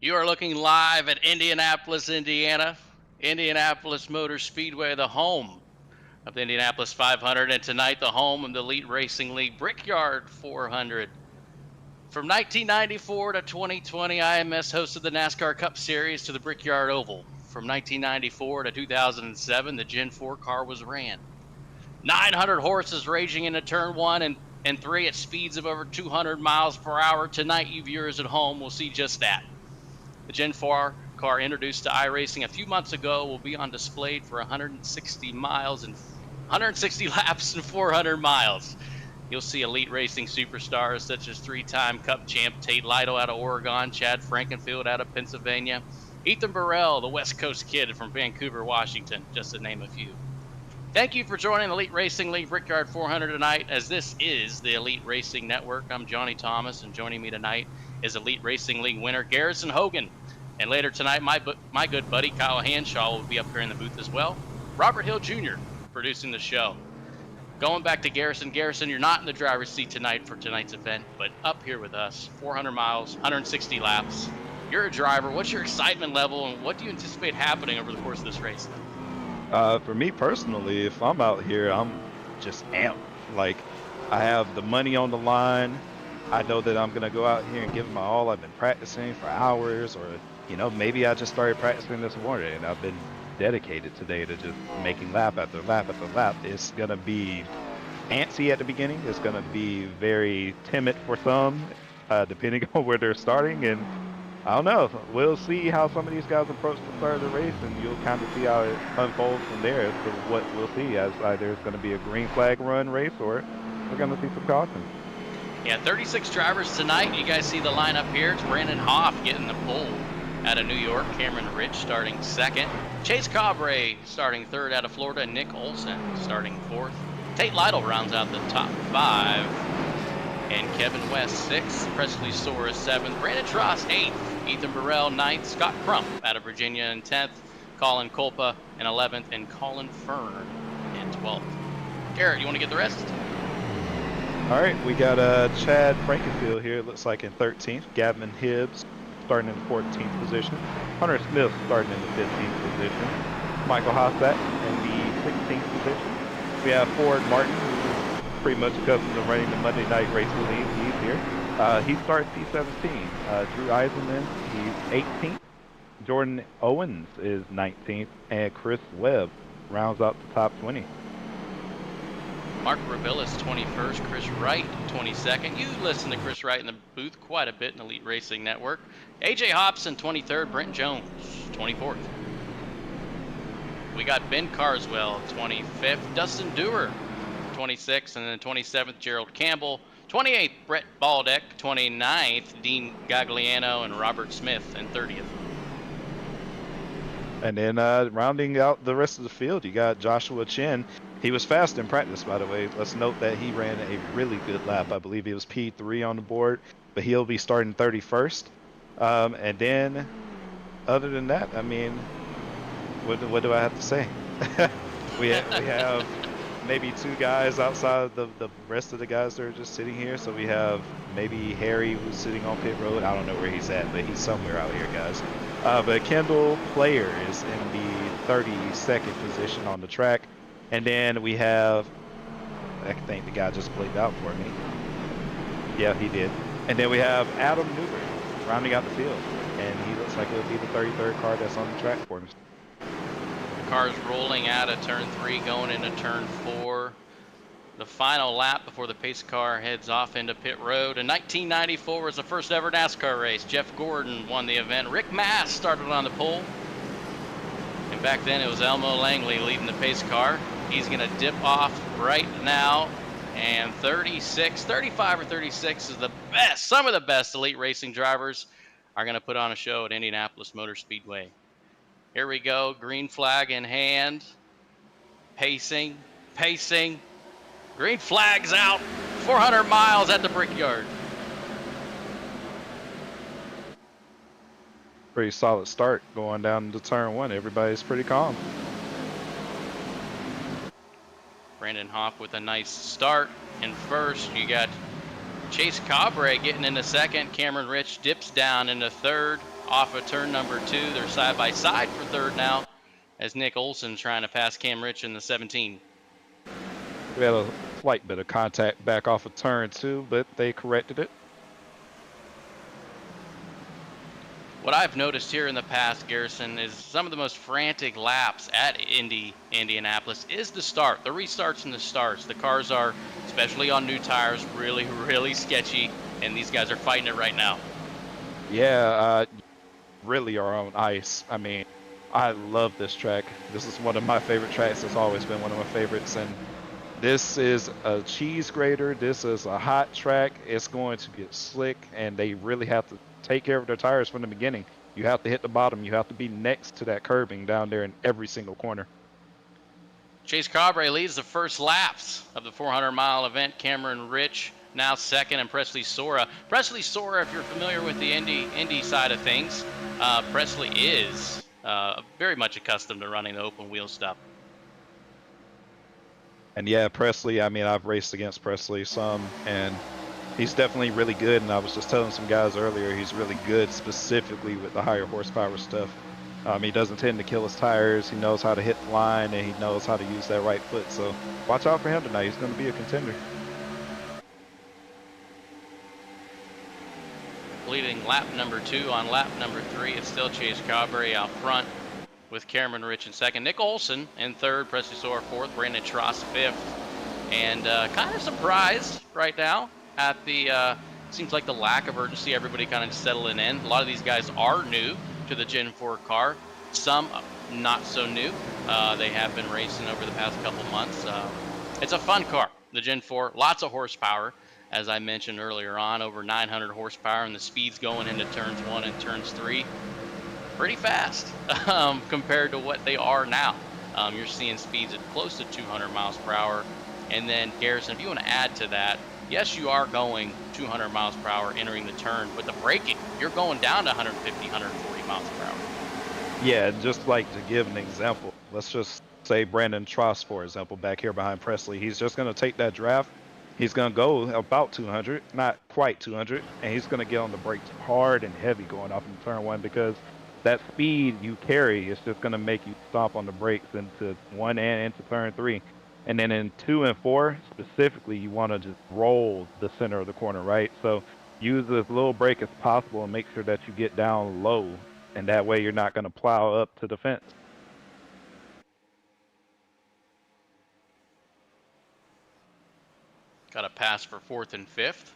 You are looking live at Indianapolis, Indiana. Indianapolis Motor Speedway, the home of the Indianapolis 500, and tonight the home of the Elite Racing League Brickyard 400. From 1994 to 2020, IMS hosted the NASCAR Cup Series to the Brickyard Oval. From 1994 to 2007, the Gen 4 car was ran. 900 horses raging into Turn 1 and 3 at speeds of over 200 miles per hour. Tonight, you viewers at home will see just that. The Gen 4 car introduced to iRacing a few months ago will be on display for 160 laps and 400 miles. You'll see elite racing superstars such as three-time Cup champ Tate Lytle out of Oregon, Chad Frankenfield out of Pennsylvania, Ethan Burrell, the West Coast kid from Vancouver, Washington, just to name a few. Thank you for joining the Elite Racing League Brickyard 400 tonight, as this is the Elite Racing Network. I'm Johnny Thomas, and joining me tonight is Elite Racing League winner Garrison Hogan. And later tonight, my good buddy Kyle Hanshaw will be up here in the booth as well. Robert Hill Jr. producing the show. Going back to Garrison. Garrison, you're not in the driver's seat tonight for tonight's event, but up here with us, 400 miles, 160 laps. You're a driver. What's your excitement level, and what do you anticipate happening over the course of this race? For me personally, if I'm out here, I'm just amped. Like, I have the money on the line. I know that I'm going to go out here and give it my all. I've been practicing for hours, or, maybe I just started practicing this morning, and I've been dedicated today to just making lap after lap after lap. It's going to be antsy at the beginning. It's going to be very timid for some, depending on where they're starting. And I don't know. We'll see how some of these guys approach the start of the race, and you'll kind of see how it unfolds from there as to what we'll see, as either it's going to be a green flag run race or we're going to see some caution. Yeah, 36 drivers tonight. You guys see the lineup here. It's Brandon Hoff getting the pole out of New York. Cameron Rich starting second. Chase Cabre starting third out of Florida. And Nick Olson starting fourth. Tate Lytle rounds out the top five. And Kevin West sixth. Presley Soares seventh. Brandon Tross eighth. Ethan Burrell ninth. Scott Crump out of Virginia in 10th. Colin Kolpa in 11th. And Colin Fern in 12th. Garrett, you want to get the rest? All right, we got Chad Frankenfield here, it looks like in 13th. Gavin Hibbs starting in the 14th position. Hunter Smith starting in the 15th position. Michael Hossack in the 16th position. We have Ford Martin, who's pretty much accustomed to running the Monday Night Race League. He's here. He starts P17. Drew Eisenman, he's 18th. Jordan Owens is 19th. And Chris Webb rounds out the top 20. Mark Rabillas 21st, Chris Wright 22nd. You listen to Chris Wright in the booth quite a bit in the Elite Racing Network. AJ Hobson 23rd, Brent Jones 24th. We got Ben Carswell 25th, Dustin Dewar 26th, and then 27th, Gerald Campbell. 28th, Brett Baldeck. 29th, Dean Gagliano and Robert Smith, and 30th. And then rounding out the rest of the field, you got Joshua Chin. He was fast in practice, by the way. Let's note that he ran a really good lap. I believe he was P3 on the board, but he'll be starting 31st. And then, other than that, I mean, what do I have to say? we have maybe two guys outside of the rest of the guys that are just sitting here. So we have maybe Harry, who's sitting on pit road. I don't know where he's at, but he's somewhere out here, guys. But Kendall Player is in the 32nd position on the track. And then we have, I think the guy just blinked out for me. Yeah, he did. And then we have Adam Newberg rounding out the field. And he looks like it'll be the 33rd car that's on the track for him. The car's rolling out of turn 3, going into turn 4. The final lap before the pace car heads off into pit road. In 1994 was the first ever NASCAR race. Jeff Gordon won the event. Rick Mast started on the pole. And back then it was Elmo Langley leading the pace car. He's going to dip off right now, and 35 or 36 is the best. Some of the best elite racing drivers are going to put on a show at Indianapolis Motor Speedway. Here we go, green flag in hand, pacing, green flag's out, 400 miles at the Brickyard. Pretty solid start going down to turn 1. Everybody's pretty calm. Brandon Hoff with a nice start in first. You got Chase Cabre getting into second. Cameron Rich dips down into third. off of turn number 2. They're side by side for third now, as Nick Olson trying to pass Cam Rich in the 17. We had a slight bit of contact back off of turn 2, but they corrected it. What I've noticed here in the past, Garrison, is some of the most frantic laps at Indianapolis is the start, the restarts and the starts. The cars are, especially on new tires, really, really sketchy, and these guys are fighting it right now. Yeah, really are on ice. I mean, I love this track. This is one of my favorite tracks. It's always been one of my favorites, and this is a cheese grater. This is a hot track. It's going to get slick, and they really have to take care of their tires from the beginning. You have to hit the bottom. You have to be next to that curbing down there in every single corner. Chase Cabre leads the first laps of the 400-mile event. Cameron Rich now second, and Presley Sora. Presley Sora, if you're familiar with the Indy side of things, Presley is very much accustomed to running the open wheel stuff. And yeah, Presley, I mean, I've raced against Presley some, and he's definitely really good. And I was just telling some guys earlier, he's really good specifically with the higher horsepower stuff. He doesn't tend to kill his tires. He knows how to hit the line, and he knows how to use that right foot. So watch out for him tonight. He's going to be a contender. Leading lap number 2. On lap number 3, it's still Chase Cabre out front with Cameron Rich in second. Nick Olson in third, Presley Sora fourth, Brandon Tross fifth. And kind of surprised right now at the, seems like the lack of urgency, everybody kind of settling in. A lot of these guys are new to the Gen 4 car. Some not so new. They have been racing over the past couple months. It's a fun car, the Gen 4, lots of horsepower. As I mentioned earlier on, over 900 horsepower, and the speeds going into turns 1 and turns 3 pretty fast compared to what they are now. You're seeing speeds at close to 200 miles per hour. And then, Garrison, if you want to add to that, yes, you are going 200 miles per hour entering the turn, but the braking, you're going down to 150, 140 miles per hour. Yeah, just like to give an example, let's just say Brandon Tross, for example, back here behind Presley. He's just going to take that draft. He's going to go about 200, not quite 200, and he's going to get on the brakes hard and heavy going off in turn 1, because that speed you carry is just going to make you stomp on the brakes into 1 and into turn 3. And then in 2 and 4, specifically, you want to just roll the center of the corner, right? So use as little brake as possible and make sure that you get down low, and that way you're not going to plow up to the fence. Got a pass for 4th and 5th.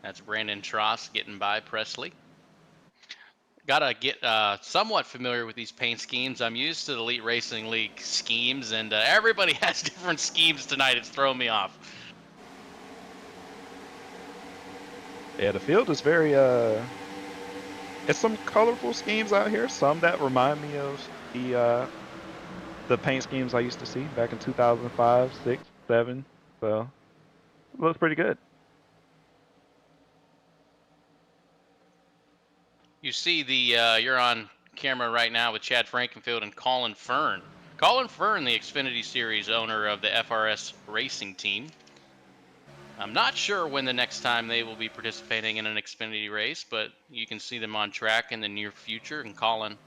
That's Brandon Tross getting by Presley. Gotta get somewhat familiar with these paint schemes. I'm used to the Elite Racing League schemes, and everybody has different schemes tonight. It's throwing me off. Yeah, the field is very, it's some colorful schemes out here. Some that remind me of the paint schemes I used to see back in 2005, 6, 7. So it looks pretty good. You see you're on camera right now with Chad Frankenfield and Colin Fern. Colin Fern, the Xfinity Series owner of the FRS Racing Team. I'm not sure when the next time they will be participating in an Xfinity race, but you can see them on track in the near future. And Colin,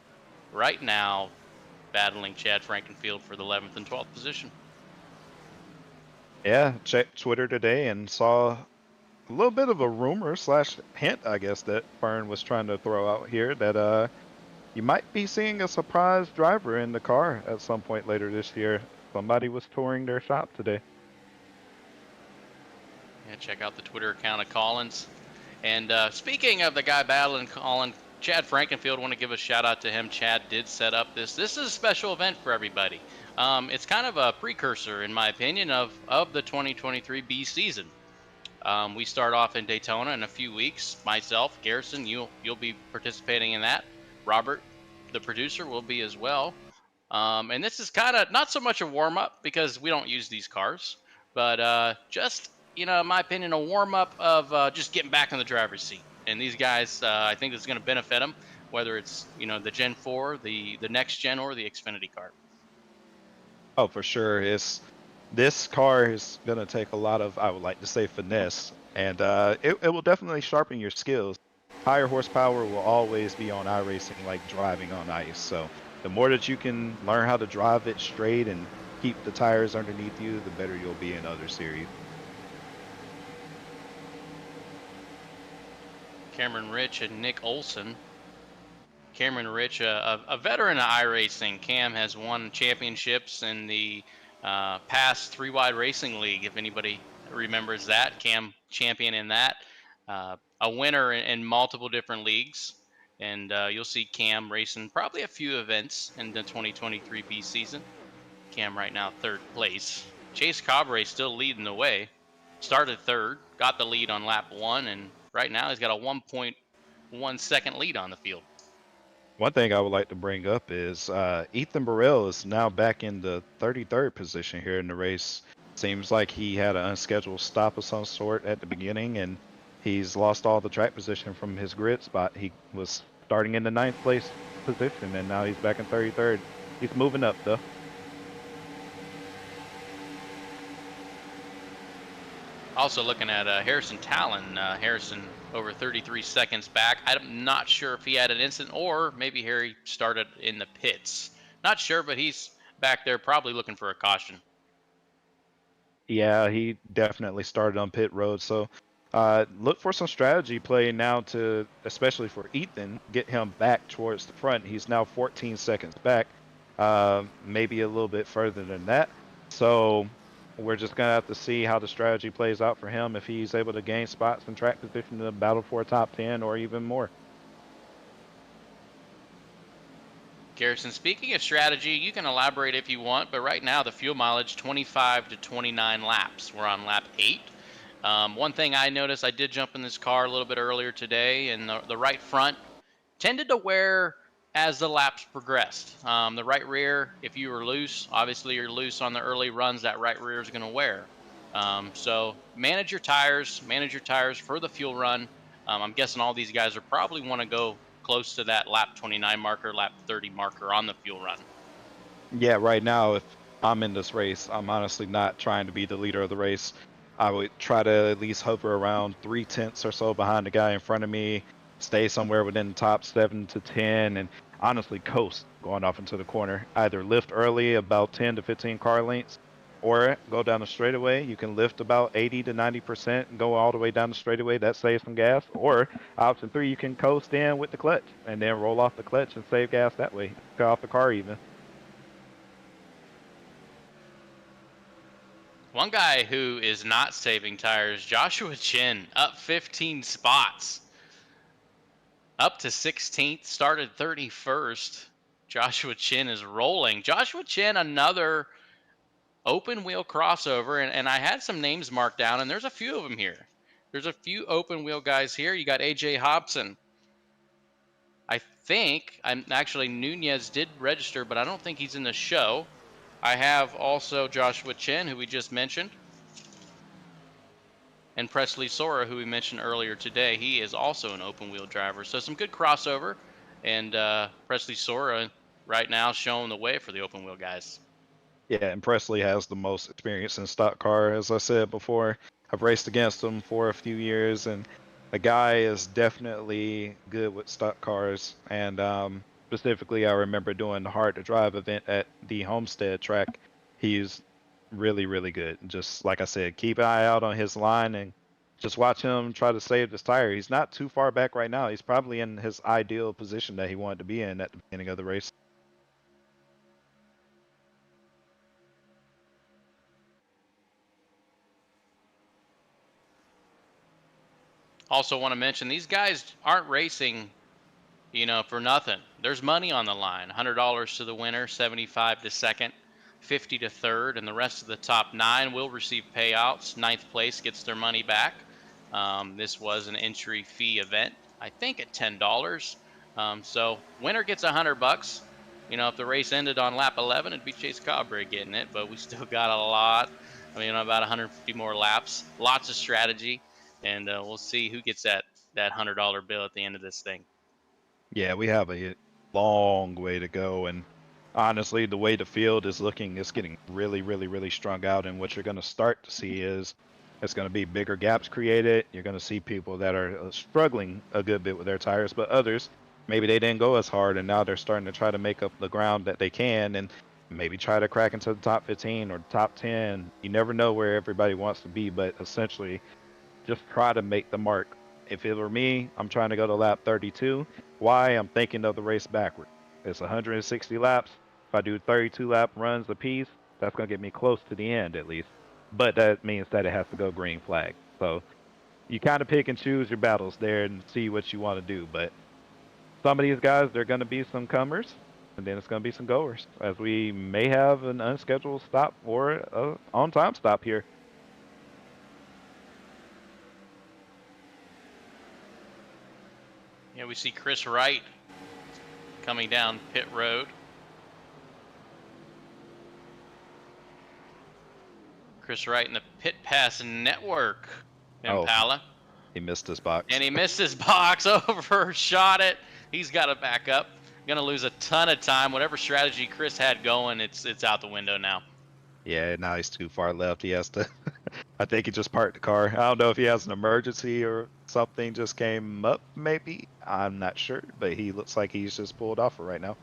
right now, battling Chad Frankenfield for the 11th and 12th position. Yeah, checked Twitter today and saw a little bit of a rumor / hint, I guess, that Fern was trying to throw out here, that you might be seeing a surprise driver in the car at some point later this year. Somebody was touring their shop today. Yeah, check out the Twitter account of Collins. And speaking of the guy battling Colin, Chad Frankenfield, want to give a shout out to him. Chad did set up this. This is a special event for everybody. It's kind of a precursor, in my opinion, of the 2023 B season. We start off in Daytona in a few weeks. Myself, Garrison, you'll be participating in that. Robert, the producer, will be as well. And this is kind of not so much a warm-up because we don't use these cars, but just, in my opinion, a warm-up of just getting back in the driver's seat. And these guys, I think this is going to benefit them, whether it's, the Gen 4, the next gen, or the Xfinity car. Oh, for sure. This car is going to take a lot of, I would like to say, finesse, and it will definitely sharpen your skills. higher horsepower will always be on iRacing like driving on ice. So the more that you can learn how to drive it straight and keep the tires underneath you, the better you'll be in other series. Cameron Rich and Nick Olson. Cameron Rich, a veteran of iRacing. Cam has won championships in the past Three Wide Racing League, if anybody remembers that. Cam champion in that. A winner in multiple different leagues. And you'll see Cam racing probably a few events in the 2023 B season. Cam right now 3rd place. Chase Cabre still leading the way. Started 3rd, got the lead on lap 1, and right now he's got a 1.1 second lead on the field. One thing I would like to bring up is Ethan Burrell is now back in the 33rd position here in the race. Seems like he had an unscheduled stop of some sort at the beginning, and he's lost all the track position from his grid spot. He was starting in the 9th place position, and now he's back in 33rd. He's moving up, though. Also looking at Harrison Talon. Harrison over 33 seconds back. I'm not sure if he had an incident or maybe Harry started in the pits. Not sure, but he's back there probably looking for a caution. Yeah, he definitely started on pit road. So look for some strategy play now to, especially for Ethan, get him back towards the front. He's now 14 seconds back, maybe a little bit further than that. So we're just going to have to see how the strategy plays out for him, if he's able to gain spots and track position to battle for a top 10 or even more. Garrison, speaking of strategy, you can elaborate if you want, but right now the fuel mileage 25 to 29 laps. We're on lap 8. One thing I noticed, I did jump in this car a little bit earlier today, and the right front tended to wear as the laps progressed. The right rear, if you were loose, obviously you're loose on the early runs, that right rear is going to wear. So manage your tires for the fuel run. I'm guessing all these guys are probably want to go close to that lap 29 marker, lap 30 marker on the fuel run. Yeah, right now, if I'm in this race, I'm honestly not trying to be the leader of the race. I would try to at least hover around 3/10 or so behind the guy in front of me, stay somewhere within the top 7 to 10, and honestly coast going off into the corner. Either lift early about 10 to 15 car lengths, or go down the straightaway. You can lift about 80 to 90% and go all the way down the straightaway. That saves some gas. Or option 3, you can coast in with the clutch and then roll off the clutch and save gas that way. Cut off the car even. One guy who is not saving tires, Joshua Chin, up 15 spots. Up to 16th, started 31st. Joshua Chin is rolling. Joshua Chin, another open wheel crossover, and I had some names marked down, and there's a few of them here. There's a few open wheel guys here. You got AJ Hobson. I think, Nunez did register, but I don't think he's in the show. I have also Joshua Chin, who we just mentioned, and Presley Sora, who we mentioned earlier today. He is also an open wheel driver. So some good crossover, and Presley Sora right now showing the way for the open wheel guys. Yeah, and Presley has the most experience in stock car, as I said before. I've raced against him for a few years, and the guy is definitely good with stock cars. And specifically, I remember doing the Hard to Drive event at the Homestead track. He's really, really good. Just like I said, keep an eye out on his line and just watch him try to save this tire. He's not too far back right now. He's probably in his ideal position that he wanted to be in at the beginning of the race. Also want to mention these guys aren't racing, for nothing. There's money on the line. $100 to the winner, $75 to second, $50 to third, and the rest of the top 9 will receive payouts. 9th place gets their money back. This was an entry fee event, I think at $10. So winner gets $100. If the race ended on lap 11, it'd be Chase Cabre getting it, but we still got a lot. About 150 more laps. Lots of strategy, and we'll see who gets that $100 bill at the end of this thing. Yeah, we have a long way to go, and honestly, the way the field is looking, it's getting really, really, really strung out. And what you're going to start to see is It's going to be bigger gaps created. You're going to see people that are struggling a good bit with their tires, but others, maybe they didn't go as hard and now they're starting to try to make up the ground that they can and maybe try to crack into the top 15 or top 10. You never know where everybody wants to be, but essentially just try to make the mark. If it were me, I'm trying to go to lap 32. Why? I'm thinking of the race backward. It's 160 laps. If I do 32 lap runs apiece, that's going to get me close to the end at least. But that means that it has to go green flag. So you kind of pick and choose your battles there and see what you want to do. But some of these guys, they're going to be some comers, and then it's going to be some goers, as we may have an unscheduled stop or a on-time stop here. Yeah, we see Chris Wright coming down pit road. Chris Wright in the Pit Pass Network Impala. He missed his box. And he missed his box, overshot it. He's got to back up. Going to lose a ton of time. Whatever strategy Chris had going, it's out the window now. Yeah, now he's too far left. He has to. I think he just parked the car. I don't know if he has an emergency or something just came up, maybe. I'm not sure, but he looks like he's just pulled off right now.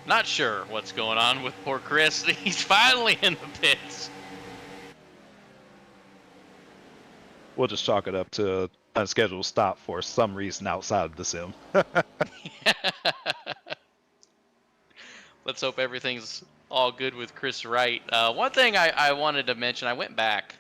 Not sure what's going on with poor Chris. He's finally in the pits. We'll just chalk it up to unscheduled stop for some reason outside of the sim. Let's hope everything's all good with Chris Wright. One thing I wanted to mention, I went back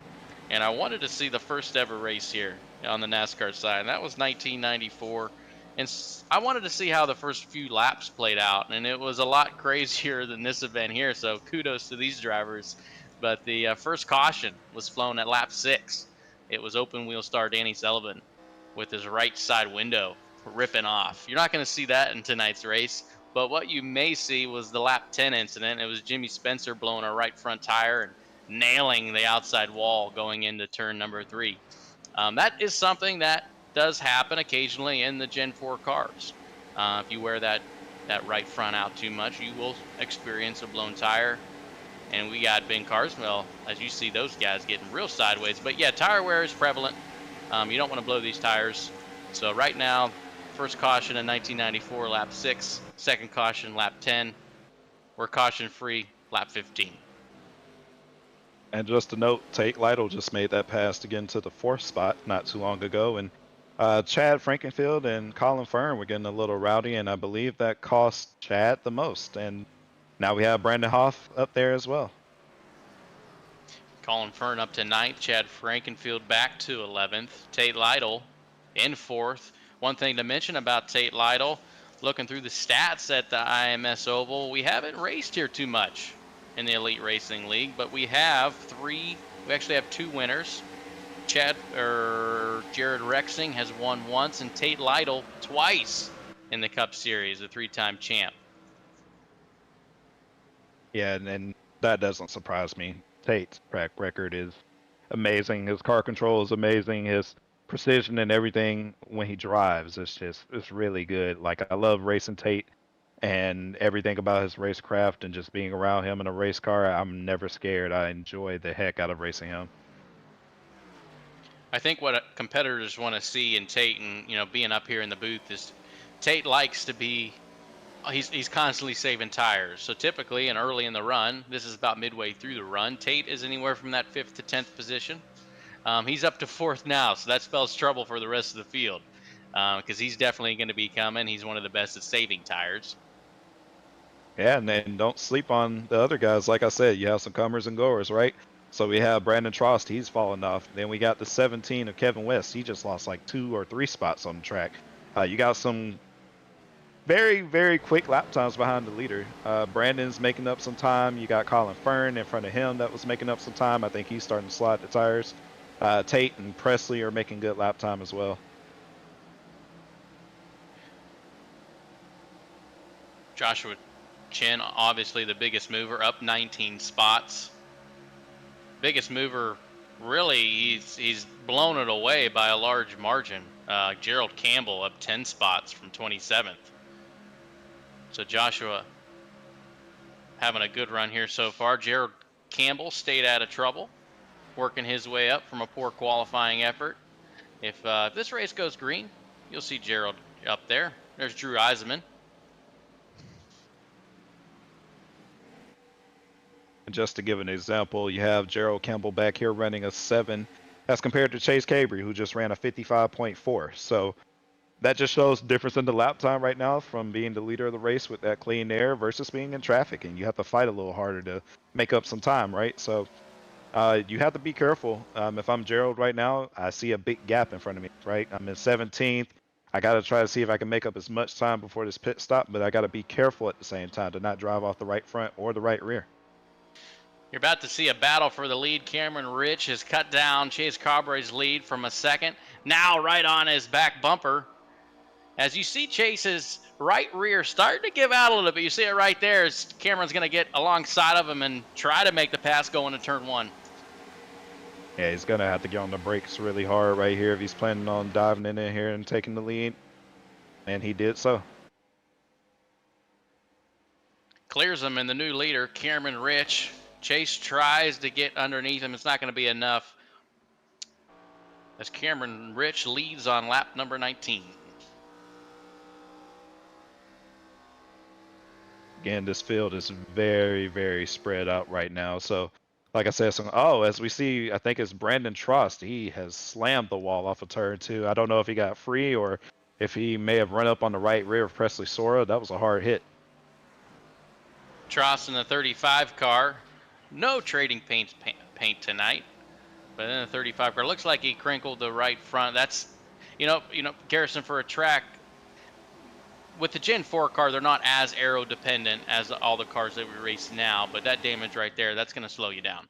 and I wanted to see the first ever race here on the NASCAR side, and that was 1994. And I wanted to see how the first few laps played out, and it was a lot crazier than this event here, so kudos to these drivers. But the first caution was flown at lap 6. It was open wheel star Danny Sullivan with his right side window ripping off. You're not going to see that in tonight's race, but what you may see was the lap 10 incident. It was Jimmy Spencer blowing a right front tire and nailing the outside wall going into turn number 3. That is something that does happen occasionally in the Gen 4 cars. If you wear that right front out too much, you will experience a blown tire. And we got Ben Carswell, as you see those guys getting real sideways. But yeah, tire wear is prevalent. You don't want to blow these tires. So right now, first caution in 1994, lap 6. Second caution, lap 10. We're caution free, lap 15. And just a note, Tate Lytle just made that pass to get into the 4th spot not too long ago. And Chad Frankenfield and Colin Fern were getting a little rowdy, and I believe that cost Chad the most. And now we have Brandon Hoff up there as well. Colin Fern up to 9th. Chad Frankenfield back to 11th. Tate Lytle in 4th. One thing to mention about Tate Lytle, looking through the stats at the IMS Oval, we haven't raced here too much in the Elite Racing League, but we actually have 2 winners. Jared Rexing has won once, and Tate Lytle twice in the Cup Series, a 3-time champ. Yeah, and that doesn't surprise me. Tate's track record is amazing. His car control is amazing. His precision and everything when he drives, it's really good. Like, I love racing Tate and everything about his racecraft, and just being around him in a race car. I'm never scared. I enjoy the heck out of racing him. I think what competitors want to see in Tate, and being up here in the booth, is Tate likes to be. He's constantly saving tires. So typically, and early in the run, this is about midway through the run, Tate is anywhere from that 5th to 10th position. He's up to 4th now, so that spells trouble for the rest of the field, because he's definitely going to be coming. He's one of the best at saving tires. Yeah, and then don't sleep on the other guys. Like I said, you have some comers and goers, right? So we have Brandon Trost, he's fallen off. Then we got the 17 of Kevin West. He just lost like 2 or 3 spots on the track. You got some very, very quick lap times behind the leader. Brandon's making up some time. You got Colin Fern in front of him that was making up some time. I think he's starting to slide the tires. Tate and Presley are making good lap time as well. Joshua Chin, obviously the biggest mover, up 19 spots. Biggest mover, really, he's blown it away by a large margin. Gerald Campbell up 10 spots from 27th. So Joshua having a good run here so far. Gerald Campbell stayed out of trouble, working his way up from a poor qualifying effort. If this race goes green, you'll see Gerald up there. There's Drew Eisenman. And just to give an example, you have Gerald Campbell back here running a 7 as compared to Chase Cabry, who just ran a 55.4. So that just shows the difference in the lap time right now from being the leader of the race with that clean air versus being in traffic. And you have to fight a little harder to make up some time, right? So you have to be careful. If I'm Gerald right now, I see a big gap in front of me, right? I'm in 17th. I got to try to see if I can make up as much time before this pit stop, but I got to be careful at the same time to not drive off the right front or the right rear. You're about to see a battle for the lead. Cameron Rich has cut down Chase Carberry's lead from a second. Now right on his back bumper. As you see Chase's right rear starting to give out a little bit. You see it right there as Cameron's going to get alongside of him and try to make the pass going to turn 1. Yeah, he's going to have to get on the brakes really hard right here if he's planning on diving in here and taking the lead. And he did so. Clears him in the new leader, Cameron Rich. Chase tries to get underneath him. It's not going to be enough as Cameron Rich leads on lap number 19. Again, this field is very, very spread out right now. So, like I said, as we see, I think it's Brandon Trost. He has slammed the wall off of turn 2. I don't know if he got free or if he may have run up on the right rear of Presley Sora. That was a hard hit. Trost in the 35 car. No trading paint tonight. But in the 35 car, looks like he crinkled the right front. That's, Garrison, for a track with the Gen 4 car, they're not as aero dependent as all the cars that we race now. But that damage right there, that's going to slow you down.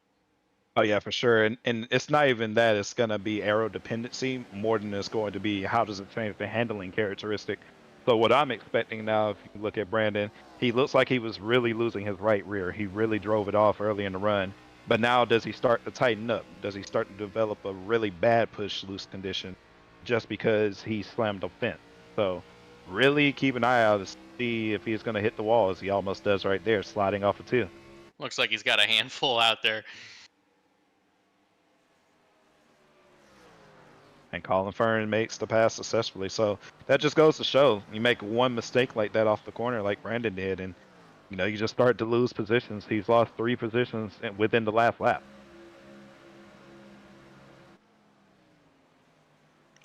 Oh yeah, for sure. And it's not even that. It's going to be aero dependency more than it's going to be how does it change the handling characteristic. So what I'm expecting now, if you look at Brandon, he looks like he was really losing his right rear. He really drove it off early in the run. But now does he start to tighten up? Does he start to develop a really bad push loose condition just because he slammed the fence? So really keep an eye out to see if he's going to hit the wall as he almost does right there, sliding off of 2. Looks like he's got a handful out there. And Colin Fern makes the pass successfully. So that just goes to show you make one mistake like that off the corner like Brandon did, and you just start to lose positions. He's lost 3 positions within the last lap.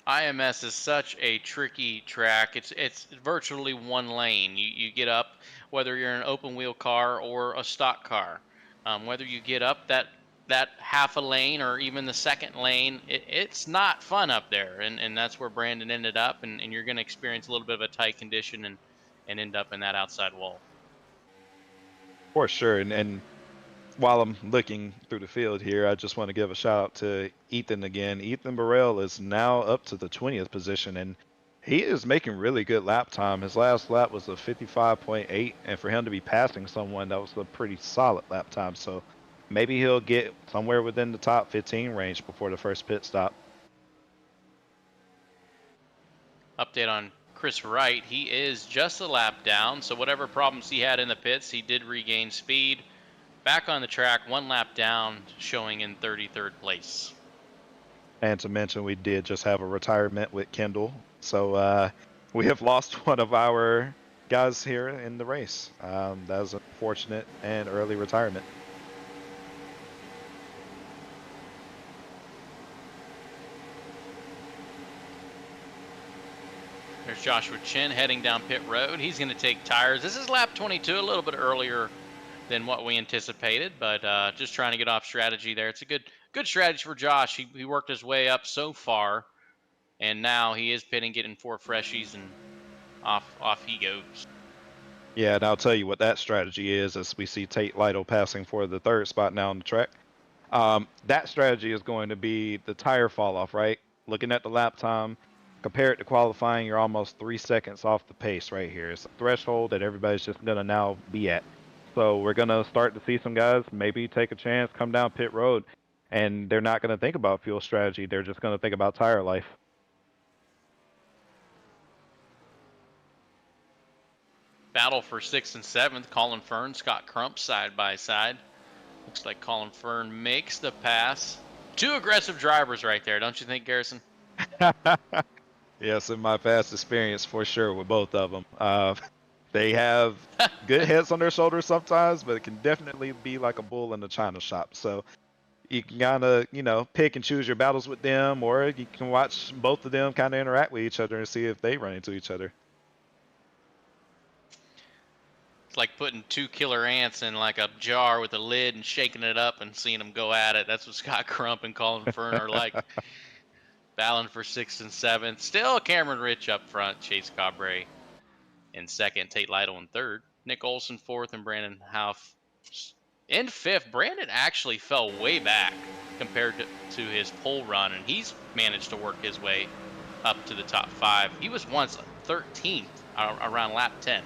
IMS is such a tricky track. It's virtually one lane. You get up, whether you're an open wheel car or a stock car. Whether you get up that half a lane or even the second lane, it's not fun up there. And that's where Brandon ended up. And you're going to experience a little bit of a tight condition and end up in that outside wall. For sure. And while I'm looking through the field here, I just want to give a shout out to Ethan again. Ethan Burrell is now up to the 20th position, and he is making really good lap time. His last lap was a 55.8, and for him to be passing someone, that was a pretty solid lap time. So maybe he'll get somewhere within the top 15 range before the first pit stop. Update on Chris Wright. He is just a lap down, so whatever problems he had in the pits, he did regain speed. Back on the track, 1 lap down, showing in 33rd place. And to mention, we did just have a retirement with Kendall. So we have lost one of our guys here in the race. That was a fortunate and early retirement. There's Joshua Chin heading down pit road. He's going to take tires. This is lap 22, a little bit earlier than what we anticipated, but just trying to get off strategy there. It's a good strategy for Josh. He worked his way up so far, and now he is pitting, getting 4 freshies, and off he goes. Yeah, and I'll tell you what that strategy is as we see Tate Lytle passing for the 3rd spot now on the track. That strategy is going to be the tire fall off, right? Looking at the lap time, compared to qualifying, you're almost 3 seconds off the pace right here. It's a threshold that everybody's just going to now be at. So we're going to start to see some guys maybe take a chance, come down pit road, and they're not going to think about fuel strategy. They're just going to think about tire life. Battle for 6th and 7th. Colin Fern, Scott Crump side by side. Looks like Colin Fern makes the pass. Two aggressive drivers right there, don't you think, Garrison? Yes, in my past experience, for sure, with both of them. They have good heads on their shoulders sometimes, but it can definitely be like a bull in a china shop. So you can kind of, pick and choose your battles with them, or you can watch both of them kind of interact with each other and see if they run into each other. It's like putting two killer ants in like a jar with a lid and shaking it up and seeing them go at it. That's what Scott Crump and Colin Fern are like. Battling for 6th and 7th. Still Cameron Rich up front. Chase Cabre in 2nd. Tate Lytle in 3rd. Nick Olson 4th and Brandon Houff in 5th. Brandon actually fell way back compared to his pole run, and he's managed to work his way up to the top 5. He was once 13th around lap 10.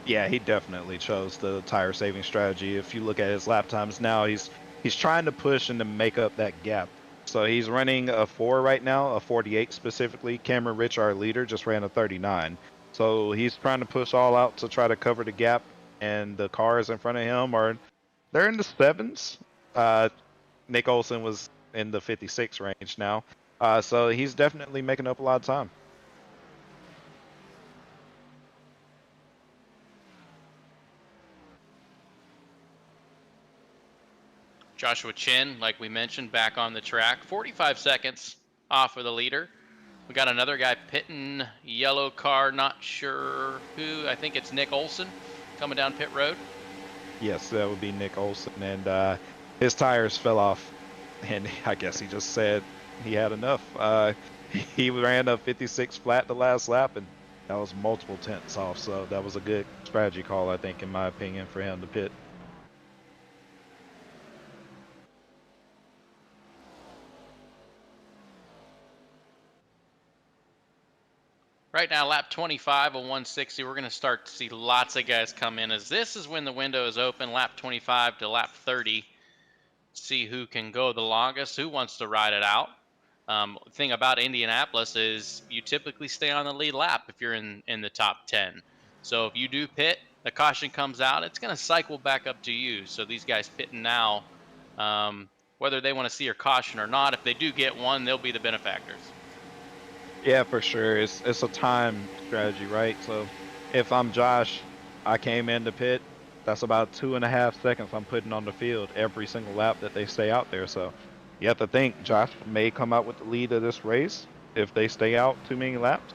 Yeah, he definitely chose the tire saving strategy. If you look at his lap times now, he's trying to push and to make up that gap. So he's running a 4 right now, a 48 specifically. Cameron Rich, our leader, just ran a 39. So he's trying to push all out to try to cover the gap, and the cars in front of him they're in the 7s. Nick Olson was in the 56 range now. So he's definitely making up a lot of time. Joshua Chin, like we mentioned, back on the track. 45 seconds off of the leader. We got another guy pitting, yellow car, not sure who. I think it's Nick Olson coming down pit road. Yes, that would be Nick Olson, and his tires fell off, and I guess he just said he had enough. He ran a 56 flat the last lap, and that was multiple tenths off, so that was a good strategy call, I think, in my opinion, for him to pit. Right now, lap 25 of 160, we're going to start to see lots of guys come in, as this is when the window is open, lap 25 to lap 30. See who can go the longest, who wants to ride it out. Thing about Indianapolis is you typically stay on the lead lap if you're in the top 10. So if you do pit, the caution comes out, it's going to cycle back up to you. So these guys pitting now, whether they want to see your caution or not, if they do get one, they'll be the benefactors. Yeah, for sure. It's a time strategy, right? So if I'm Josh, I came in to pit. That's about 2.5 seconds I'm putting on the field every single lap that they stay out there. So you have to think Josh may come out with the lead of this race if they stay out too many laps.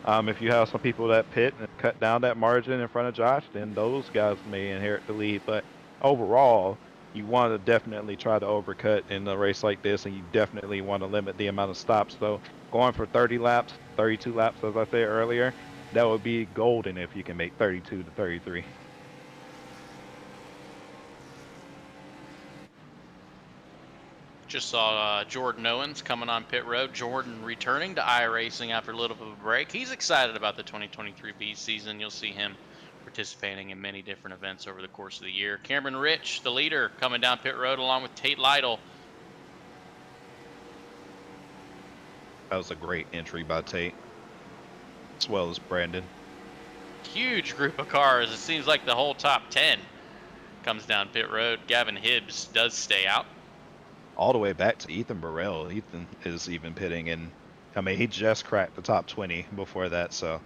If you have some people that pit and cut down that margin in front of Josh, then those guys may inherit the lead. But overall, you want to definitely try to overcut in a race like this, and you definitely want to limit the amount of stops. So going for 30 laps, 32 laps, as I said earlier, that would be golden if you can make 32 to 33. Just saw Jordan Owens coming on pit road. Jordan returning to iRacing after a little bit of a break. He's excited about the 2023 B season. You'll see him participating in many different events over the course of the year. Cameron Rich, the leader, coming down pit road along with Tate Lytle. That was a great entry by Tate, as well as Brandon. Huge group of cars. It seems like the whole top 10 comes down pit road. Gavin Hibbs does stay out. All the way back to Ethan Burrell. Ethan is even pitting, and I mean, he just cracked the top 20 before that, so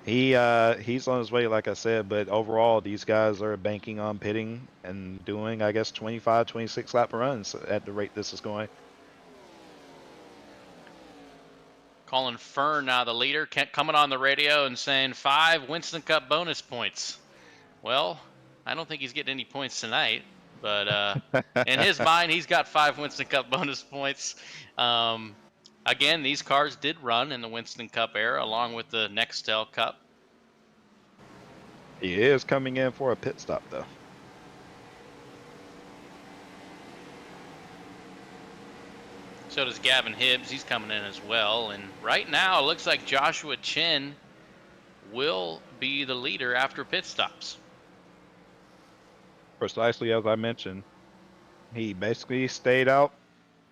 he's on his way, like I said. But overall, these guys are banking on pitting and doing, I guess, 25, 26 lap runs at the rate this is going. Colin Fern, now the leader, coming on the radio and saying 5 Winston Cup bonus points. Well, I don't think he's getting any points tonight, but in his mind, he's got 5 Winston Cup bonus points. Again, these cars did run in the Winston Cup era along with the Nextel Cup. He is coming in for a pit stop, though. So does Gavin Hibbs. He's coming in as well. And right now, it looks like Joshua Chin will be the leader after pit stops. Precisely as I mentioned, he basically stayed out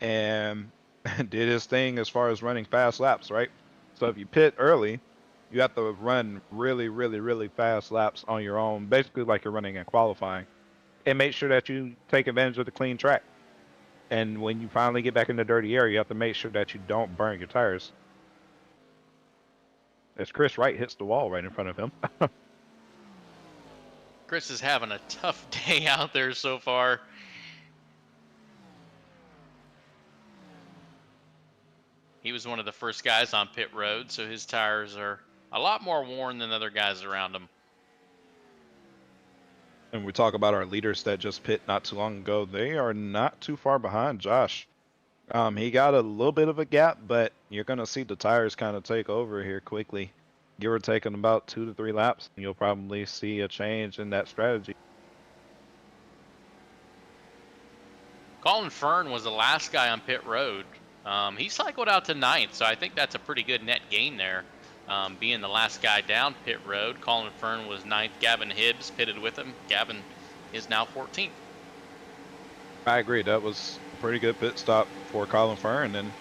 and did his thing as far as running fast laps, right? So if you pit early, you have to run really, really, really fast laps on your own, basically like you're running in qualifying. and make sure that you take advantage of the clean track. And when you finally get back in the dirty area, you have to make sure that you don't burn your tires. As Chris Wright hits the wall right in front of him. Chris is having a tough day out there so far. He was one of the first guys on pit road, so his tires are a lot more worn than other guys around him. And we talk about our leaders that just pit not too long ago. They are not too far behind Josh. He got a little bit of a gap, but you're going to see the tires kind of take over here quickly. Give or take in about 2 to 3 laps, and you'll probably see a change in that strategy. Colin Fern was the last guy on pit road. He cycled out to 9th, so I think that's a pretty good net gain there. Being the last guy down pit road, Colin Fern was 9th. Gavin Hibbs pitted with him. Gavin is now 14th. I agree. That was a pretty good pit stop for Colin Fern, and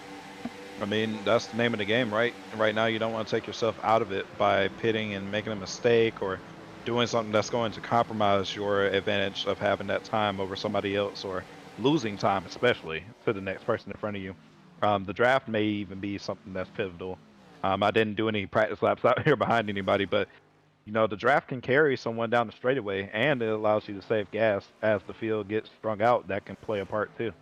I mean, that's the name of the game, right? Right now, you don't want to take yourself out of it by pitting and making a mistake or doing something that's going to compromise your advantage of having that time over somebody else, or losing time, especially to the next person in front of you. The draft may even be something that's pivotal. I didn't do any practice laps out here behind anybody, but you know, the draft can carry someone down the straightaway, and it allows you to save gas as the field gets strung out. That can play a part too.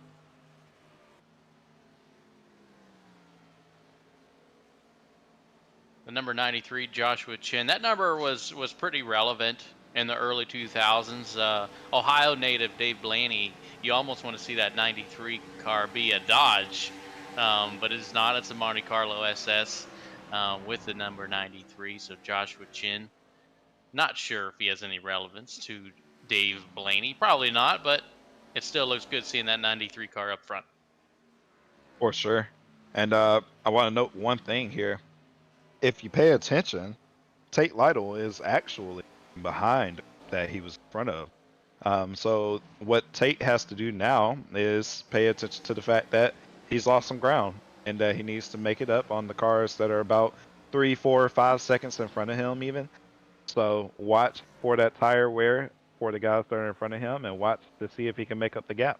The number 93, Joshua Chin. That number was pretty relevant in the early 2000s. Ohio native Dave Blaney, you almost want to see that 93 car be a Dodge, but it's not. It's a Monte Carlo SS with the number 93, so Joshua Chin. Not sure if he has any relevance to Dave Blaney. Probably not, but it still looks good seeing that 93 car up front. For sure. And I want to note one thing here. If you pay attention, Tate Lytle is actually behind that he was in front of. So what Tate has to do now is pay attention to the fact that he's lost some ground and that he needs to make it up on the cars that are about 3, 4, 5 seconds in front of him even. So watch for that tire wear for the guys that are in front of him, and watch to see if he can make up the gap.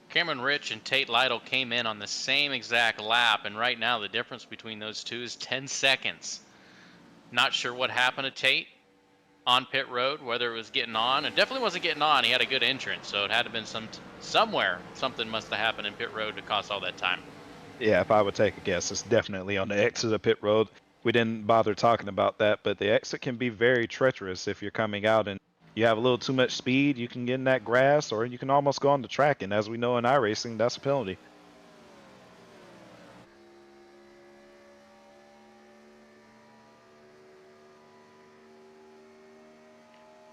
Cameron Rich and Tate Lytle came in on the same exact lap, and right now the difference between those two is 10 seconds. Not sure what happened to Tate on pit road, whether it was getting on. It definitely wasn't getting on. He had a good entrance, so it had to have been somewhere. Something must have happened in pit road to cost all that time. Yeah, if I would take a guess, it's definitely on the exit of pit road. We didn't bother talking about that, but the exit can be very treacherous if you're coming out and you have a little too much speed. You can get in that grass, or you can almost go on the track, and as we know in iRacing, that's a penalty.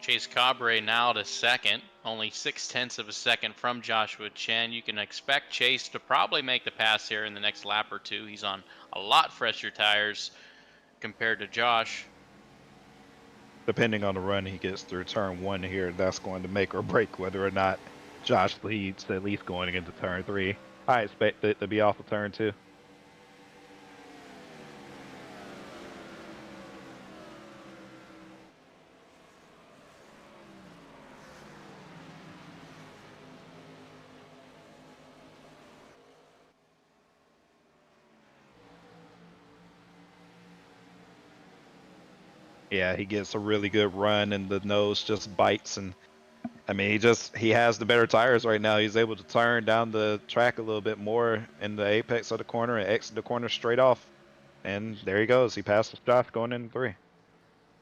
Chase Cabre now to second, only 0.6 of a second from Joshua Chen. You can expect Chase to probably make the pass here in the next lap or two. He's on a lot fresher tires compared to Josh. Depending on the run he gets through turn 1 here, that's going to make or break whether or not Josh leads, at least going into turn 3. I expect it to be off of turn 2. Yeah, he gets a really good run and the nose just bites, and I mean he has the better tires right now. He's able to turn down the track a little bit more in the apex of the corner and exit the corner straight off. And there he goes. He passes Josh going into 3.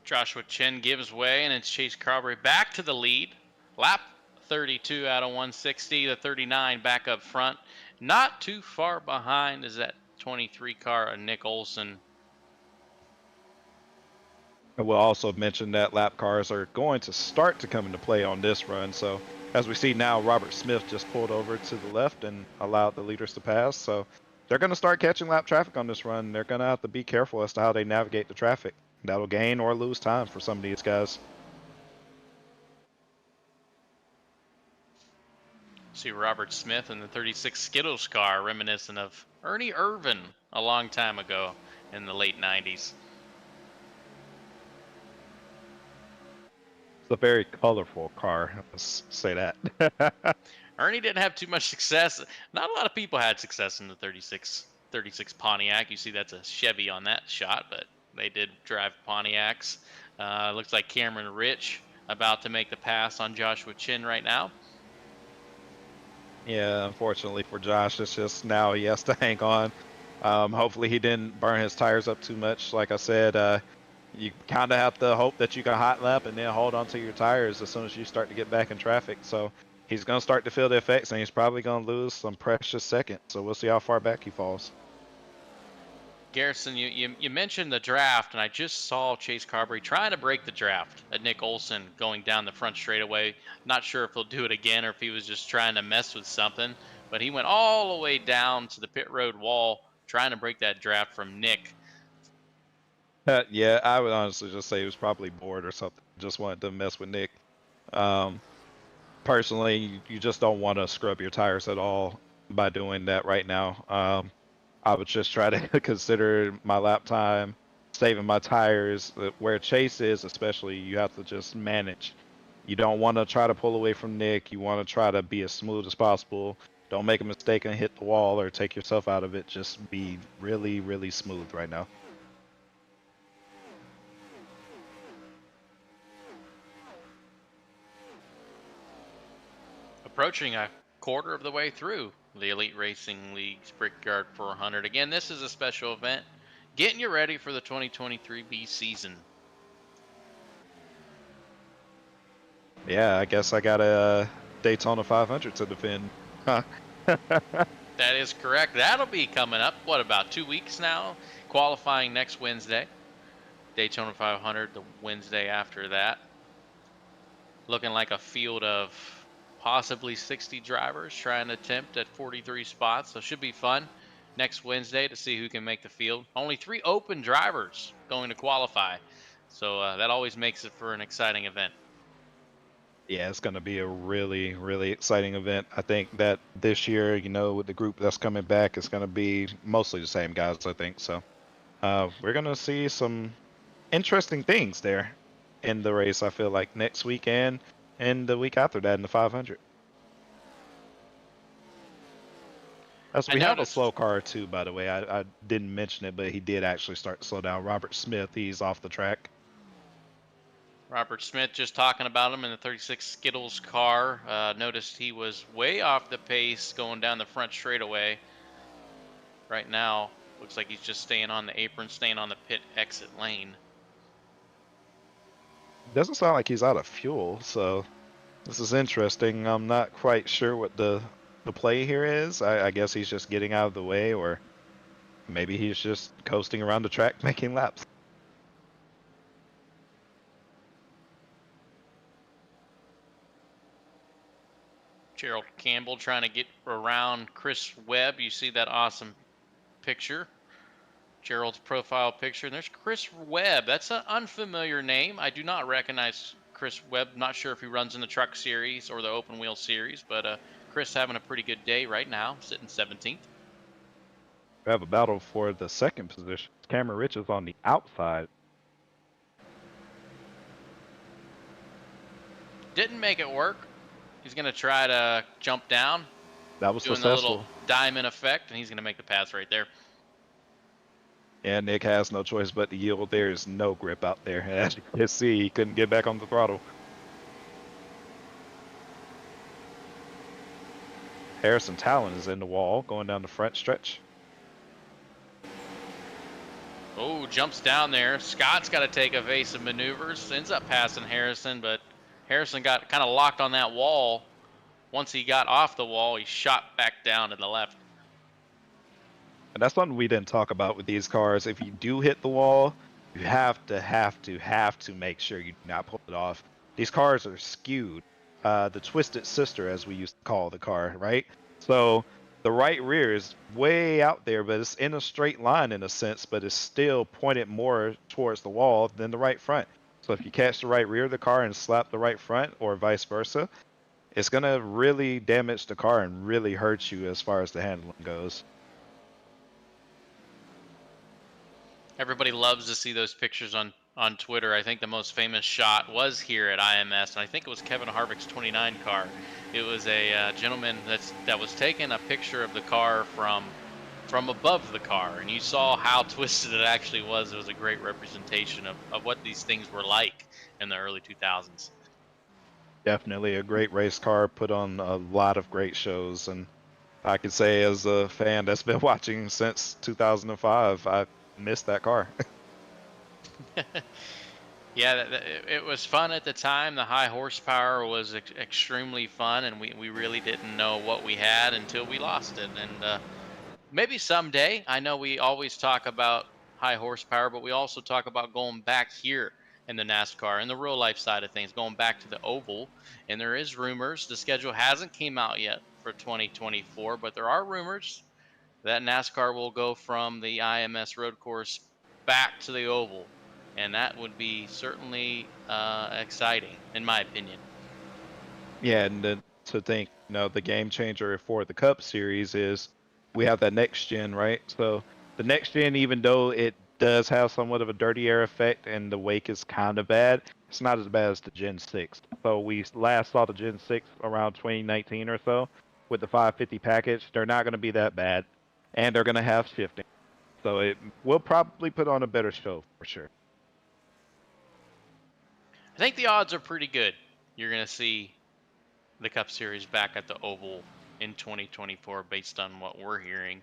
Joshua Chen gives way, and it's Chase Carberry back to the lead. Lap 32 out of 160, the 39 back up front. Not too far behind is that 23 car of Nick Olson. I will also mention that lap cars are going to start to come into play on this run. So as we see now, Robert Smith just pulled over to the left and allowed the leaders to pass. So they're going to start catching lap traffic on this run. They're going to have to be careful as to how they navigate the traffic. That'll gain or lose time for some of these guys. See Robert Smith in the 36 Skittles car, reminiscent of Ernie Irvan a long time ago in the late 90s. It's a very colorful car. Let's say that. Ernie didn't have too much success. Not a lot of people had success in the 36 Pontiac. You see that's a Chevy on that shot, but they did drive Pontiacs. Looks like Cameron Rich about to make the pass on Joshua Chin right now. Yeah, unfortunately for Josh, it's just now he has to hang on. Hopefully he didn't burn his tires up too much. Like I said, you kind of have to hope that you can hot lap and then hold on to your tires as soon as you start to get back in traffic. So he's going to start to feel the effects, and he's probably going to lose some precious seconds. So we'll see how far back he falls. Garrison, you mentioned the draft, and I just saw Chase Carberry trying to break the draft at Nick Olson going down the front straightaway. Not sure if he'll do it again or if he was just trying to mess with something, but he went all the way down to the pit road wall trying to break that draft from Nick. Yeah, I would honestly just say he was probably bored or something. Just wanted to mess with Nick. Personally, you just don't want to scrub your tires at all by doing that right now. I would just try to consider my lap time, saving my tires. Where Chase is, especially, you have to just manage. You don't want to try to pull away from Nick. You want to try to be as smooth as possible. Don't make a mistake and hit the wall or take yourself out of it. Just be really, really smooth right now. Approaching a quarter of the way through the Elite Racing League's Brickyard 400. Again, this is a special event getting you ready for the 2023 B season. Yeah, I guess I got a Daytona 500 to defend. Huh. That is correct. That'll be coming up, what, about 2 weeks now? Qualifying next Wednesday. Daytona 500 the Wednesday after that. Looking like a field of possibly 60 drivers trying to attempt at 43 spots. So it should be fun next Wednesday to see who can make the field. Only 3 open drivers going to qualify. So that always makes it for an exciting event. Yeah, it's going to be a really, really exciting event. I think that this year, you know, with the group that's coming back, it's going to be mostly the same guys, I think. So we're going to see some interesting things there in the race, I feel like, next weekend and the week after that in the 500. As we have a slow car, too, by the way. I didn't mention it, but he did actually start to slow down. Robert Smith, he's off the track. Robert Smith, just talking about him in the 36 Skittles car. Noticed he was way off the pace going down the front straightaway. Right now, looks like he's just staying on the apron, staying on the pit exit lane. Doesn't sound like he's out of fuel, so this is interesting. I'm not quite sure what the play here is. I guess he's just getting out of the way, or maybe he's just coasting around the track making laps. Gerald Campbell trying to get around Chris Webb. You see that awesome picture, Gerald's profile picture. And there's Chris Webb. That's an unfamiliar name. I do not recognize Chris Webb. Not sure if he runs in the truck series or the open wheel series, but Chris having a pretty good day right now, sitting 17th. We have a battle for the second position. Cameron Rich is on the outside. Didn't make it work. He's going to try to jump down. That was doing successful. The little diamond effect, and he's going to make the pass right there. And Nick has no choice but to yield. There is no grip out there. As you can see, he couldn't get back on the throttle. Harrison Talon is in the wall, going down the front stretch. Oh, jumps down there. Scott's got to take evasive maneuvers. Ends up passing Harrison, but Harrison got kind of locked on that wall. Once he got off the wall, he shot back down to the left. And that's something we didn't talk about with these cars. If you do hit the wall, you have to make sure you do not pull it off. These cars are skewed. The twisted sister, as we used to call the car, right? So the right rear is way out there, but it's in a straight line in a sense, but it's still pointed more towards the wall than the right front. So if you catch the right rear of the car and slap the right front, or vice versa, it's going to really damage the car and really hurt you as far as the handling goes. Everybody loves to see those pictures on on Twitter, I think the most famous shot was here at IMS, and I think it was Kevin Harvick's 29 car. It was a gentleman that was taking a picture of the car from above the car, and you saw how twisted it actually was. It was a great representation of what these things were like in the early 2000s. Definitely a great race car, put on a lot of great shows, and I can say as a fan that's been watching since 2005, I missed that car. Yeah, it was fun at the time. The high horsepower was extremely fun, and we really didn't know what we had until we lost it. And maybe someday. I know we always talk about high horsepower, but we also talk about going back here in the NASCAR and the real life side of things, going back to the oval. And there is rumors. The schedule hasn't came out yet for 2024, but there are rumors that NASCAR will go from the IMS road course back to the oval, and that would be certainly exciting, in my opinion. Yeah, and then to think, the game changer for the Cup Series is we have that next gen, right? So the next gen, even though it does have somewhat of a dirty air effect and the wake is kind of bad, it's not as bad as the Gen 6. So we last saw the Gen 6 around 2019 or so with the 550 package. They're not going to be that bad, and they're going to have shifting. So it will probably put on a better show for sure. I think the odds are pretty good. You're going to see the Cup Series back at the Oval in 2024 based on what we're hearing,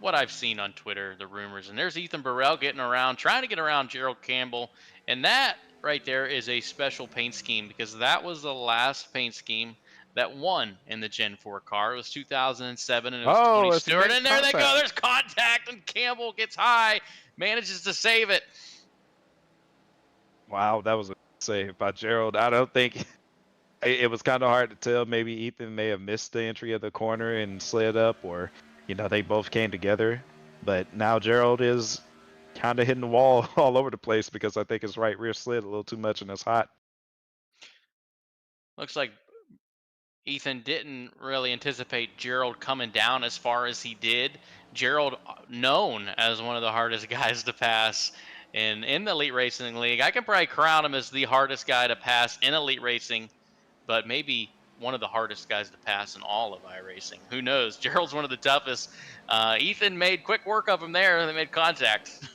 what I've seen on Twitter, the rumors. And there's Ethan Burrell getting around, trying to get around Gerald Campbell. And that right there is a special paint scheme because that was the last paint scheme that won in the Gen 4 car. It was 2007 and it was Tony Oh, it's Stewart. mixed And there they go. contact. There's contact and Campbell gets high, manages to save it. Wow, that was a save by Gerald. I don't think it was kind of hard to tell. Maybe Ethan may have missed the entry of the corner and slid up, or they both came together. But now Gerald is kind of hitting the wall all over the place because I think his right rear slid a little too much and it's hot. Looks like Ethan didn't really anticipate Gerald coming down as far as he did. Gerald, known as one of the hardest guys to pass in the Elite Racing League. I can probably crown him as the hardest guy to pass in Elite Racing, but maybe one of the hardest guys to pass in all of iRacing. Who knows? Gerald's one of the toughest. Ethan made quick work of him there. They made contact.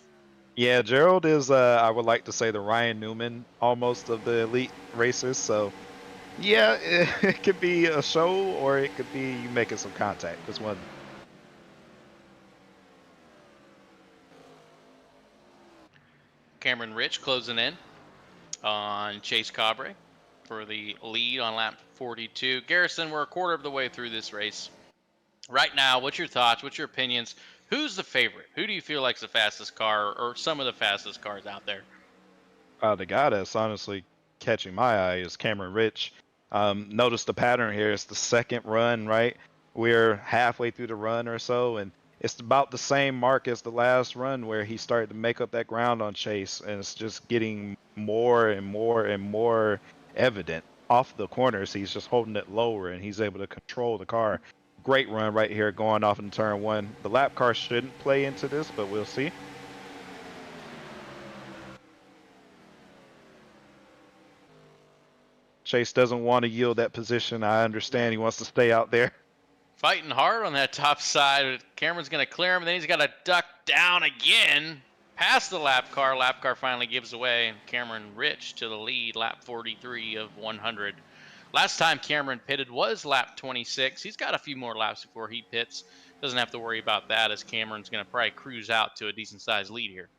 Yeah, Gerald is, I would like to say, the Ryan Newman almost of the elite racers. So, yeah, it could be a show or it could be you making some contact. This one. Cameron Rich closing in on Chase Cabre for the lead on lap 42. Garrison, we're a quarter of the way through this race. Right now, what's your thoughts? What's your opinions? Who's the favorite? Who do you feel like's the fastest car or some of the fastest cars out there? The guy that's honestly catching my eye is Cameron Rich. Notice the pattern here. It's the second run, right? We're halfway through the run or so, and it's about the same mark as the last run where he started to make up that ground on Chase, and it's just getting more and more and more evident. Off the corners, he's just holding it lower, and he's able to control the car. Great run right here going off in turn one. The lap car shouldn't play into this, but we'll see. Chase doesn't want to yield that position. I understand he wants to stay out there. Fighting hard on that top side. Cameron's going to clear him, and then he's got to duck down again past the lap car. Lap car finally gives away, and Cameron Rich to the lead, lap 43 of 100. Last time Cameron pitted was lap 26. He's got a few more laps before he pits. Doesn't have to worry about that as Cameron's going to probably cruise out to a decent-sized lead here.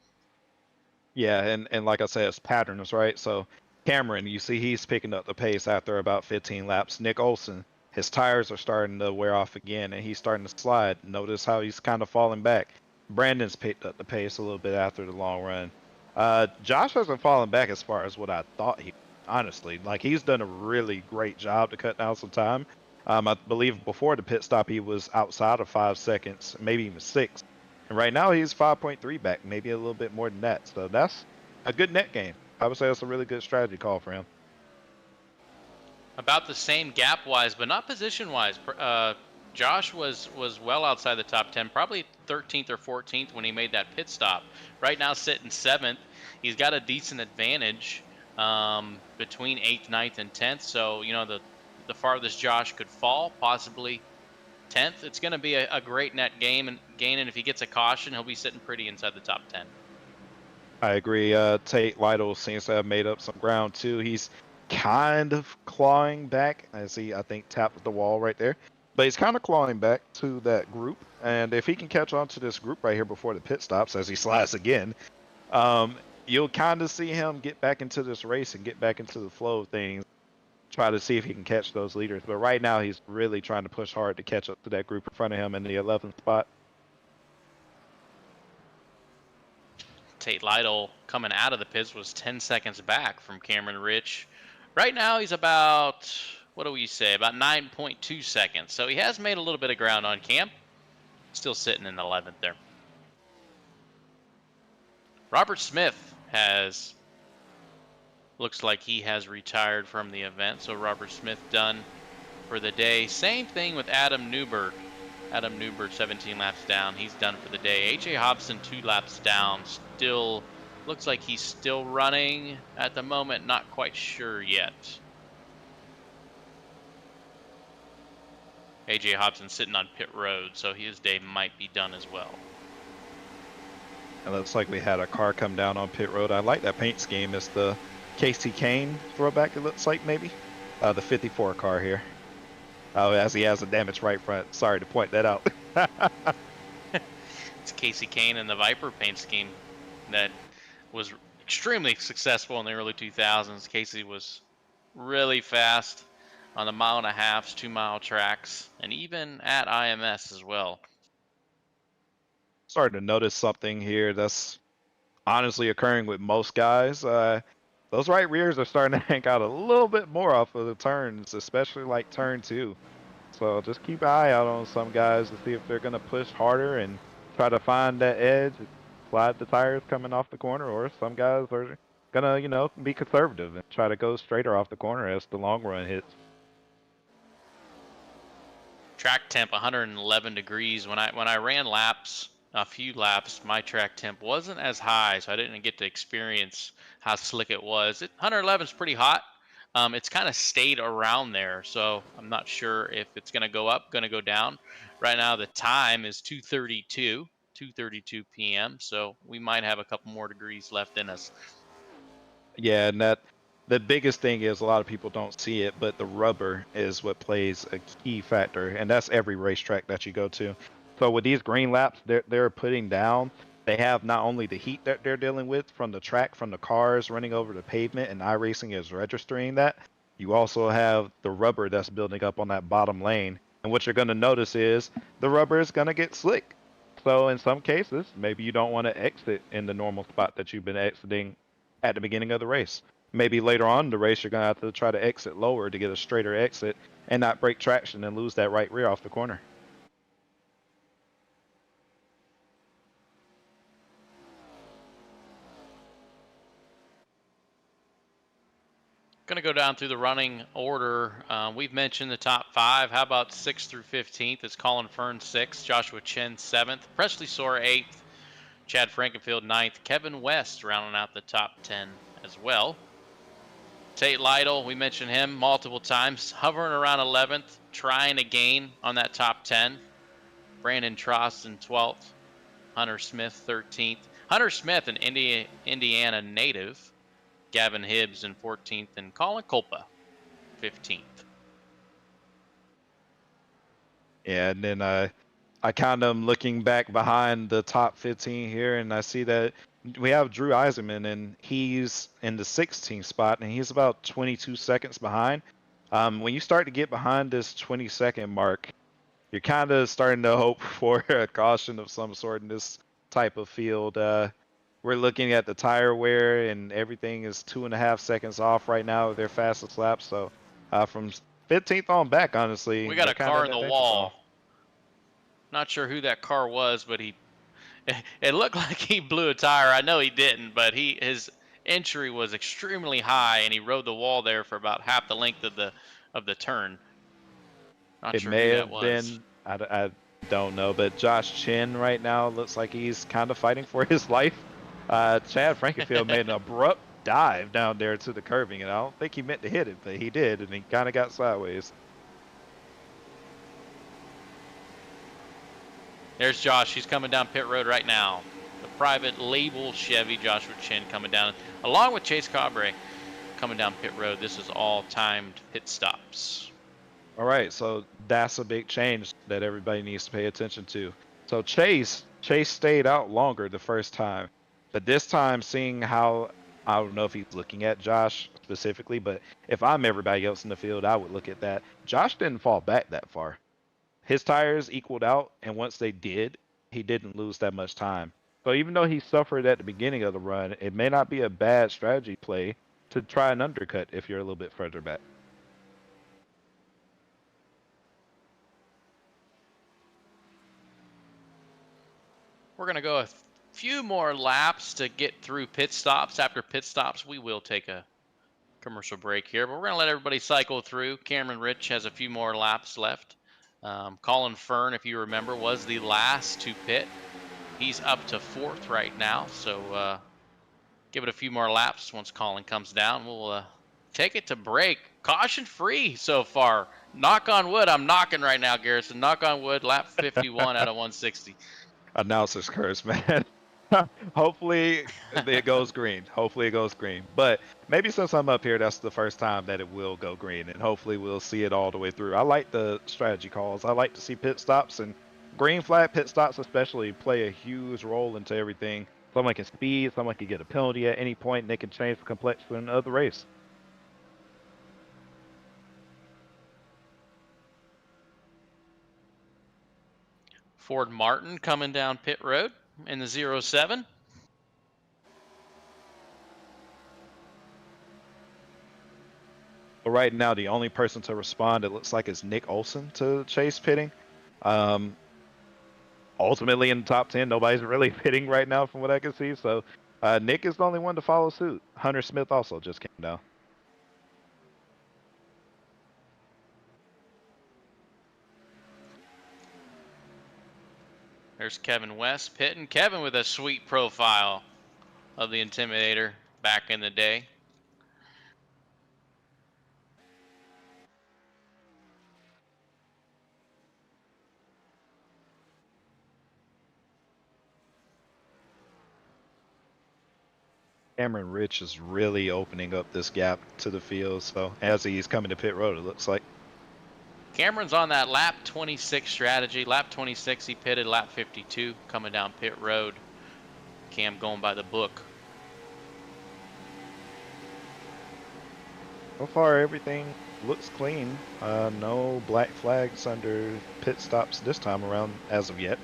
Yeah, and like I said, it's patterns, right? So Cameron, you see he's picking up the pace after about 15 laps. Nick Olson, his tires are starting to wear off again, and he's starting to slide. Notice how he's kind of falling back. Brandon's picked up the pace a little bit after the long run. Josh hasn't fallen back as far as what I thought he, honestly. Like, he's done a really great job to cut down some time. I believe before the pit stop, he was outside of 5 seconds, maybe even 6. And right now, he's 5.3 back, maybe a little bit more than that. So that's a good net gain. I would say that's a really good strategy call for him. About the same gap-wise, but not position-wise. Josh was well outside the top 10, probably 13th or 14th when he made that pit stop. Right now sitting 7th. He's got a decent advantage between 8th, 9th, and 10th. So, you know, the farthest Josh could fall, possibly 10th. It's going to be a great net gain, and if he gets a caution, he'll be sitting pretty inside the top 10. I agree. Tate Lytle seems to have made up some ground too. He's kind of clawing back as he, I think, tapped the wall right there. But he's kind of clawing back to that group. And if he can catch on to this group right here before the pit stops as he slides again, you'll kind of see him get back into this race and get back into the flow of things. Try to see if he can catch those leaders. But right now, he's really trying to push hard to catch up to that group in front of him in the 11th spot. Tate Lytle coming out of the pits was 10 seconds back from Cameron Rich. Right now he's about, what do we say, about 9.2 seconds. So he has made a little bit of ground on Cam. Still sitting in 11th there. Robert Smith looks like he has retired from the event. So Robert Smith done for the day. Same thing with Adam Newberg. Adam Newberg, 17 laps down. He's done for the day. A.J. Hobson, 2 laps down. Still looks like he's still running at the moment. Not quite sure yet. A.J. Hobson sitting on pit road, so his day might be done as well. It looks like we had a car come down on pit road. I like that paint scheme. It's the Casey Kane throwback, it looks like, maybe. The 54 car here. Oh, as he has a damaged right front. Sorry to point that out. It's Casey Kane and the Viper paint scheme that was extremely successful in the early 2000s. Casey was really fast on the 1.5 mile, 2 mile tracks, and even at IMS as well. Starting to notice something here that's honestly occurring with most guys. Those right rears are starting to hang out a little bit more off of the turns, especially like turn 2. So just keep an eye out on some guys to see if they're going to push harder and try to find that edge, slide the tires coming off the corner, or some guys are going to, you know, be conservative and try to go straighter off the corner as the long run hits. Track temp 111 degrees. When I ran laps, a few laps, my track temp wasn't as high, so I didn't get to experience how slick it was. 111 is pretty hot. It's kind of stayed around there, so I'm not sure if it's going to go up, going to go down. Right now, the time is 2:32 p.m., so we might have a couple more degrees left in us. Yeah, and the biggest thing is a lot of people don't see it, but the rubber is what plays a key factor, and that's every racetrack that you go to. So with these green laps they're putting down, they have not only the heat that they're dealing with from the track, from the cars running over the pavement, and iRacing is registering that. You also have the rubber that's building up on that bottom lane. And what you're going to notice is the rubber is going to get slick. So in some cases, maybe you don't want to exit in the normal spot that you've been exiting at the beginning of the race. Maybe later on in the race, you're going to have to try to exit lower to get a straighter exit and not break traction and lose that right rear off the corner. Going to go down through the running order. We've mentioned the top 5. How about 6th through 15th? It's Colin Fern 6th, Joshua Chen 7th, Presley Soar 8th, Chad Frankenfield 9th, Kevin West rounding out the top 10 as well. Tate Lytle, we mentioned him multiple times, hovering around 11th, trying to gain on that top 10. Brandon Trost in 12th, Hunter Smith 13th. Hunter Smith, an Indiana native. Gavin Hibbs in 14th, and Colin Culpa 15th. Yeah, and then I kind of am looking back behind the top 15 here, and I see that we have Drew Eisenman, and he's in the 16th spot, and he's about 22 seconds behind. When you start to get behind this 20-second mark, you're kind of starting to hope for a caution of some sort in this type of field. We're looking at the tire wear, and everything is 2.5 seconds off right now with their fastest lap. So from 15th on back, honestly, we got a car in the wall. Not sure who that car was, but it looked like he blew a tire. I know he didn't, but his entry was extremely high, and he rode the wall there for about half the length of the turn. Not it sure may who have that was. been. I don't know, but Josh Chin right now looks like he's kind of fighting for his life. Chad Frankenfield made an abrupt dive down there to the curving, and I don't think he meant to hit it, but he did, and he kind of got sideways. There's Josh. He's coming down pit road right now. The private label Chevy, Joshua Chin coming down, along with Chase Cabre coming down pit road. This is all timed pit stops. All right, so that's a big change that everybody needs to pay attention to. So Chase stayed out longer the first time, but this time, seeing how, I don't know if he's looking at Josh specifically, but if I'm everybody else in the field, I would look at that. Josh didn't fall back that far. His tires equaled out, and once they did, he didn't lose that much time. So even though he suffered at the beginning of the run, it may not be a bad strategy play to try an undercut if you're a little bit further back. We're going to go a few more laps to get through pit stops. After pit stops, we will take a commercial break here, but we're going to let everybody cycle through. Cameron Rich has a few more laps left. Colin Fern, if you remember, was the last to pit. He's up to 4th right now, so give it a few more laps. Once Colin comes down, we'll take it to break. Caution free so far. Knock on wood. I'm knocking right now, Garrison. Knock on wood, lap 51 out of 160. Announcer's curse, man. Hopefully it goes green. Hopefully it goes green. But maybe since I'm up here, that's the first time that it will go green, and hopefully we'll see it all the way through. I like the strategy calls. I like to see pit stops, and green flag pit stops especially play a huge role into everything. Someone can speed, someone can get a penalty at any point, and they can change the complexion of the race. Ford Martin coming down pit road in the 07. But right now, the only person to respond, it looks like, is Nick Olson to Chase pitting. Ultimately, in the top 10, nobody's really pitting right now from what I can see. So Nick is the only one to follow suit. Hunter Smith also just came down. There's Kevin West pitting. Kevin with a sweet profile of the Intimidator back in the day. Cameron Rich is really opening up this gap to the field. So as he's coming to pit road, it looks like. Cameron's on that lap 26 strategy. Lap 26, he pitted. Lap 52, coming down pit road. Cam going by the book. So far, everything looks clean. No black flags under pit stops this time around as of yet.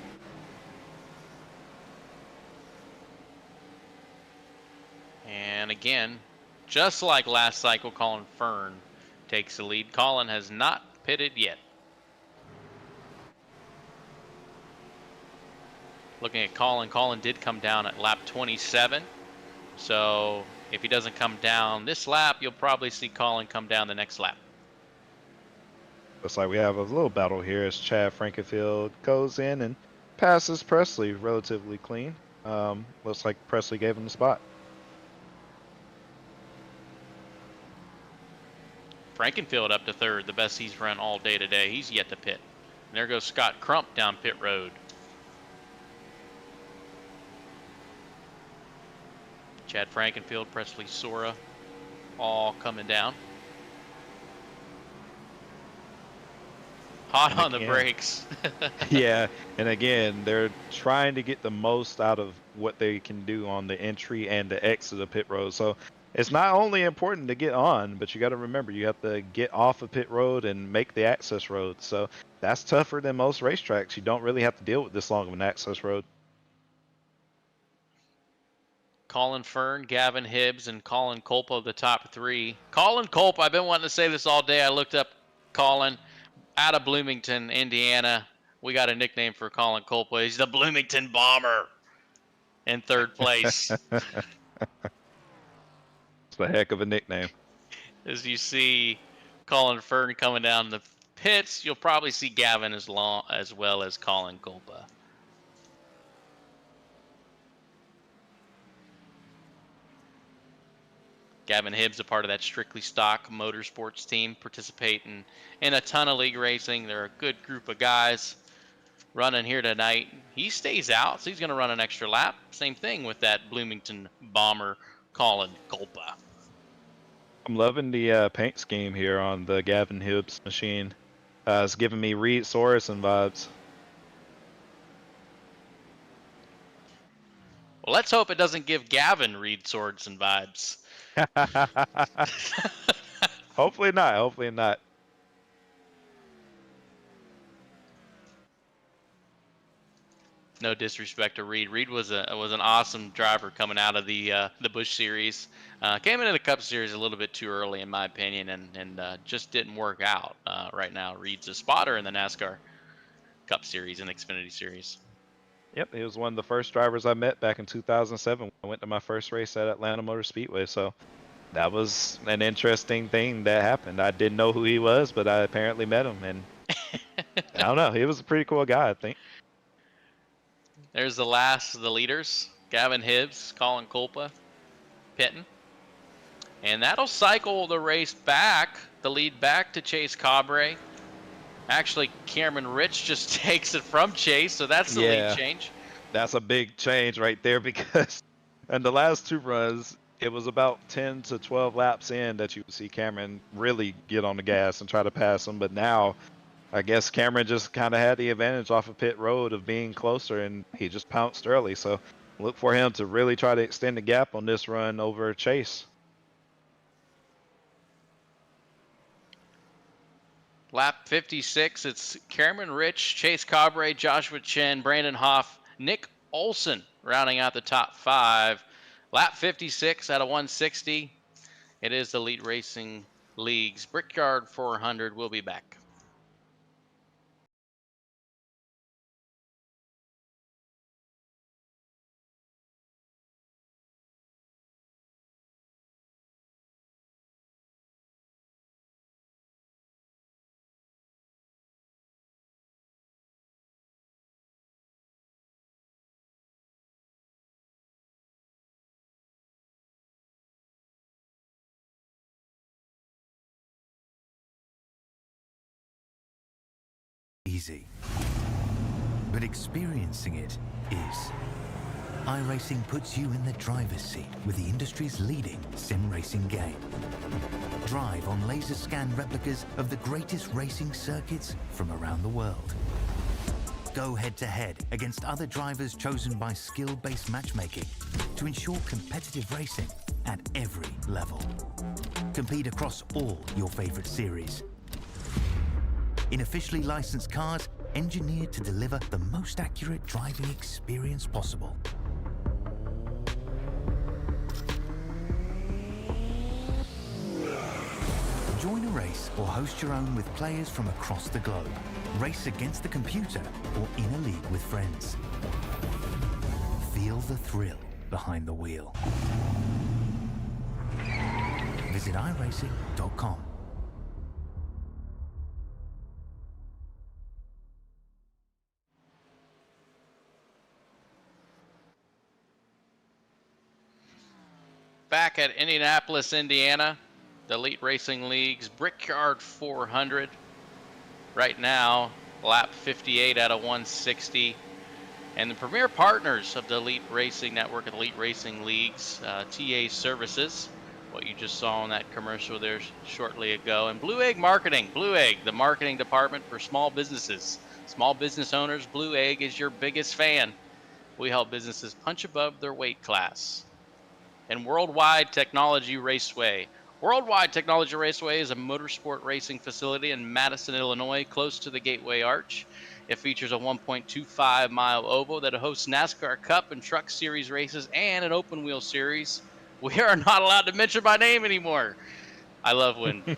And again, just like last cycle, Colin Fern takes the lead. Colin has not pitted yet. Looking at Colin, Colin did come down at lap 27. So if he doesn't come down this lap, you'll probably see Colin come down the next lap. Looks like we have a little battle here as Chad Frankenfield goes in and passes Presley relatively clean. Looks like Presley gave him the spot. Frankenfield up to 3rd, the best he's run all day today. He's yet to pit. And there goes Scott Crump down pit road. Chad Frankenfield, Presley Sora, all coming down. Hot on the brakes. Yeah, and again, they're trying to get the most out of what they can do on the entry and the exit of pit road. So it's not only important to get on, but you got to remember you have to get off of pit road and make the access road. So that's tougher than most racetracks. You don't really have to deal with this long of an access road. Colin Fern, Gavin Hibbs, and Colin Culp of the top 3. Colin Culp, I've been wanting to say this all day. I looked up Colin out of Bloomington, Indiana. We got a nickname for Colin Culp. He's the Bloomington Bomber in 3rd place. It's a heck of a nickname. As you see Colin Fern coming down the pits, you'll probably see Gavin as well as Colin Culpa. Gavin Hibbs, a part of that Strictly Stock Motorsports team, participating in a ton of league racing. They're a good group of guys running here tonight. He stays out, so he's going to run an extra lap. Same thing with that Bloomington bomber, Colin Culpa. I'm loving the paint scheme here on the Gavin Hibbs machine. It's giving me Reed Sorensen vibes. Well, let's hope it doesn't give Gavin Reed Sorensen vibes. Hopefully not. Hopefully not. No disrespect to Reed. Reed was an awesome driver coming out of the Busch Series. Came into the Cup Series a little bit too early, in my opinion, and just didn't work out. Right now, Reed's a spotter in the NASCAR Cup Series and Xfinity Series. Yep, he was one of the first drivers I met back in 2007 when I went to my first race at Atlanta Motor Speedway. So that was an interesting thing that happened. I didn't know who he was, but I apparently met him, and I don't know. He was a pretty cool guy, I think. There's the last of the leaders. Gavin Hibbs, Colin Culpa, pitting. And that'll cycle the race back, the lead back to Chase Cabre. Actually, Cameron Rich just takes it from Chase, so that's the lead change. That's a big change right there, because in the last two runs, it was about 10 to 12 laps in that you would see Cameron really get on the gas and try to pass him. But now, I guess Cameron just kind of had the advantage off of pit road of being closer, and he just pounced early. So look for him to really try to extend the gap on this run over Chase. Lap 56, it's Cameron Rich, Chase Cabre, Joshua Chen, Brandon Hoff, Nick Olson rounding out the top 5. Lap 56 out of 160. It is the Elite Racing League's Brickyard 400. We'll be back. Easy, but experiencing it is. iRacing puts you in the driver's seat with the industry's leading sim racing game. Drive on laser scan replicas of the greatest racing circuits from around the world. Go head to head against other drivers chosen by skill-based matchmaking to ensure competitive racing at every level. Compete across all your favorite series. In officially licensed cars, engineered to deliver the most accurate driving experience possible. Join a race or host your own with players from across the globe. Race against the computer or in a league with friends. Feel the thrill behind the wheel. Visit iRacing.com. Back at Indianapolis, Indiana, the Elite Racing League's Brickyard 400. Right now, lap 58 out of 160. And the premier partners of the Elite Racing Network, Elite Racing Leagues, TA Services, what you just saw in that commercial there shortly ago, and Blue Egg Marketing. Blue Egg, the marketing department for small businesses. Small business owners, Blue Egg is your biggest fan. We help businesses punch above their weight class. And Worldwide Technology Raceway. Worldwide Technology Raceway is a motorsport racing facility in Madison, Illinois, close to the Gateway Arch. It features a 1.25-mile oval that hosts NASCAR Cup and Truck Series races and an open wheel series. We are not allowed to mention by name anymore. I love when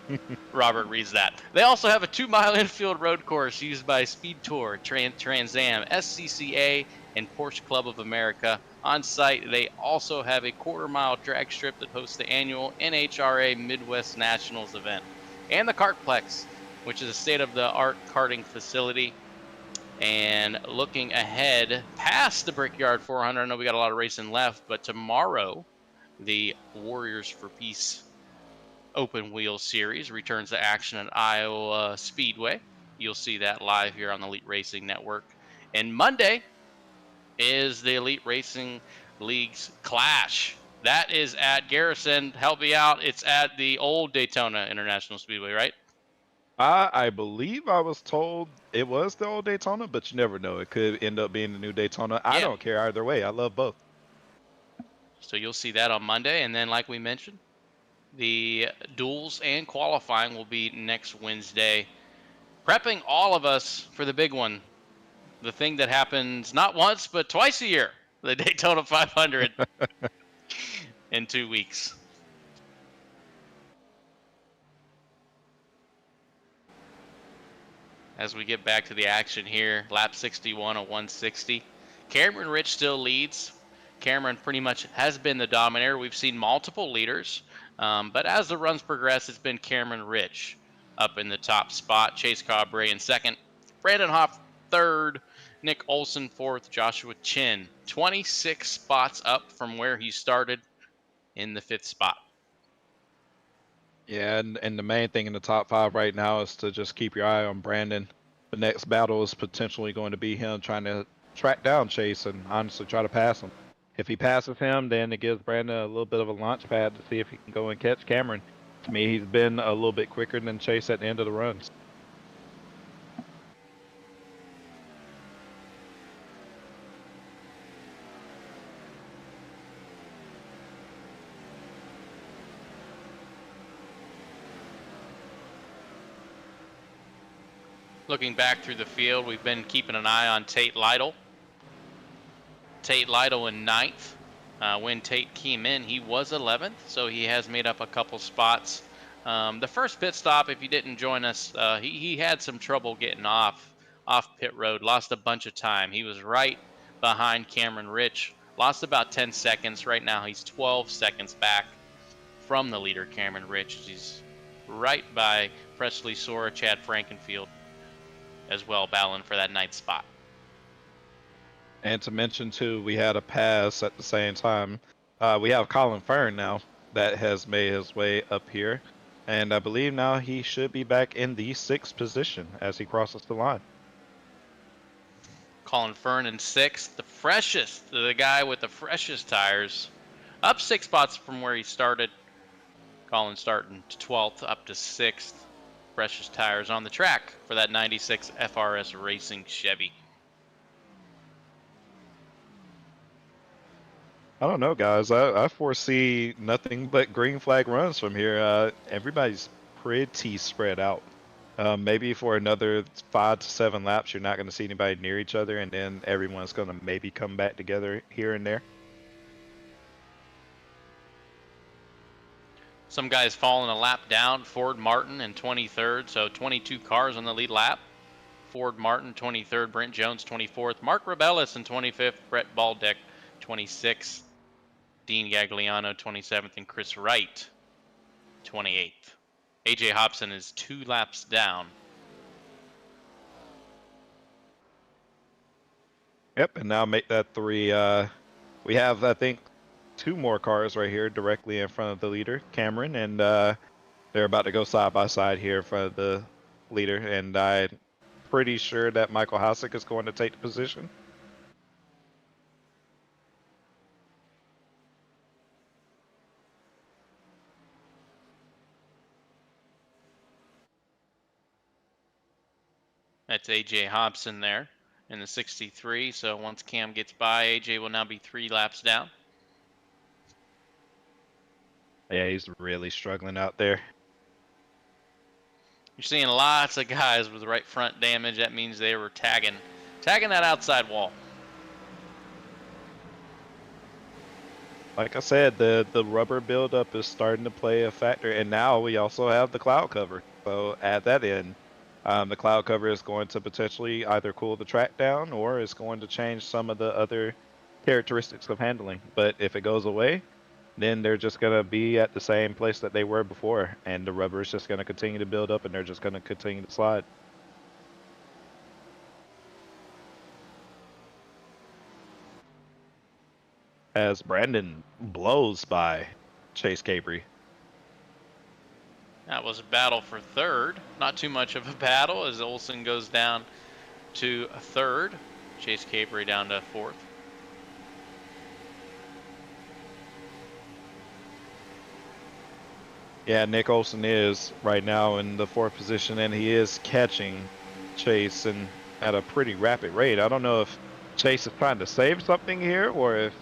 Robert reads that. They also have a 2-mile infield road course used by Speed Tour, Trans Am, SCCA, and Porsche Club of America. On site, they also have a 1/4-mile drag strip that hosts the annual NHRA Midwest Nationals event. And the Kartplex, which is a state-of-the-art karting facility. And looking ahead past the Brickyard 400, I know we got a lot of racing left, but tomorrow, the Warriors for Peace Open Wheel Series returns to action at Iowa Speedway. You'll see that live here on the Elite Racing Network. And Monday is the Elite Racing League's Clash. That is at Garrison. Help me out. It's at the old Daytona International Speedway, right? I believe I was told it was the old Daytona, but you never know. It could end up being the new Daytona. I don't care either way. I love both. So you'll see that on Monday. And then, like we mentioned, the duels and qualifying will be next Wednesday. Prepping all of us for the big one. The thing that happens not once, but twice a year. The Daytona 500 in 2 weeks. As we get back to the action here, lap 61 of 160. Cameron Rich still leads. Cameron pretty much has been the dominator. We've seen multiple leaders, but as the runs progress, it's been Cameron Rich up in the top spot. Chase Cabre in second. Brandon Hoff third. Nick Olson fourth. Joshua Chin 26 spots up from where he started in the 5th spot. Yeah, and the main thing in the top 5 right now is to just keep your eye on Brandon. The next battle is potentially going to be him trying to track down Chase and honestly try to pass him. If he passes him, then it gives Brandon a little bit of a launch pad to see if he can go and catch Cameron. To me, he's been a little bit quicker than Chase at the end of the runs. Looking back through the field, we've been keeping an eye on Tate Lytle. Tate Lytle in 9th. When Tate came in, he was 11th, so he has made up a couple spots. The first pit stop, if you didn't join us, he had some trouble getting off pit road, lost a bunch of time. He was right behind Cameron Rich, lost about 10 seconds. Right now, he's 12 seconds back from the leader, Cameron Rich. He's right by Presley Sora, Chad Frankenfield as well, battling for that 9th spot. And to mention too, we had a pass at the same time. We have Colin Fern now that has made his way up here, and I believe now he should be back in the 6th position as he crosses the line. Colin Fern in 6th, the guy with the freshest tires, up 6 spots from where he started. Colin starting to 12th, up to 6th. Freshest tires on the track for that 96 FRS Racing Chevy. I don't know, guys. I foresee nothing but green flag runs from here. Everybody's pretty spread out. Maybe for another 5 to 7 laps, you're not going to see anybody near each other, and then everyone's going to maybe come back together here and there. Some guys falling a lap down. Ford Martin in 23rd, so 22 cars on the lead lap. Ford Martin 23rd, Brent Jones 24th, Mark Rebellis in 25th, Brett Baldeck 26th, Dean Gagliano 27th, and Chris Wright 28th. AJ Hobson is 2 laps down. Yep, and now make that 3. We have, I think, 2 more cars right here directly in front of the leader, Cameron, and they're about to go side by side here in front of the leader, and I'm pretty sure that Michael Hasek is going to take the position. That's AJ Hobson there in the 63, so once Cam gets by, AJ will now be 3 laps down. Yeah, he's really struggling out there. You're seeing lots of guys with right front damage. That means they were tagging that outside wall. Like I said, the rubber buildup is starting to play a factor, and now we also have the cloud cover. So add that in. The cloud cover is going to potentially either cool the track down, or it's going to change some of the other characteristics of handling. But if it goes away, then they're just going to be at the same place that they were before, and the rubber is just going to continue to build up, and they're just going to continue to slide. As Brandon blows by Chase Capri. That was a battle for third. Not too much of a battle as Olsen goes down to third. Chase Capri down to fourth. Yeah, Nick Olsen is right now in the fourth position, and he is catching Chase and at a pretty rapid rate. I don't know if Chase is trying to save something here, or if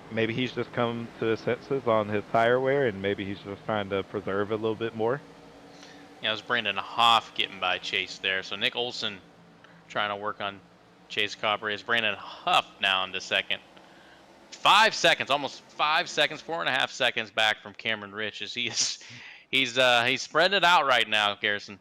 maybe he's just come to his senses on his tire wear, and maybe he's just trying to preserve a little bit more. Yeah, it was Brandon Hoff getting by Chase there. So Nick Olsen trying to work on Chase Capri. As Brandon Huff now into second. 5 seconds, almost 5 seconds, 4.5 seconds back from Cameron Rich as he's spreading it out right now, Garrison.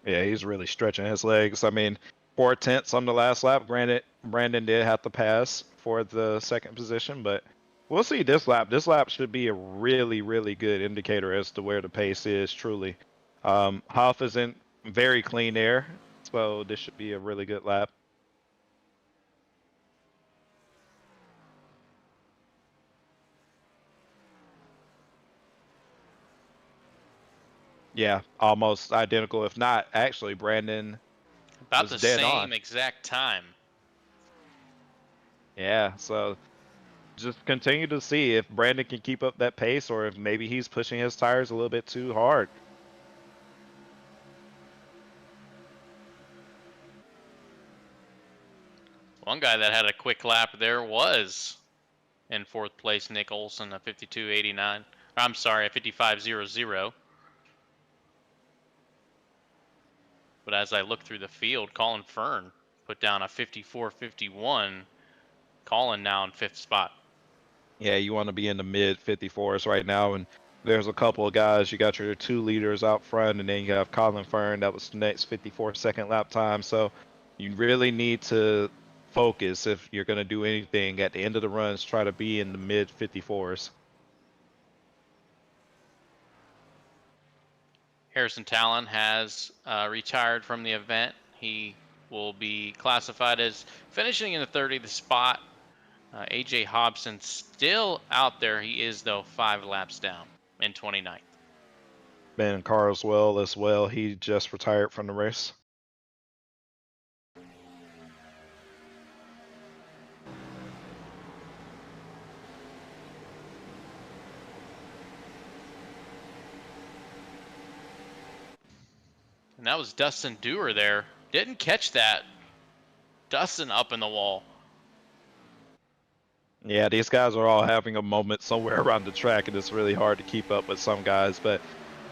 Yeah, he's really stretching his legs. I mean, 4/10 on the last lap. Granted, Brandon did have to pass for the second position, but we'll see this lap. This lap should be a really, really good indicator as to where the pace is truly. Hoff is in very clean air, so this should be a really good lap. Yeah, almost identical. If not, actually, Brandon about was the dead same on. exact time. Yeah, so just continue to see if Brandon can keep up that pace, or if maybe he's pushing his tires a little bit too hard. One guy that had a quick lap there was in fourth place, Nick Olsen, a 52.89. I'm sorry, a 55.00. But as I look through the field, Colin Fern put down a 54.51. Colin now in fifth spot. Yeah, you want to be in the mid 54s right now, and there's a couple of guys. You got your 2 leaders out front, and then you have Colin Fern. That was the next 54-second lap time. So you really need to focus if you're going to do anything at the end of the runs. Try to be in the mid 54s. Harrison Talon has retired from the event. He will be classified as finishing in the 30th spot. AJ Hobson still out there. He is, though, 5 laps down in 29th. Ben Carswell as well. He just retired from the race. And that was Dustin Dewar there. Didn't catch that. Dustin up in the wall. Yeah, these guys are all having a moment somewhere around the track, and it's really hard to keep up with some guys. But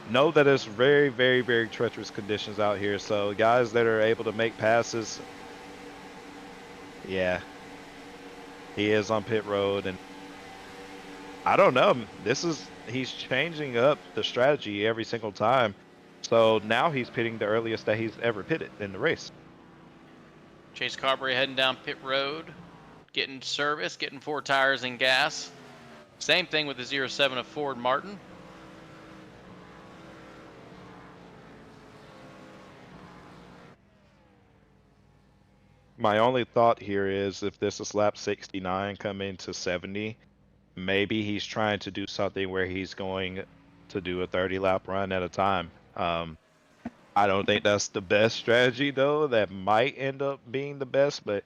know that it's very, very, very treacherous conditions out here. So guys that are able to make passes, yeah, he is on pit road, and I don't know. He's changing up the strategy every single time. So now he's pitting the earliest that he's ever pitted in the race. Chase Carberry heading down pit road, getting service, getting 4 tires and gas. Same thing with the 07 of Ford Martin. My only thought here is if this is lap 69 coming to 70, maybe he's trying to do something where he's going to do a 30-lap run at a time. I don't think that's the best strategy, though. That might end up being the best, but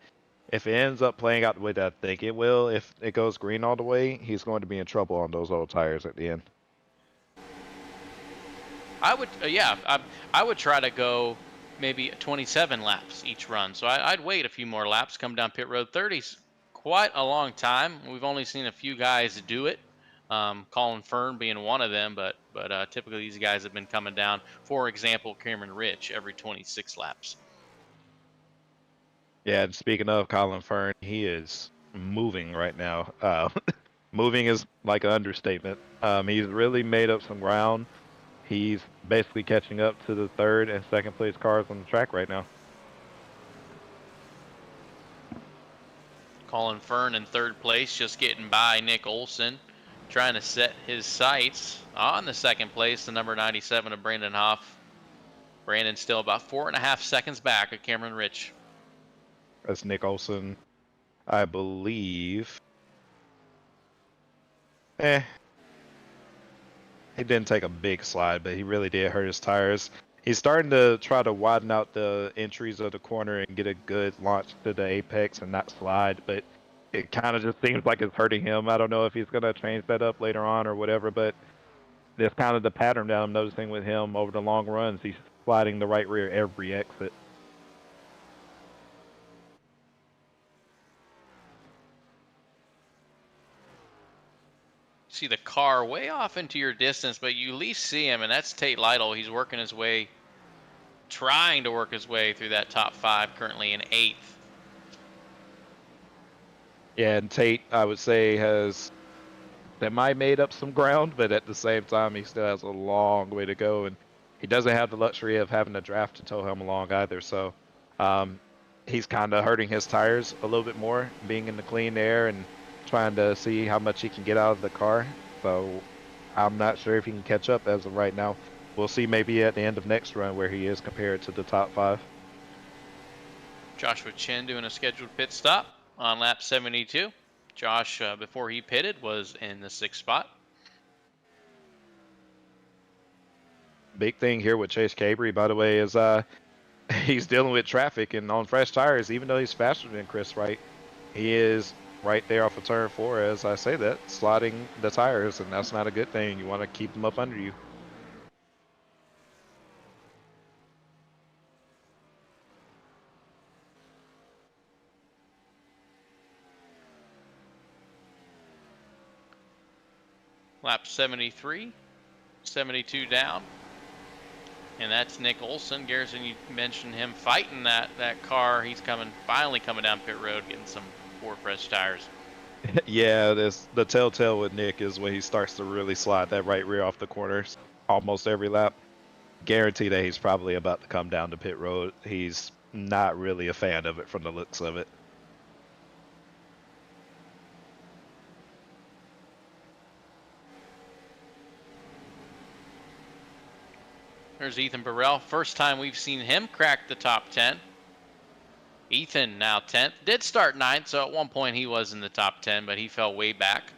if it ends up playing out the way that I think it will, if it goes green all the way, he's going to be in trouble on those old tires at the end. I would, I would try to go maybe 27 laps each run. So I'd wait a few more laps, come down pit road. 30's quite a long time. We've only seen a few guys do it. Colin Fern being one of them, but typically these guys have been coming down. For example, Cameron Rich every 26 laps. Yeah, and speaking of Colin Fern, he is moving right now. Moving is like an understatement. He's really made up some ground. He's basically catching up to the third and second place cars on the track right now. Colin Fern in third place, just getting by Nick Olsen. trying to set his sights on the second place, the number 97 of Brandon Hoff. Brandon still about 4.5 seconds back of Cameron Rich. That's Nick Olson, I believe. He didn't take a big slide, but he really did hurt his tires. He's starting to try to widen out the entries of the corner and get a good launch to the apex and not slide, but it kind of just seems like it's hurting him. I don't know if he's going to change that up later on or whatever, but that's kind of the pattern that I'm noticing with him over the long runs. He's sliding the right rear every exit. See the car way off into your distance, but you at least see him, and that's Tate Lytle. He's working his way, trying to work his way through that top 5, currently in 8th. Yeah, and Tate, I would say, has made up some ground, but at the same time, he still has a long way to go, and he doesn't have the luxury of having a draft to tow him along either. So he's kind of hurting his tires a little bit more, being in the clean air and trying to see how much he can get out of the car. So I'm not sure if he can catch up as of right now. We'll see maybe at the end of next run where he is compared to the top 5. Joshua Chin doing a scheduled pit stop on lap 72. Josh, before he pitted, was in the 6th spot. Big thing here with Chase Cabry, by the way, is he's dealing with traffic, and on fresh tires, even though he's faster than Chris Wright, he is right there off of turn 4, as I say that, sliding the tires, and that's not a good thing. You want to keep them up under you. Lap 73, 72 down. And that's Nick Olson. Garrison, you mentioned him fighting that car. He's finally coming down pit road, getting some 4 fresh tires. Yeah, the telltale with Nick is when he starts to really slide that right rear off the corners almost every lap. Guarantee that he's probably about to come down to pit road. He's not really a fan of it from the looks of it. There's Ethan Burrell. First time we've seen him crack the top 10. Ethan now 10th. Did start 9th, so at one point he was in the top 10, but he fell way back.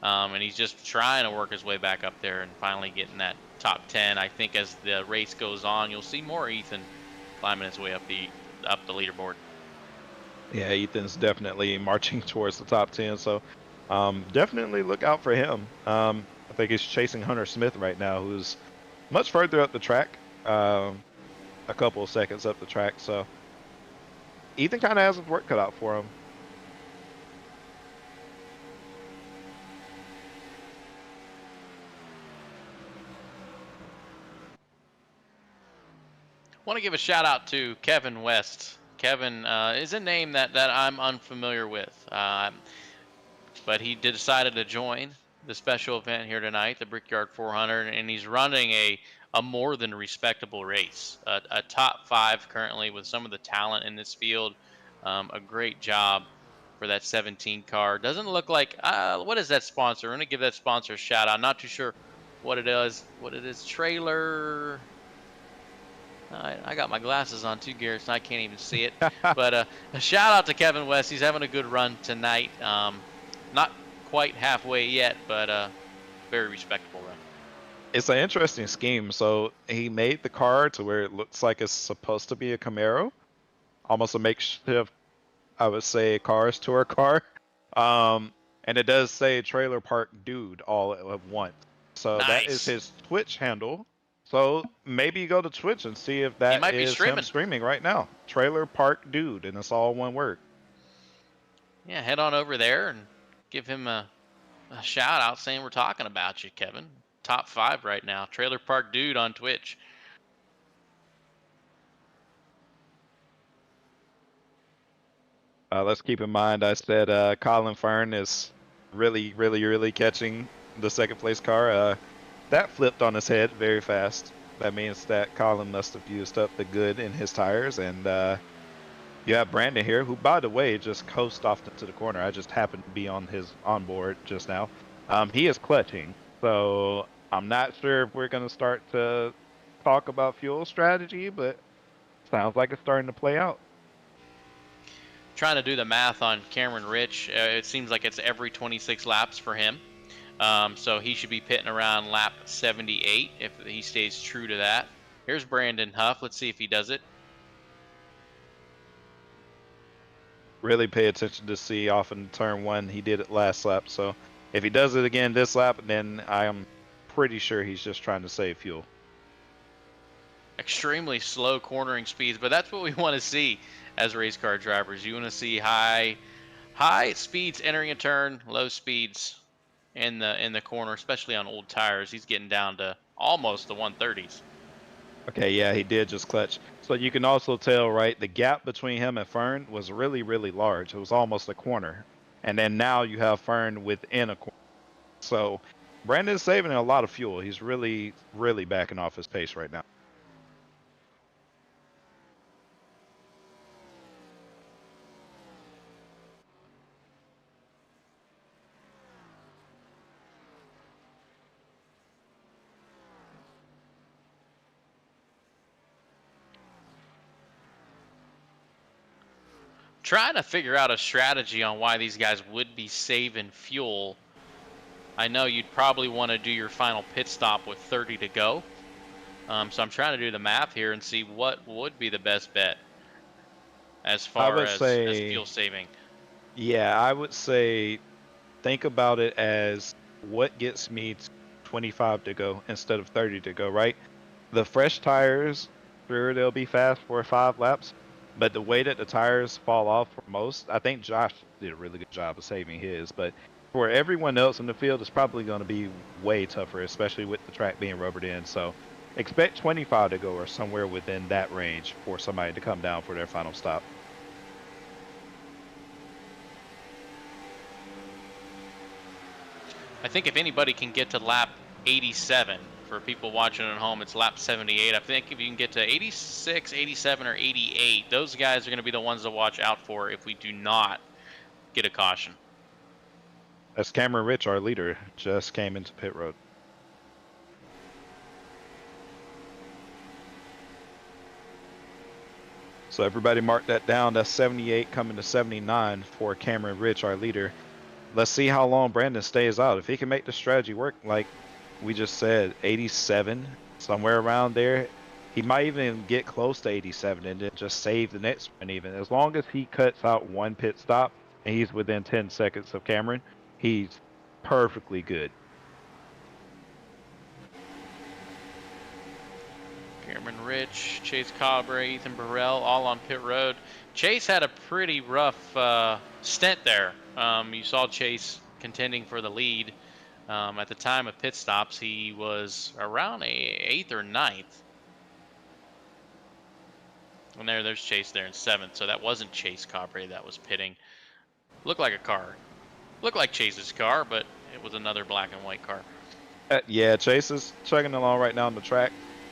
And he's just trying to work his way back up there and finally getting that top 10. I think as the race goes on, you'll see more Ethan climbing his way up the leaderboard. Yeah, Ethan's definitely marching towards the top 10, so definitely look out for him. I think he's chasing Hunter Smith right now, who's much further up the track, a couple of seconds up the track, so Ethan kind of has his work cut out for him. Want to give a shout out to Kevin West. Kevin is a name that I'm unfamiliar with, but he decided to join the special event here tonight, the Brickyard 400, and he's running a more than respectable race. A top 5 currently with some of the talent in this field. A great job for that 17 car. Doesn't look like, what is that sponsor? I'm going to give that sponsor a shout out. Not too sure what it is. Trailer. I got my glasses on too, Garrison. I can't even see it. But a shout out to Kevin West. He's having a good run tonight. Not quite halfway yet, but very respectable run. It's an interesting scheme. So he made the car to where it looks like it's supposed to be a Camaro, almost a makeshift, I would say, Cars Tour car. And it does say Trailer Park Dude all at once. So nice. That is his Twitch handle. So maybe you go to Twitch and see if that is him streaming right now. Trailer Park Dude, and it's all one word. Yeah, head on over there and give him a shout out saying we're talking about you, Kevin. Top 5 right now. Trailer Park Dude on Twitch. Let's keep in mind I said Colin Fern is really catching the second place car. That flipped on his head very fast. That means that Colin must have used up the good in his tires. And you have Brandon here, who, by the way, just coasted off into the corner. I just happened to be on his onboard just now. He is clutching, so I'm not sure if we're gonna start to talk about fuel strategy, but sounds like it's starting to play out. Trying to do the math on Cameron Rich, it seems like it's every 26 laps for him. So he should be pitting around lap 78 if he stays true to that. Here's Brandon Huff. Let's see if he does it. Really pay attention to see off in turn one. He did it last lap, so if he does it again this lap, then I am pretty sure he's just trying to save fuel. Extremely slow cornering speeds, but that's what we want to see as race car drivers. You want to see high speeds entering a turn, low speeds in the corner, especially on old tires. He's getting down to almost the 130s. Okay, yeah, he did just clutch. So you can also tell, right, the gap between him and Fern was really, really large. It was almost a corner. And then now you have Fern within a corner. So Brandon's saving a lot of fuel. He's really, really backing off his pace right now. Trying to figure out a strategy on why these guys would be saving fuel. I know you'd probably want to do your final pit stop with 30 to go. So I'm trying to do the math here and see what would be the best bet as far as fuel saving. Yeah, I would say think about it as what gets me 25 to go instead of 30 to go, right? The fresh tires, sure, they'll be fast for 5 laps, but the way that the tires fall off for most, I think Josh did a really good job of saving his, but for everyone else in the field, it's probably going to be way tougher, especially with the track being rubbered in. So expect 25 to go or somewhere within that range for somebody to come down for their final stop. I think if anybody can get to lap 87, for people watching at home, it's lap 78. I think if you can get to 86, 87, or 88, those guys are going to be the ones to watch out for if we do not get a caution. That's Cameron Rich, our leader, just came into pit road. So everybody mark that down. That's 78 coming to 79 for Cameron Rich, our leader. Let's see how long Brandon stays out. If he can make the strategy work, like we just said, 87, somewhere around there, he might even get close to 87 and then just save the next one even. As long as he cuts out one pit stop and he's within 10 seconds of Cameron, he's perfectly good. Cameron Rich, Chase Cabre, Ethan Burrell, all on pit road. Chase had a pretty rough stint there. You saw Chase contending for the lead. At the time of pit stops, he was around 8th or 9th. And there's Chase there in 7th. So that wasn't Chase Cabre that was pitting. Looked like a car. Looked like Chase's car, but it was another black and white car. Yeah, Chase is chugging along right now on the track.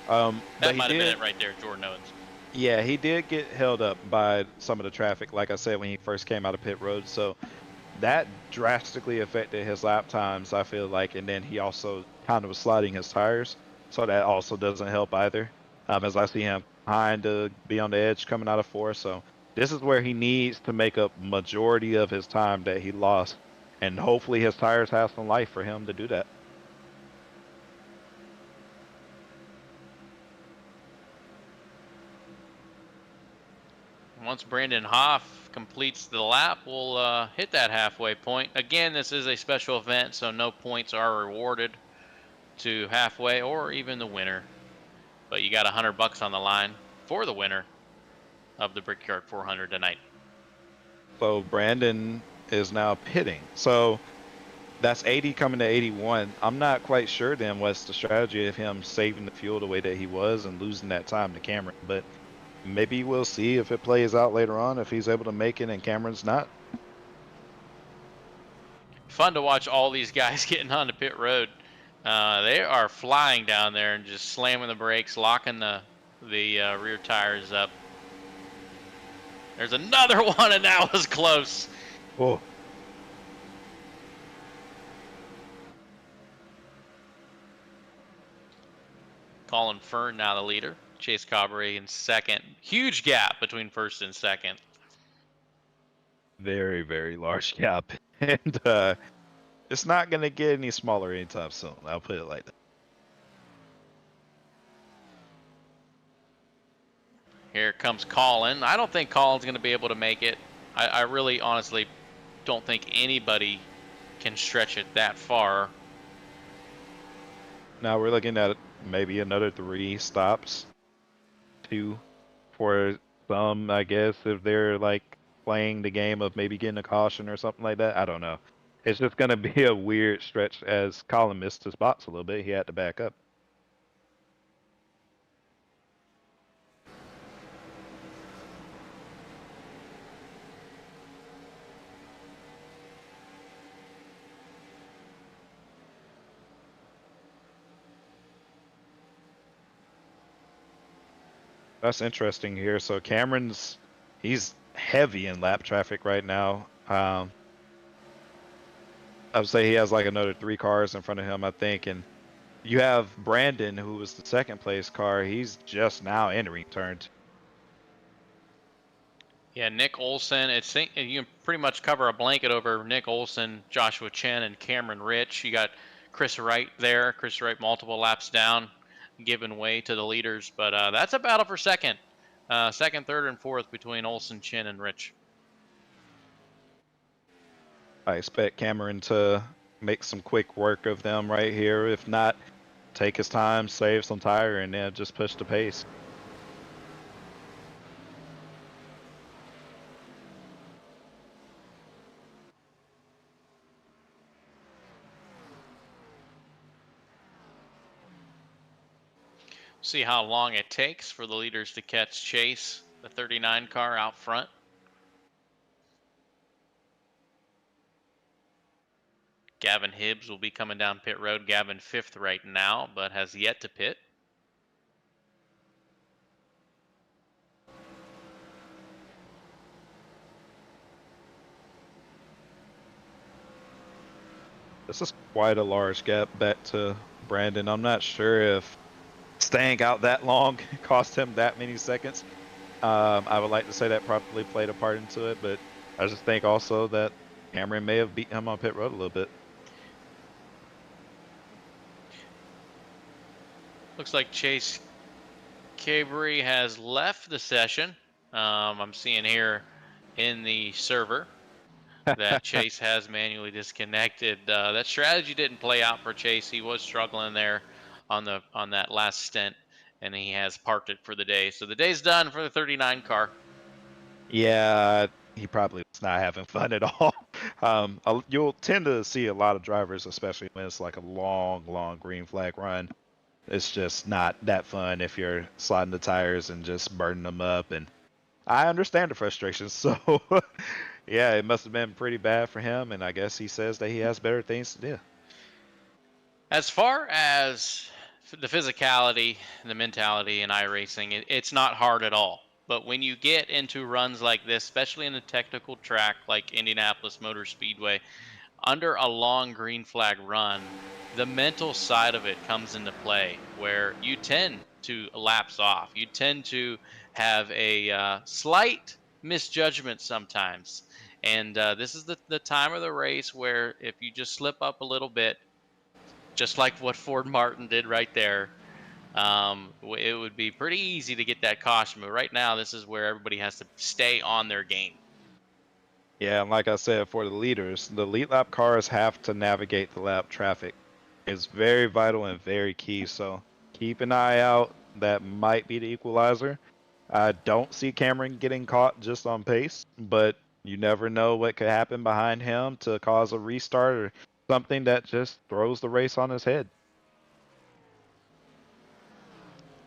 That might have been it right there, Jordan Owens. Yeah, he did get held up by some of the traffic, like I said, when he first came out of pit road. So that drastically affected his lap times, I feel like. And then he also kind of was sliding his tires. So that also doesn't help either. As I see him behind to be on the edge coming out of 4. So this is where he needs to make up majority of his time that he lost. And hopefully his tires have some life for him to do that. Once Brandon Hoff completes the lap, we'll hit that halfway point. Again, this is a special event, so no points are rewarded to halfway or even the winner. But you got $100 on the line for the winner of the Brickyard 400 tonight. So Brandon is now pitting. So that's 80 coming to 81. I'm not quite sure then what's the strategy of him saving the fuel the way that he was and losing that time to Cameron. But maybe we'll see if it plays out later on, if he's able to make it and Cameron's not. Fun to watch all these guys getting on the pit road. They are flying down there and just slamming the brakes, locking the rear tires up. There's another one, and that was close. Oh. Colin Fern now the leader. Chase Cabre in second. Huge gap between first and second. Very, very large gap. And it's not going to get any smaller anytime soon. I'll put it like that. Here comes Colin. I don't think Colin's going to be able to make it. I really, honestly, don't think anybody can stretch it that far. Now we're looking at maybe another 3 stops. 2 for some, I guess, if they're like playing the game of maybe getting a caution or something like that. I don't know. It's just going to be a weird stretch as Colin missed his box a little bit. He had to back up. That's interesting here. So Cameron's, he's heavy in lap traffic right now. I would say he has like another 3 cars in front of him, I think. And you have Brandon, who was the second place car. He's just now entering turns. Yeah, Nick Olson. You can pretty much cover a blanket over Nick Olson, Joshua Chen, and Cameron Rich. You got Chris Wright there. Chris Wright multiple laps down, giving way to the leaders. But that's a battle for second. Second, third, and fourth between Olson, Chen, and Rich. I expect Cameron to make some quick work of them right here. If not, take his time, save some tire, and then just push the pace. See how long it takes for the leaders to catch Chase, the 39 car out front. Gavin Hibbs will be coming down pit road. Gavin 5th right now, but has yet to pit. This is quite a large gap back to Brandon. I'm not sure if staying out that long cost him that many seconds. I would like to say that probably played a part into it, but I just think also that Cameron may have beat him on pit road a little bit. Looks like Chase Cabre has left the session. I'm seeing here in the server that Chase has manually disconnected. That strategy didn't play out for Chase. He was struggling there on that last stint, and he has parked it for the day. So the day's done for the 39 car. Yeah, he probably was not having fun at all. You'll tend to see a lot of drivers, especially when it's like a long green flag run. It's just not that fun if you're sliding the tires and just burning them up. And I understand the frustration. So, yeah, it must have been pretty bad for him. And I guess he says that he has better things to do. As far as the physicality, the mentality in iRacing, it's not hard at all. But when you get into runs like this, especially in a technical track like Indianapolis Motor Speedway, under a long green flag run, the mental side of it comes into play where you tend to lapse off. You tend to have a slight misjudgment sometimes. And this is the time of the race where if you just slip up a little bit, just like what Ford Martin did right there, it would be pretty easy to get that caution. But right now, this is where everybody has to stay on their game. Yeah, and like I said, for the leaders, the lead lap cars have to navigate the lap traffic. It's very vital and very key, so keep an eye out. That might be the equalizer. I don't see Cameron getting caught just on pace, but you never know what could happen behind him to cause a restart or something that just throws the race on his head.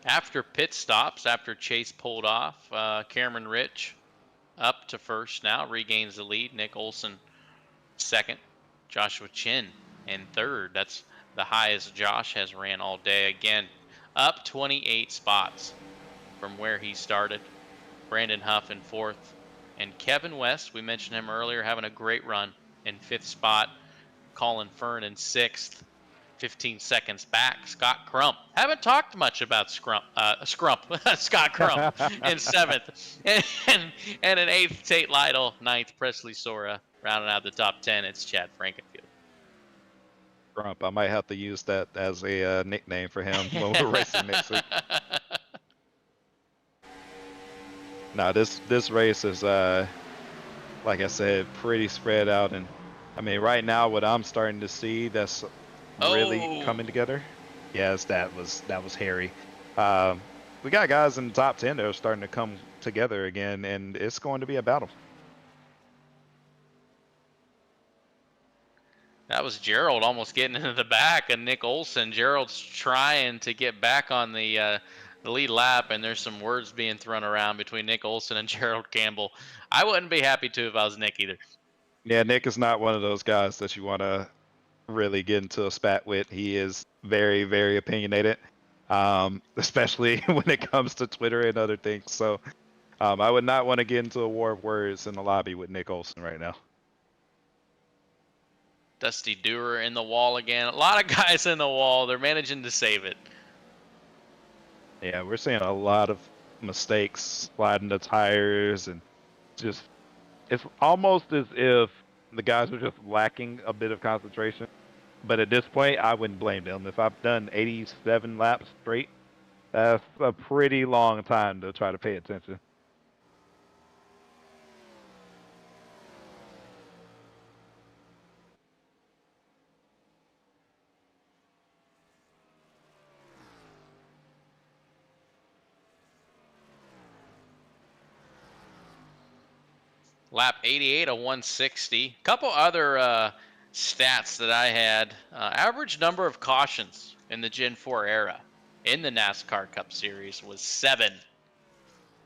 After pit stops, after Chase pulled off, Cameron Rich up to first now, regains the lead. Nick Olson second. Joshua Chen in third. That's the highest Josh has ran all day. Again, up 28 spots from where he started. Brandon Huff in fourth. And Kevin West, we mentioned him earlier, having a great run in fifth spot. Colin Fern in sixth. 15 seconds back. Scott Crump. Haven't talked much about Scott Crump in 7th. And in 8th, Tate Lytle. 9th, Presley Sora. Rounding out the top 10, it's Chad Frankenfield. Grump. I might have to use that as a nickname for him when we're racing next week. Now this race is like I said, pretty spread out, and I mean right now what I'm starting to see that's really coming together. Yes, that was hairy. We got guys in the top 10 that are starting to come together again, and it's going to be a battle. That was Gerald almost getting into the back of Nick Olson. Gerald's trying to get back on the lead lap, and there's some words being thrown around between Nick Olson and Gerald Campbell. I wouldn't be happy to if I was Nick either. Yeah, Nick is not one of those guys that you want to really get into a spat with. He is very, very opinionated, especially when it comes to Twitter and other things. So I would not want to get into a war of words in the lobby with Nick Olson right now. Dusty Dewar in the wall again. A lot of guys in the wall. They're managing to save it. Yeah, we're seeing a lot of mistakes, sliding the tires, and just it's almost as if the guys are just lacking a bit of concentration. But at this point, I wouldn't blame them. If I've done 87 laps straight, that's a pretty long time to try to pay attention. Lap 88, a 160. Couple other stats that I had. Average number of cautions in the Gen 4 era in the NASCAR Cup Series was 7.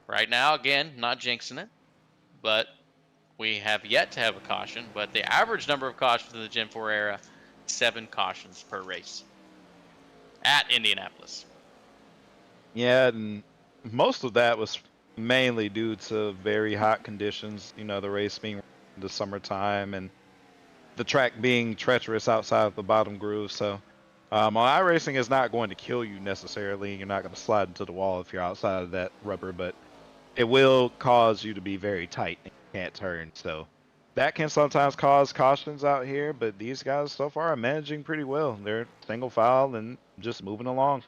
Right now, again, not jinxing it, but we have yet to have a caution. But the average number of cautions in the Gen 4 era, 7 cautions per race at Indianapolis. Yeah, and most of that was mainly due to very hot conditions. You know, the race being the summertime and the track being treacherous outside of the bottom groove. So on iRacing, it's not going to kill you necessarily. You're not going to slide into the wall if you're outside of that rubber, but it will cause you to be very tight and you can't turn. So that can sometimes cause cautions out here, but these guys so far are managing pretty well. They're single file and just moving along.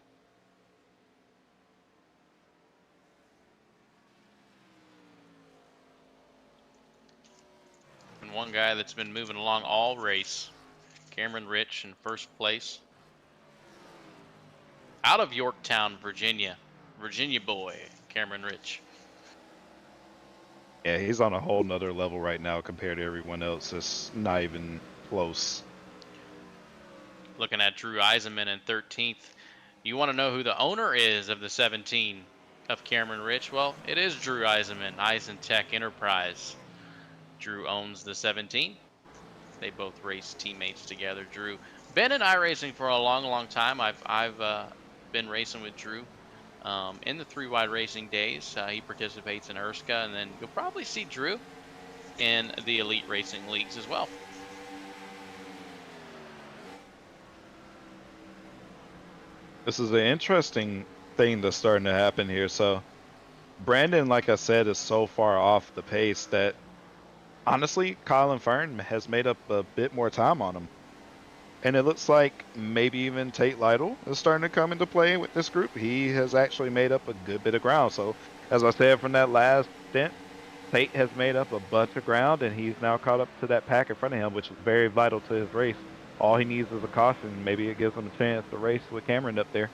And one guy that's been moving along all race, Cameron Rich in first place. Out of Yorktown, Virginia boy, Cameron Rich. Yeah, he's on a whole nother level right now compared to everyone else. It's not even close. Looking at Drew Eisenman in 13th. You want to know who the owner is of the 17 of Cameron Rich? Well, it is Drew Eisenman, EisenTech Enterprise. Drew owns the 17. They both race teammates together. Drew been in iRacing for a long time. I've been racing with Drew in the 3-wide racing days. He participates in ERSCA, and then you'll probably see Drew in the elite racing leagues as well. This is an interesting thing that's starting to happen here. So Brandon, like I said, is so far off the pace that honestly, Colin Fern has made up a bit more time on him. And it looks like maybe even Tate Lytle is starting to come into play with this group. He has actually made up a good bit of ground. So, as I said from that last stint, Tate has made up a bunch of ground, and he's now caught up to that pack in front of him, which is very vital to his race. All he needs is a caution. Maybe it gives him a chance to race with Cameron up there.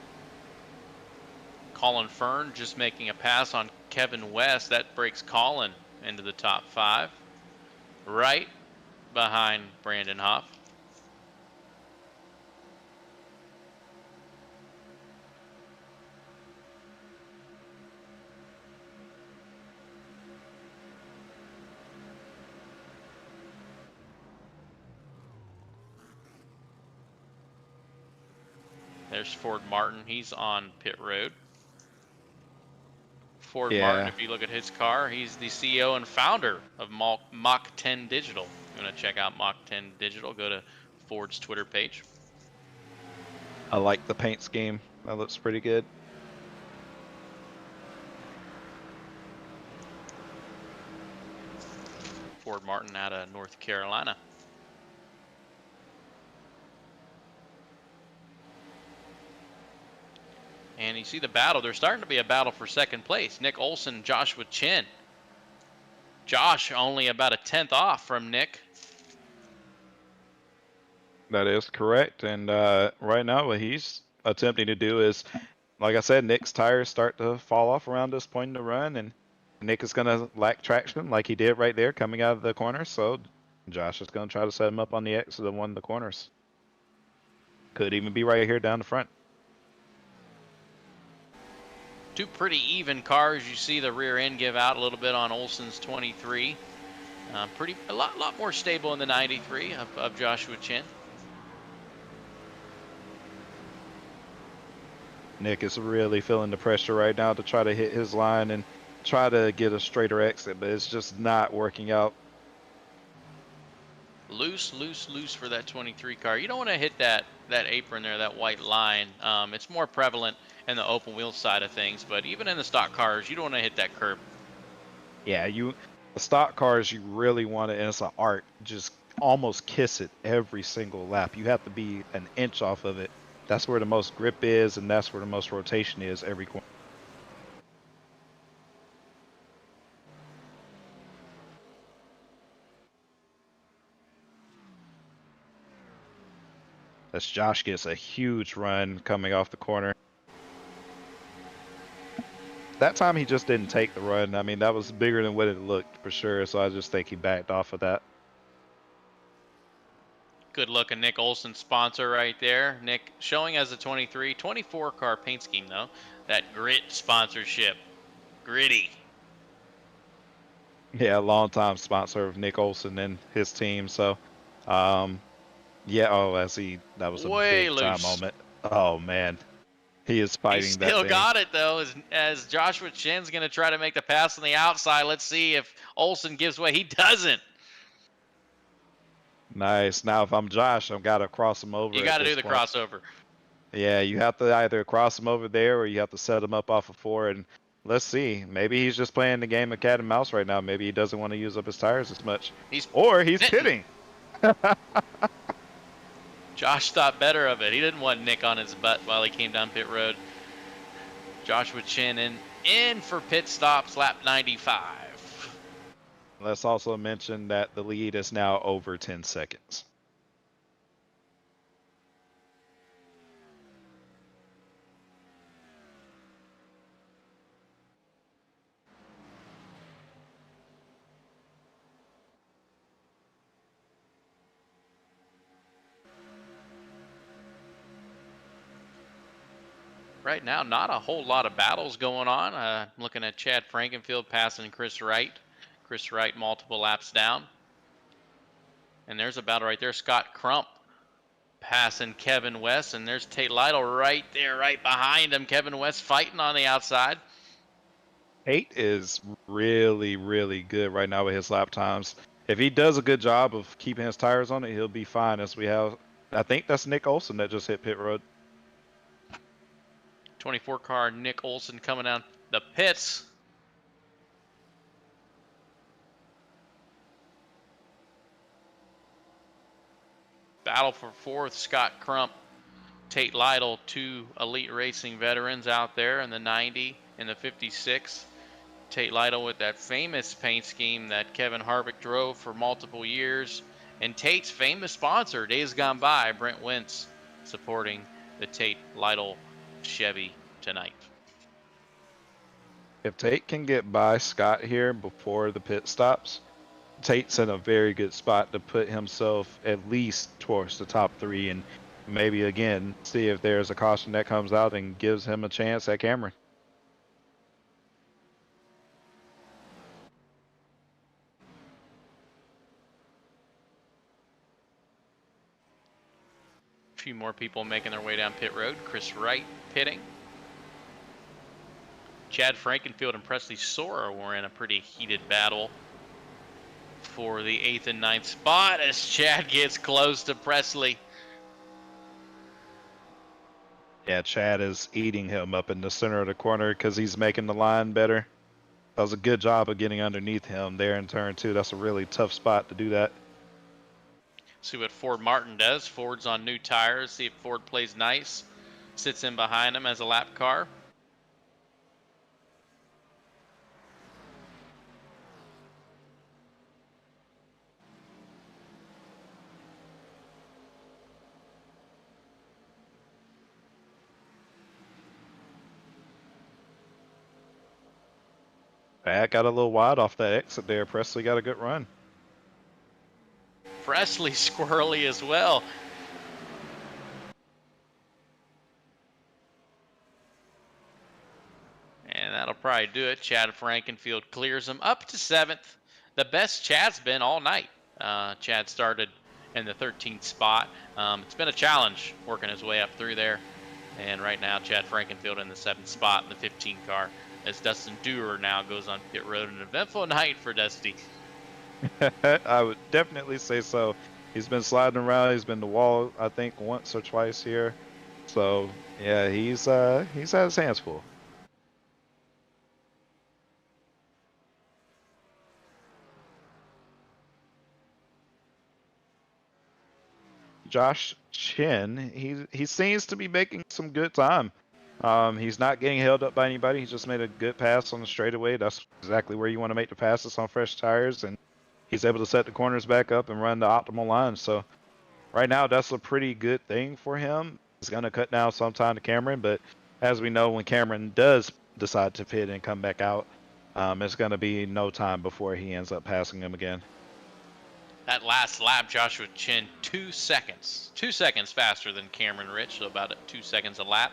Colin Fern just making a pass on Kevin West. That breaks Colin into the top 5. Right behind Brandon Hoff. There's Ford Martin. He's on pit road. Ford Martin, if you look at his car, he's the CEO and founder of Mach 10 Digital. If you want to check out Mach 10 Digital, go to Ford's Twitter page. I like the paint scheme. That looks pretty good. Ford Martin out of North Carolina. And you see the battle. There's starting to be a battle for second place. Nick Olson, Joshua Chin. Josh only about a 10th off from Nick. That is correct. And right now, what he's attempting to do is, like I said, Nick's tires start to fall off around this point in the run, and Nick is going to lack traction like he did right there coming out of the corner. So Josh is going to try to set him up on the exit of one of the corners. Could even be right here down the front. Two pretty even cars. You see the rear end give out a little bit on Olson's 23. A lot more stable in the 93 of Joshua Chin. Nick is really feeling the pressure right now to try to hit his line and try to get a straighter exit, but it's just not working out. Loose for that 23 car. You don't want to hit that apron there, that white line. It's more prevalent in the open wheel side of things, but even in the stock cars, you don't want to hit that curb. Yeah, the stock cars, you really want it, and it's an art. Just almost kiss it every single lap. You have to be an inch off of it. That's where the most grip is, and that's where the most rotation is every corner. As Josh gets a huge run coming off the corner. That time he just didn't take the run. I mean, that was bigger than what it looked for sure, so I just think he backed off of that. Good looking Nick Olson sponsor right there. Nick showing as a 23, 24 car paint scheme though. That grit sponsorship. Gritty. Yeah, longtime sponsor of Nick Olson and his team. So, yeah. Oh, that was a Way big time loose. moment. Oh man, he is fighting He that still thing. got it though, as Joshua Chin's going to try to make the pass on the outside. Let's see if Olson gives way. He doesn't. Nice. Now, if I'm Josh, I've got to cross him over. You got to do the crossover. Yeah, you have to either cross him over there or you have to set him up off of 4. And let's see. Maybe he's just playing the game of cat and mouse right now. Maybe he doesn't want to use up his tires as much. He's pitting. Josh thought better of it. He didn't want Nick on his butt while he came down pit road. Joshua Chin in for pit stops, lap 95. Let's also mention that the lead is now over 10 seconds. Right now, not a whole lot of battles going on. I'm looking at Chad Frankenfield passing Chris Wright. Chris Wright multiple laps down. And there's a battle right there. Scott Crump passing Kevin West. And there's Tate Lytle right there, right behind him. Kevin West fighting on the outside. Tate is really, really good right now with his lap times. If he does a good job of keeping his tires on it, he'll be fine. As we have, I think that's Nick Olson that just hit pit road. 24 car Nick Olson coming down the pits. Battle for fourth, Scott Crump, Tate Lytle, 2 elite racing veterans out there in the 90 and the 56. Tate Lytle with that famous paint scheme that Kevin Harvick drove for multiple years. And Tate's famous sponsor, days gone by, Brent Wentz, supporting the Tate Lytle Chevy tonight. If Tate can get by Scott here before the pit stops, Tate's in a very good spot to put himself at least towards the top 3 and maybe again see if there's a caution that comes out and gives him a chance at Cameron. A few more people making their way down pit road. Chris Wright pitting. Chad Frankenfield and Presley Sora were in a pretty heated battle for the 8th and 9th spot as Chad gets close to Presley. Yeah, Chad is eating him up in the center of the corner because he's making the line better. That was a good job of getting underneath him there in turn 2. That's a really tough spot to do that. See what Ford Martin does. Ford's on new tires. See if Ford plays nice. Sits in behind him as a lap car. Pat got a little wide off that exit there. Presley got a good run. Presley squirrely as well. And that'll probably do it. Chad Frankenfield clears him up to 7th. The best Chad's been all night. Chad started in the 13th spot. It's been a challenge working his way up through there. And right now, Chad Frankenfield in the 7th spot in the 15 car as Dustin Dewar now goes on pit road. An eventful night for Dusty. I would definitely say so. He's been sliding around. He's been to wall, I think, once or twice here. So, yeah, he's had his hands full. Josh Chin, he seems to be making some good time. He's not getting held up by anybody. He just made a good pass on the straightaway. That's exactly where you want to make the passes on fresh tires, and he's able to set the corners back up and run the optimal line. So right now, that's a pretty good thing for him. He's going to cut down some time to Cameron, but as we know, when Cameron does decide to pit and come back out, it's going to be no time before he ends up passing him again. That last lap, Joshua Chin, 2 seconds. 2 seconds faster than Cameron Rich, so about 2 seconds a lap.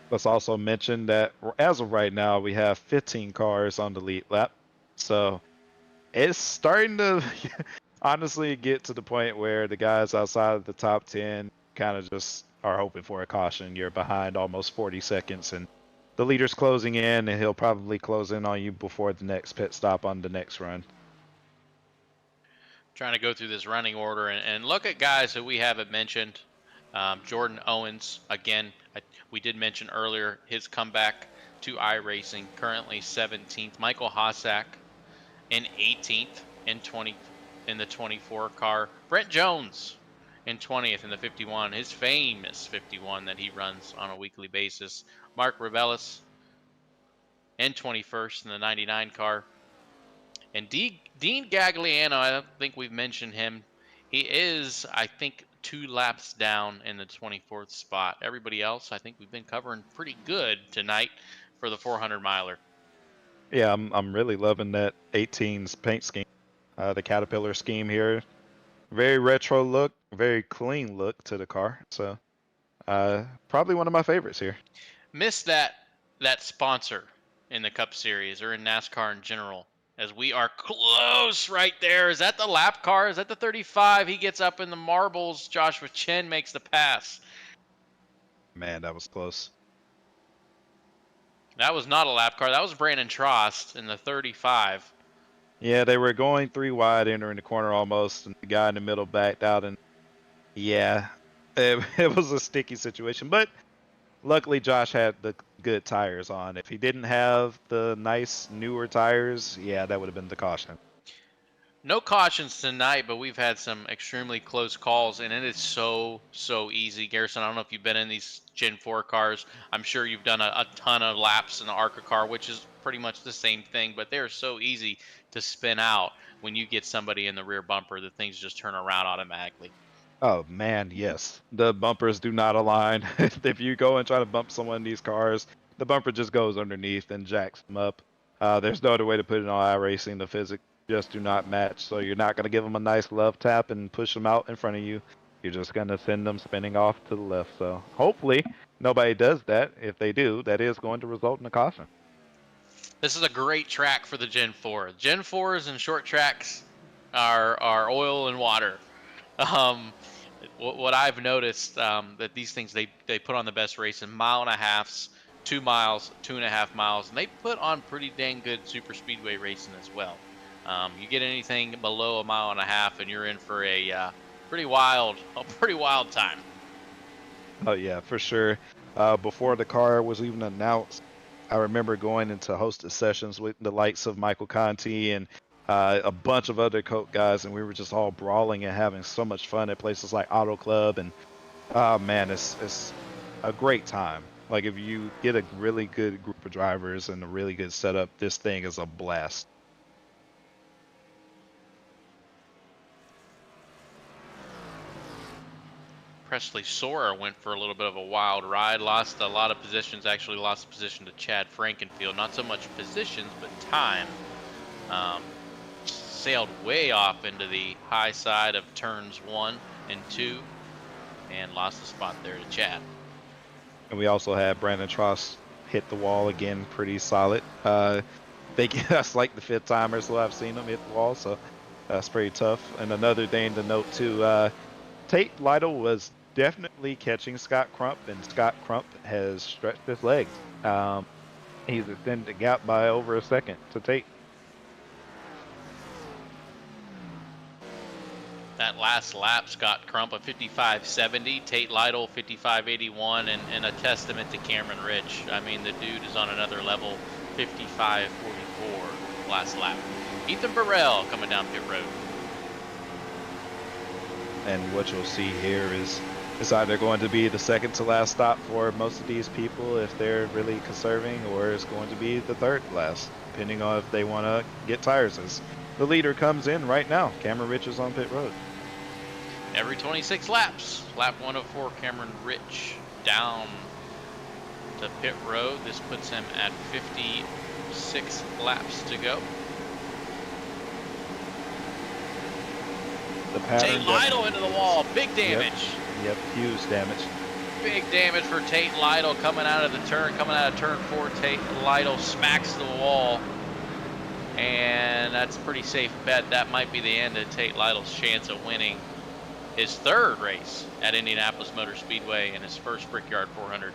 Let's also mention that as of right now, we have 15 cars on the lead lap. So it's starting to honestly get to the point where the guys outside of the top 10 kind of just are hoping for a caution. You're behind almost 40 seconds, and the leader's closing in, and he'll probably close in on you before the next pit stop on the next run. Trying to go through this running order and look at guys that we haven't mentioned. Jordan Owens, again, we did mention earlier his comeback to iRacing, currently 17th. Michael Hossack in 18th in the 24 car. Brent Jones in 20th in the 51, his famous 51 that he runs on a weekly basis. Mark Revelis in 21st in the 99 car. And Dean Gagliano, I don't think we've mentioned him. He is, I think, 2 laps down in the 24th spot. Everybody else, I think we've been covering pretty good tonight for the 400 miler. Yeah, I'm really loving that 18's paint scheme, the Caterpillar scheme here. Very retro look, very clean look to the car. So probably one of my favorites here. Missed that sponsor in the Cup Series or in NASCAR in general, as we are close right there. Is that the lap car? Is that the 35? He gets up in the marbles. Joshua Chen makes the pass. Man, that was close. That was not a lap car. That was Brandon Trost in the 35. Yeah, they were going 3 wide, entering the corner almost, and the guy in the middle backed out, and yeah, it was a sticky situation. But luckily, Josh had the good tires on. If he didn't have the nice newer tires, yeah, that would have been the caution. No cautions tonight, but we've had some extremely close calls, and it is so easy. Garrison, I don't know if you've been in these Gen 4 cars. I'm sure you've done a ton of laps in the ARCA car, which is pretty much the same thing, but they're so easy to spin out when you get somebody in the rear bumper that things just turn around automatically. Oh man, yes. The bumpers do not align. If you go and try to bump someone in these cars, the bumper just goes underneath and jacks them up. There's no other way to put it on iRacing. The physics just do not match. So you're not going to give them a nice love tap and push them out in front of you. You're just going to send them spinning off to the left. So hopefully nobody does that. If they do, that is going to result in a caution. This is a great track for the Gen 4. Gen 4s and short tracks are oil and water. What I've noticed, that these things, they put on the best race in 1.5 miles, 2 miles, 2.5 miles, and they put on pretty dang good super speedway racing as well. You get anything below 1.5 miles and you're in for a pretty wild time. Oh yeah, for sure. Before the car was even announced, I remember going into hosted sessions with the likes of Michael Conti and a bunch of other coat guys, and we were just all brawling and having so much fun at places like Auto Club. And oh man, it's a great time. Like if you get a really good group of drivers and a really good setup, this thing is a blast. Presley Sora went for a little bit of a wild ride, lost a lot of positions, actually lost position to Chad Frankenfield. Not so much positions, but time. Sailed way off into the high side of turns 1 and 2 and lost the spot there to Chad. And we also had Brandon Tross hit the wall again, pretty solid. That's like the 5th timer, so I've seen him hit the wall, so that's pretty tough. And another thing to note too, Tate Lytle was definitely catching Scott Crump, and Scott Crump has stretched his legs. He's extended the gap by over a second to Tate. That last lap, Scott Crump a 55.70, Tate Lytle 55.81, and a testament to Cameron Rich. I mean, the dude is on another level, 55.44 last lap. Ethan Burrell coming down pit road. And what you'll see here is it's either going to be the second to last stop for most of these people if they're really conserving, or it's going to be the third last, depending on if they want to get tires. As the leader comes in right now, Cameron Rich is on pit road. Every 26 laps, lap 104, Cameron Rich down to pit road. This puts him at 56 laps to go. The pattern. Tate Lytle into the wall, big damage. Yep, huge damage. Big damage for Tate Lytle coming out of the turn, coming out of turn 4. Tate Lytle smacks the wall, and that's a pretty safe bet. That might be the end of Tate Lytle's chance of winning his 3rd race at Indianapolis Motor Speedway and his first Brickyard 400.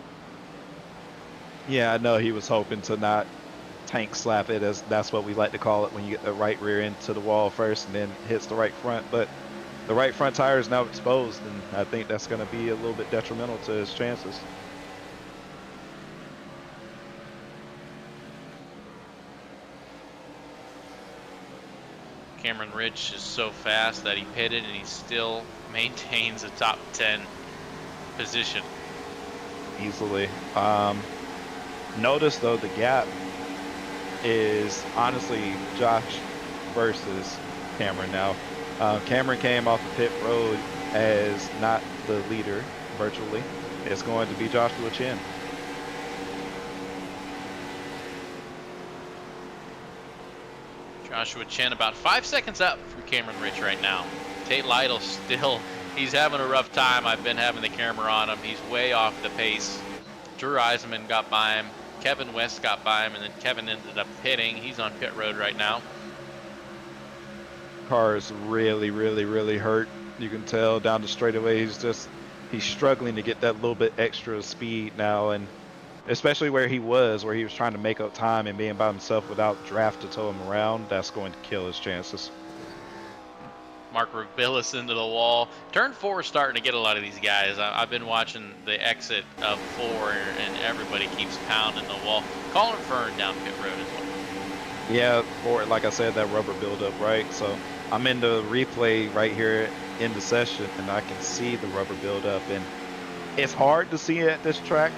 Yeah, I know he was hoping to not tank slap it, as that's what we like to call it when you get the right rear end to the wall first and then hits the right front, but the right front tire is now exposed, and I think that's going to be a little bit detrimental to his chances. Cameron Rich is so fast that he pitted and he still maintains a top 10 position. Easily. Notice though the gap is honestly Josh versus Cameron now. Cameron came off the pit road as not the leader virtually. It's going to be Joshua Chin. Joshua Chen about 5 seconds up from Cameron Rich right now. Tate Lytle still, he's having a rough time. I've been having the camera on him. He's way off the pace. Drew Eisenman got by him. Kevin West got by him, and then Kevin ended up pitting. He's on pit road right now. Car is really hurt. You can tell down the straightaway he's struggling to get that little bit extra speed now, and especially where he was trying to make up time and being by himself without draft to tow him around, that's going to kill his chances. Mark Rubilis into the wall. Turn 4 is starting to get a lot of these guys. I've been watching the exit of 4, and everybody keeps pounding the wall. Colin Fern down pit road as well. Yeah, for like I said, that rubber buildup, right? So I'm in the replay right here in the session, and I can see the rubber buildup, and it's hard to see at this track.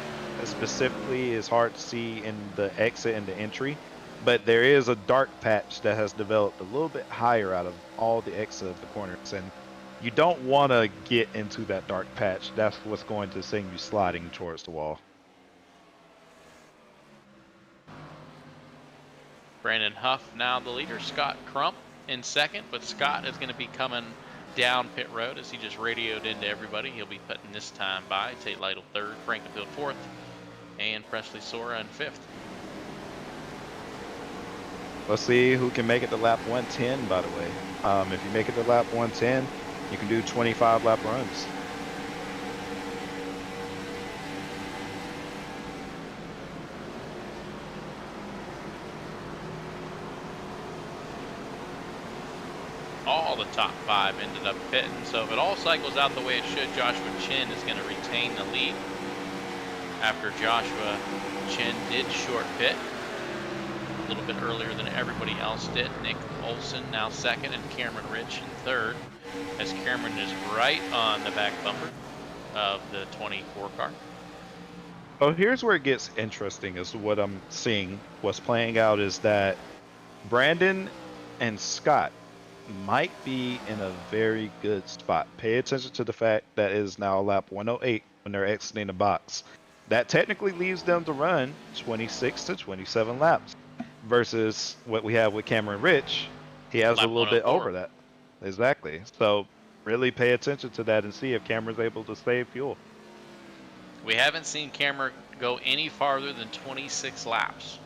Specifically, it's hard to see in the exit and the entry, but there is a dark patch that has developed a little bit higher out of all the exit of the corners, and you don't want to get into that dark patch. That's what's going to send you sliding towards the wall. Brandon Huff now the leader. Scott Crump in second, but Scott is going to be coming down pit road as he just radioed into everybody. He'll be putting this time by. Tate Lytle 3rd, Frankenfield 4th, and Presley Sora in 5th. Let's see who can make it to lap 110, by the way. If you make it to lap 110, you can do 25 lap runs. all the top 5 ended up pitting. So if it all cycles out the way it should, Joshua Chin is going to retain the lead after Joshua Chin did short pit a little bit earlier than everybody else did. Nick Olson now second and Cameron Rich in third, as Cameron is right on the back bumper of the 24 car. Oh, here's where it gets interesting is what I'm seeing. What's playing out is that Brandon and Scott might be in a very good spot. Pay attention to the fact that it is now lap 108 when they're exiting the box. That technically leaves them to run 26 to 27 laps versus what we have with Cameron Rich. He has Lap a little bit 104. over that. Exactly. So really pay attention to that and see if Cameron's able to save fuel. We haven't seen Cameron go any farther than 26 laps.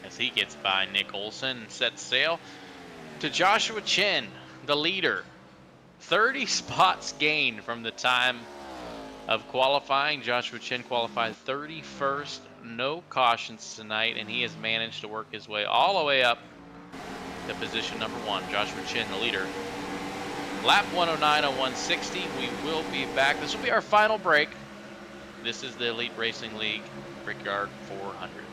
As he gets by Nick Olson and sets sail to Joshua Chin, the leader. 30 spots gained from the time of qualifying. Joshua Chin qualified 31st, no cautions tonight, and he has managed to work his way all the way up to position number 1. Joshua Chin, the leader. Lap 109 on 160. We will be back. This will be our final break. This is the Elite Racing League Brickyard 400.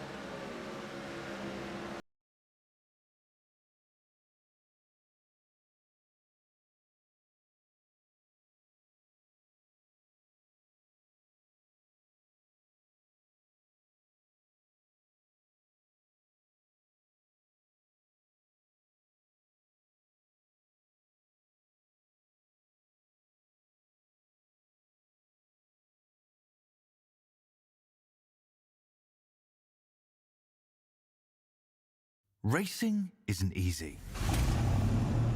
Racing isn't easy,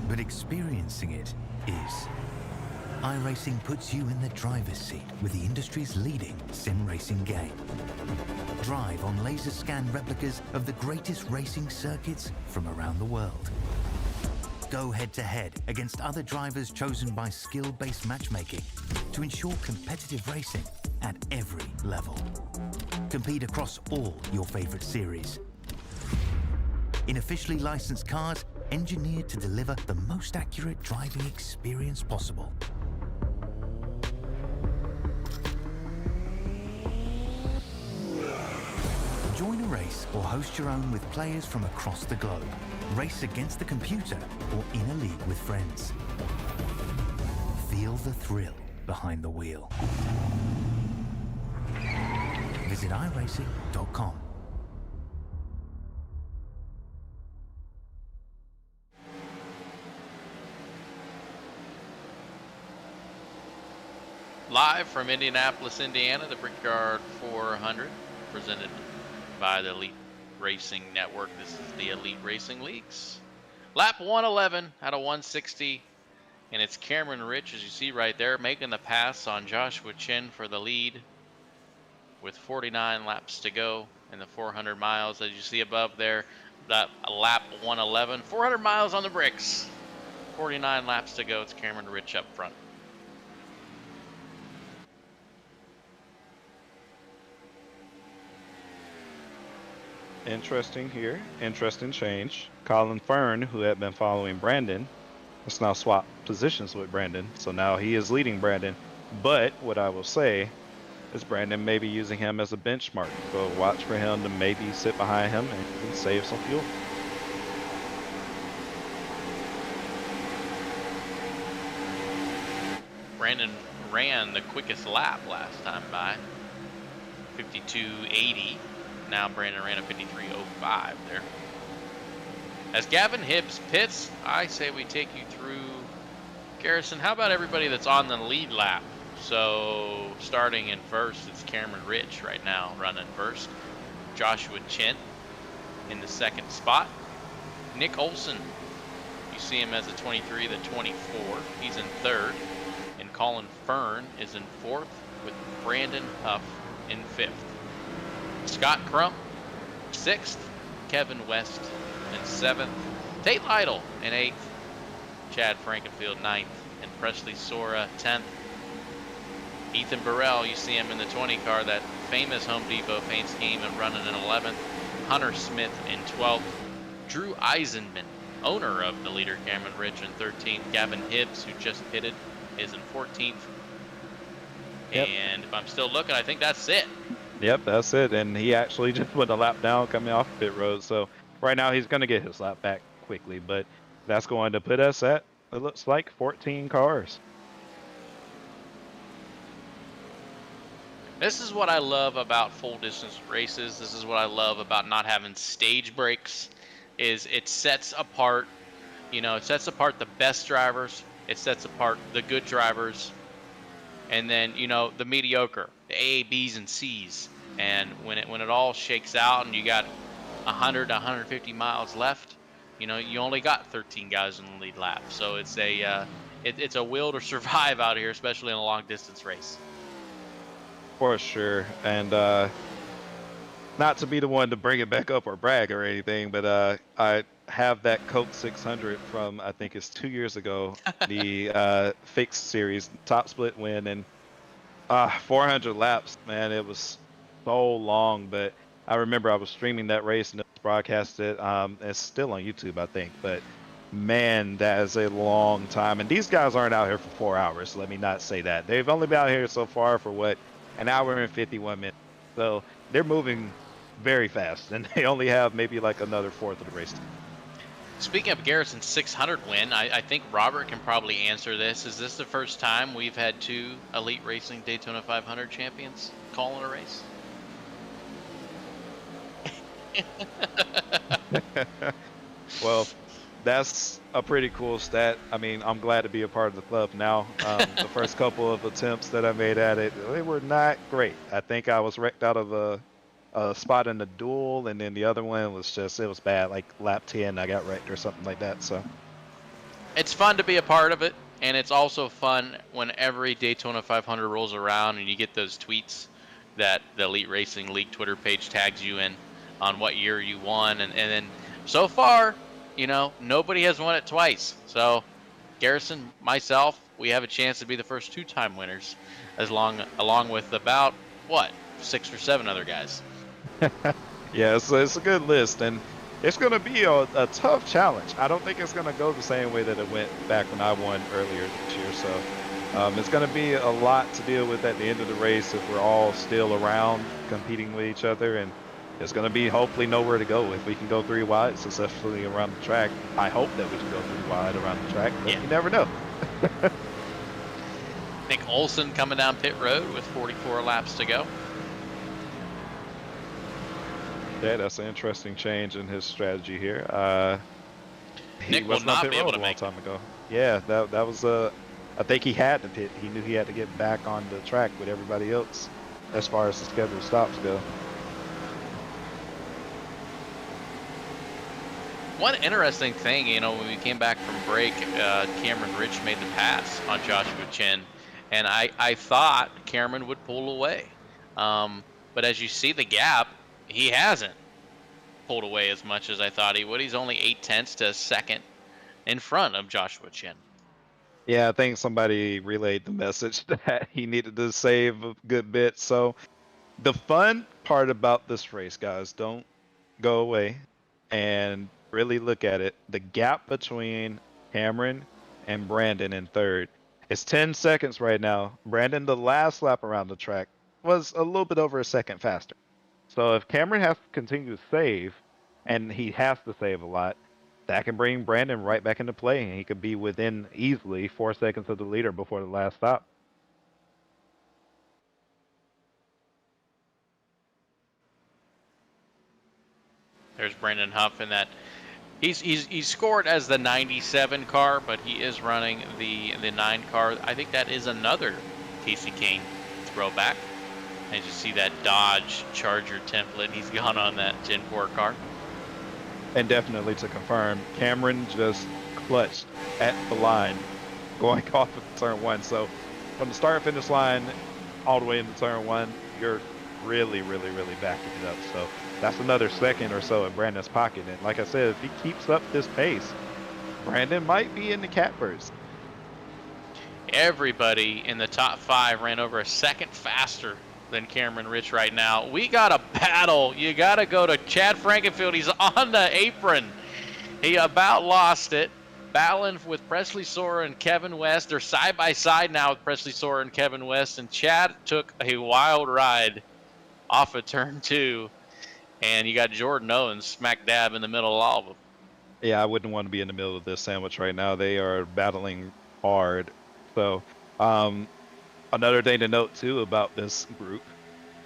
but experiencing it is. iRacing puts you in the driver's seat with the industry's leading sim racing game. Drive on laser scan replicas of the greatest racing circuits from around the world. Go head-to-head against other drivers chosen by skill-based matchmaking to ensure competitive racing at every level. Compete across all your favorite series. In officially licensed cars, engineered to deliver the most accurate driving experience possible. Join a race or host your own with players from across the globe. Race against the computer or in a league with friends. Feel the thrill behind the wheel. Visit iRacing.com. Live from Indianapolis, Indiana, the Brickyard 400, presented by the Elite Racing Network. This is the Elite Racing Leagues. Lap 111 out of 160, and it's Cameron Rich, as you see right there, making the pass on Joshua Chin for the lead with 49 laps to go in the 400 miles, as you see above there, that lap 111. 400 miles on the bricks, 49 laps to go. It's Cameron Rich up front. Interesting here. Interesting change. Colin Fern, who had been following Brandon, has now swapped positions with Brandon. So now he is leading Brandon. But what I will say is Brandon may be using him as a benchmark. So watch for him to maybe sit behind him and save some fuel. Brandon ran the quickest lap last time by, 52.80. Now Brandon ran a 53.05 there. As Gavin Hibbs pits, I say we take you through. Garrison, how about everybody that's on the lead lap? So starting in first, it's Cameron Rich right now running first. Joshua Chin in the second spot. Nick Olson, you see him as a 23, the 24. He's in third. And Colin Fern is in fourth with Brandon Huff in fifth. Scott Crump, 6th. Kevin West in 7th. Tate Lytle in 8th. Chad Frankenfield 9th. And Presley Sora 10th. Ethan Burrell, you see him in the 20 car, that famous Home Depot paint scheme and running in 11th. Hunter Smith in 12th. Drew Eisenman, owner of the leader Cameron Rich, in 13th. Gavin Hibbs, who just pitted, is in 14th. Yep. And if I'm still looking, I think that's it. Yep, that's it. And he actually just went a lap down coming off pit road. So right now he's going to get his lap back quickly. But that's going to put us at, it looks like, 14 cars. This is what I love about full distance races. This is what I love about not having stage breaks, is it sets apart, it sets apart the best drivers. It sets apart the good drivers. And then, the mediocre, the A, B's, and C's. And when it all shakes out and you got 100 to 150 miles left, you only got 13 guys in the lead lap. So it's a will to survive out here, especially in a long distance race. For sure. And not to be the one to bring it back up or brag or anything, but I have that Coke 600 from, I think it's 2 years ago, the fixed series top split win, and 400 laps, man. It was so long, but I remember I was streaming that race and it was broadcasted. It's still on YouTube, I think, but man, that is a long time. And these guys aren't out here for 4 hours. Let me not say that. They've only been out here so far for what, an hour and 51 minutes. So they're moving very fast, and they only have maybe like another fourth of the race. Speaking of Garrison's 600 win, I think Robert can probably answer this. Is this the first time we've had 2 Elite Racing Daytona 500 champions calling a race? Well, that's a pretty cool stat. I mean, I'm glad to be a part of the club now. The first couple of attempts that I made at it, they were not great. I think I was wrecked out of a spot in the duel, and then the other one was just, it was bad. Like lap 10, I got wrecked or something like that. So it's fun to be a part of it, and it's also fun when every Daytona 500 rolls around and you get those tweets that the Elite Racing League Twitter page tags you in on what year you won, and then so far, nobody has won it twice. So Garrison, myself, we have a chance to be the first 2-time winners, along with about 6 or 7 other guys. Yeah, it's a good list, and it's going to be a tough challenge. I don't think it's going to go the same way that it went back when I won earlier this year. So it's going to be a lot to deal with at the end of the race if we're all still around competing with each other, and it's going to be hopefully nowhere to go. If we can go 3 wide successfully around the track, I hope that we can go 3 wide around the track, but you never know. Nick Olson coming down pit road with 44 laps to go. Yeah, that's an interesting change in his strategy here. Nick will not be able to make it. A long time ago. Yeah, that was I think he had to pit. He knew he had to get back on the track with everybody else as far as the scheduled stops go. One interesting thing, when we came back from break, Cameron Rich made the pass on Joshua Chin, and I thought Cameron would pull away. But as you see the gap, he hasn't pulled away as much as I thought he would. He's only 0.8 to a second in front of Joshua Chin. Yeah, I think somebody relayed the message that he needed to save a good bit. So the fun part about this race, guys, don't go away and really look at it. The gap between Cameron and Brandon in third is 10 seconds right now. Brandon, the last lap around the track, was a little bit over a second faster. So if Cameron has to continue to save, and he has to save a lot, that can bring Brandon right back into play, and he could be within easily 4 seconds of the leader before the last stop. There's Brandon Huff in that. He's scored as the 97 car, but he is running the 9 car. I think that is another Casey Kane throwback. As you see that Dodge Charger template, he's gone on that Gen 4 car. And definitely to confirm, Cameron just clutched at the line going off of turn 1. So from the start finish line all the way into turn 1, you're really backing it up. So that's another second or so in Brandon's pocket. And like I said, if he keeps up this pace, Brandon might be in the catbirds. Everybody in the top 5 ran over a second faster than Cameron Rich right now. We got a battle. You got to go to Chad Frankenfield. He's on the apron. He about lost it. Battling with Presley Sora and Kevin West. They're side by side now with Presley Sora and Kevin West. And Chad took a wild ride off of turn 2. And you got Jordan Owens smack dab in the middle of all of them. Yeah, I wouldn't want to be in the middle of this sandwich right now. They are battling hard. So, another thing to note too about this group,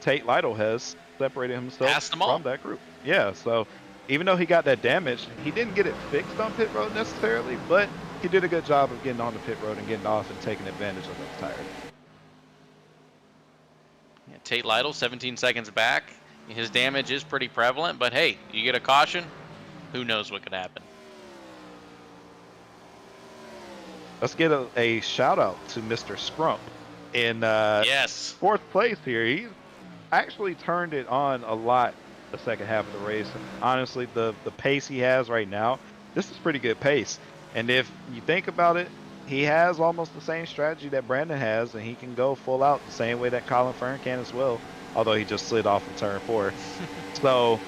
Tate Lytle has separated himself from that group. Yeah, so even though he got that damage, he didn't get it fixed on pit road necessarily, but he did a good job of getting on the pit road and getting off and taking advantage of those tires. Yeah, Tate Lytle, 17 seconds back. His damage is pretty prevalent, but hey, you get a caution, who knows what could happen. Let's get a shout out to Mr. Scrump in yes, 4th place here. He actually turned it on a lot the second half of the race. Honestly, the pace he has right now, this is pretty good pace. And if you think about it, he has almost the same strategy that Brandon has, and he can go full out the same way that Colin Fern can as well, although he just slid off in turn 4. So,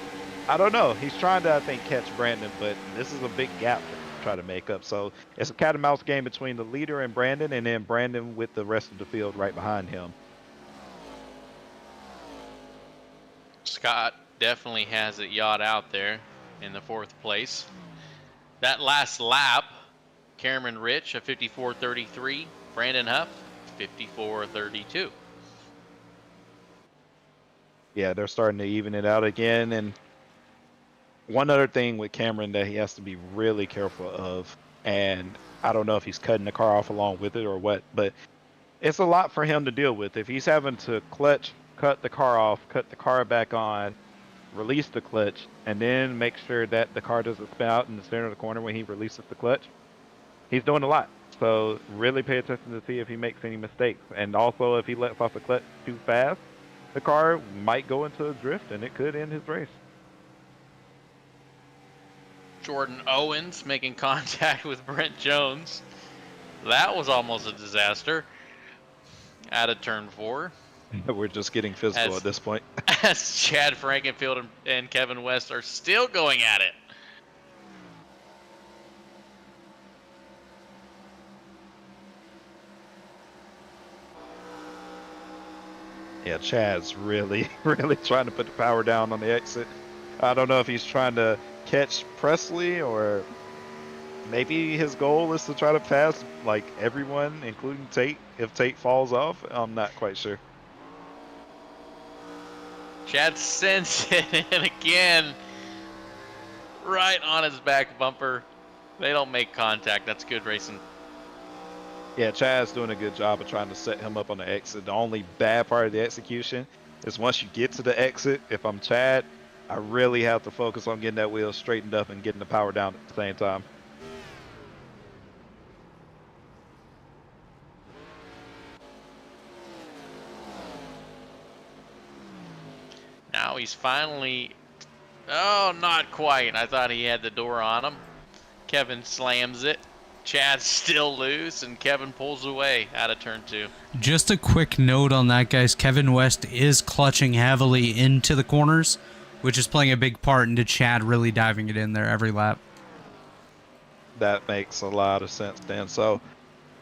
I don't know. He's trying to, I think, catch Brandon, but this is a big gap to try to make up. So, it's a cat and mouse game between the leader and then Brandon with the rest of the field right behind him. Scott definitely has it yawed out there in the 4th place. That last lap, Cameron Rich, a 54.33. Brandon Huff, 54.32. Yeah, they're starting to even it out again. And one other thing with Cameron that he has to be really careful of, and I don't know if he's cutting the car off along with it or what, but it's a lot for him to deal with. If he's having to clutch, cut the car off, cut the car back on, release the clutch, and then make sure that the car doesn't spin out in the center of the corner when he releases the clutch, he's doing a lot. So really pay attention to see if he makes any mistakes. And also if he lets off the clutch too fast, the car might go into a drift and it could end his race. Jordan Owens making contact with Brent Jones. That was almost a disaster. Out of turn 4. We're just getting physical at this point. As Chad Frankenfield and Kevin West are still going at it. Yeah, Chad's really trying to put the power down on the exit. I don't know if he's trying to catch Presley or maybe his goal is to try to pass like everyone, including Tate, if Tate falls off. I'm not quite sure. Chad sends it in again, right on his back bumper. They don't make contact. That's good racing. Yeah, Chad's doing a good job of trying to set him up on the exit. The only bad part of the execution is once you get to the exit, if I'm Chad, I really have to focus on getting that wheel straightened up and getting the power down at the same time. Now he's finally... Oh, not quite. I thought he had the door on him. Kevin slams it. Chad's still loose, and Kevin pulls away out of turn 2. Just a quick note on that, guys. Kevin West is clutching heavily into the corners, which is playing a big part into Chad really diving it in there every lap. That makes a lot of sense, Dan. So,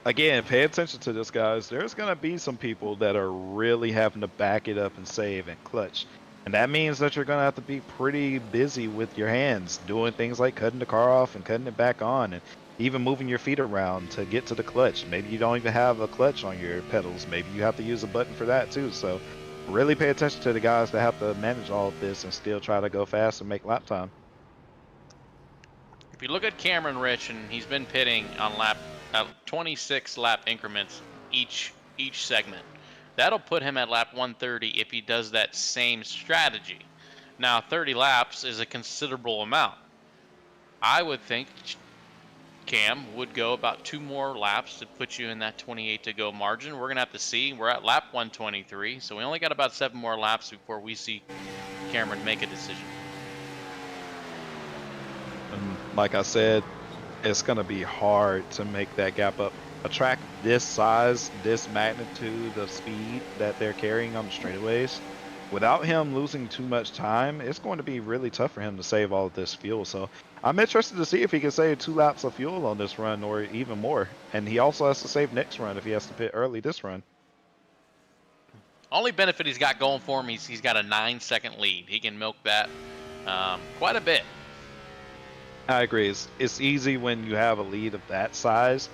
again, pay attention to this, guys. There's going to be some people that are really having to back it up and save and clutch. And that means that you're going to have to be pretty busy with your hands, doing things like cutting the car off and cutting it back on, and even moving your feet around to get to the clutch. Maybe you don't even have a clutch on your pedals. Maybe you have to use a button for that too. So really pay attention to the guys that have to manage all of this and still try to go fast and make lap time. If you look at Cameron Rich, and he's been pitting on 26 lap increments each segment. That'll put him at lap 130 if he does that same strategy. Now, 30 laps is a considerable amount. I would think Cam would go about 2 more laps to put you in that 28 to go margin. We're going to have to see. We're at lap 123, so we only got about 7 more laps before we see Cameron make a decision. And like I said, it's going to be hard to make that gap up. A track this size, this magnitude of speed that they're carrying on the straightaways, without him losing too much time, it's going to be really tough for him to save all of this fuel. So I'm interested to see if he can save 2 laps of fuel on this run or even more. And he also has to save next run if he has to pit early this run. Only benefit he's got going for him, he's got a 9-second lead. He can milk that quite a bit. I agree. It's easy when you have a lead of that size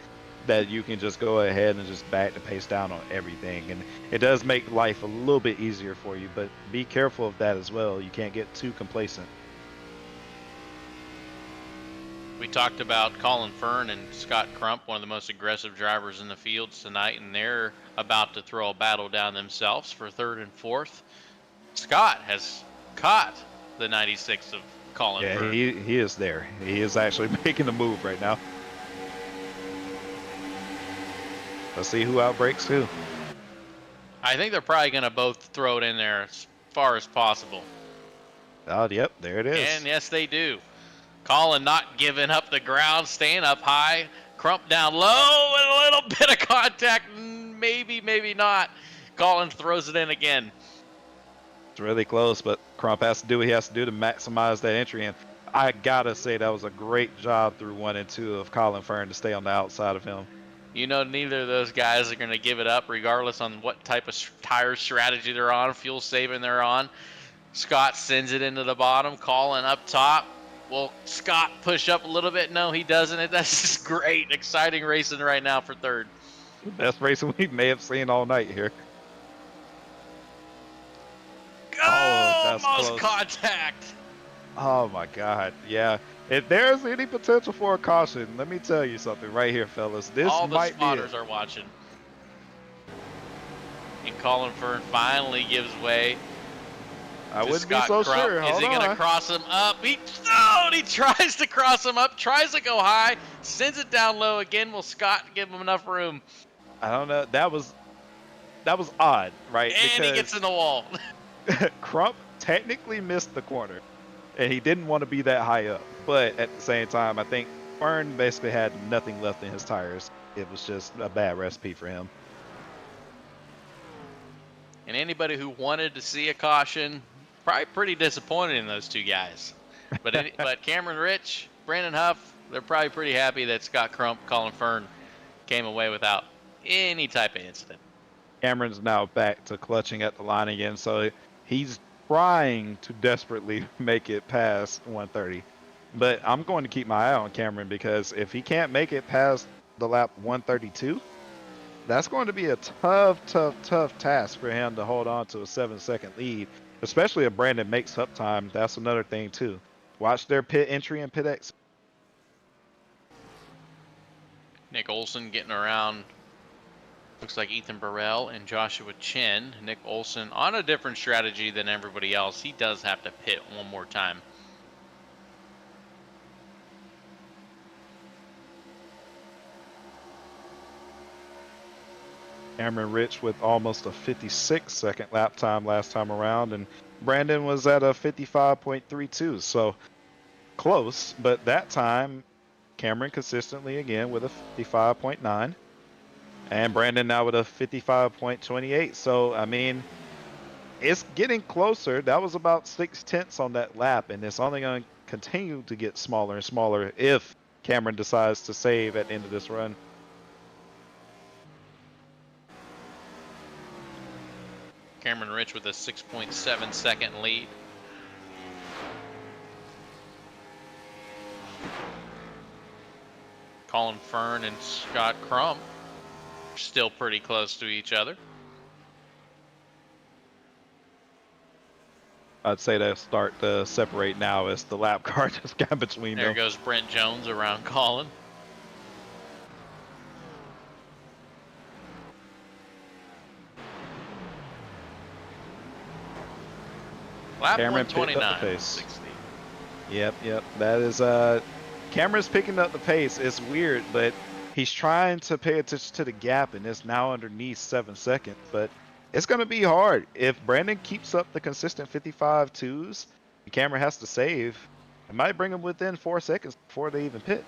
that you can just go ahead and just back the pace down on everything. And it does make life a little bit easier for you, but be careful of that as well. You can't get too complacent. We talked about Colin Fern and Scott Crump, one of the most aggressive drivers in the fields tonight, and they're about to throw a battle down themselves for 3rd and 4th. Scott has caught the 96 of Colin Fern. He is there. He is actually making the move right now. Let's see who outbreaks who. I think they're probably going to both throw it in there as far as possible. Oh, yep, there it is. And yes, they do. Colin not giving up the ground, staying up high. Crump down low, and a little bit of contact. Maybe, maybe not. Colin throws it in again. It's really close, but Crump has to do what he has to do to maximize that entry. And I gotta say that was a great job through 1 and 2 of Colin Fern to stay on the outside of him. You know, neither of those guys are going to give it up, regardless on what type of tire strategy they're on, fuel saving they're on. Scott sends it into the bottom, Colin up top. Will Scott push up a little bit? No, he doesn't. That's just great, exciting racing right now for 3rd. The best racing we may have seen all night here. Almost close. contact. Oh my God, yeah. If there's any potential for a caution, let me tell you something right here, fellas. This All the might be spotters it. are watching. And Colin Fern finally gives way. I wouldn't be Scott so Crump. sure. Is he going to cross him up? He tries to cross him up, tries to go high, sends it down low again. Will Scott give him enough room? I don't know. That was odd, right? And he gets in the wall. Crump technically missed the corner, and he didn't want to be that high up. But at the same time, I think Fern basically had nothing left in his tires. It was just a bad recipe for him. And anybody who wanted to see a caution, probably pretty disappointed in those 2 guys. But Cameron Rich, Brandon Huff, they're probably pretty happy that Scott Crump, Colin Fern came away without any type of incident. Cameron's now back to clutching at the line again, so he's trying to desperately make it past 130. But I'm going to keep my eye on Cameron, because if he can't make it past the lap 132, that's going to be a tough task for him to hold on to a 7-second lead, especially if Brandon makes up time. That's another thing too. Watch their pit entry and pit exit. Nick Olson getting around, looks like Ethan Burrell and Joshua Chin. Nick Olson on a different strategy than everybody else. He does have to pit one more time. Cameron Rich with almost a 56-second lap time last time around, and Brandon was at a 55.32, so close, but that time Cameron consistently again with a 55.9, and Brandon now with a 55.28. So I mean, it's getting closer. That was about 0.6 on that lap, and it's only going to continue to get smaller and smaller if Cameron decides to save at the end of this run. Cameron Rich with a 6.7 second lead. Colin Fern and Scott Crump still pretty close to each other. I'd say they'll start to separate now as the lap car just got between There them. goes Brent Jones around Colin. Lap Cameron picked up the 129. pace. 60. Yep. That is Cameron's picking up the pace. It's weird, but he's trying to pay attention to the gap, and it's now underneath 7 seconds. But it's going to be hard. If Brandon keeps up the consistent 55.2s, Cameron has to save. It might bring him within 4 seconds before they even pit.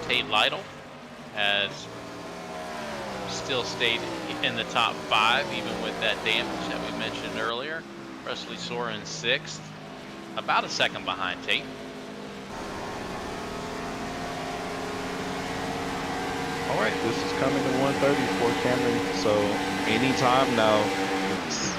Tate Lytle has still stayed in the top 5, even with that damage that we mentioned earlier. Presley Soren 6th, about a second behind Tate. All right, this is coming to 130 for Cameron. So anytime now, it's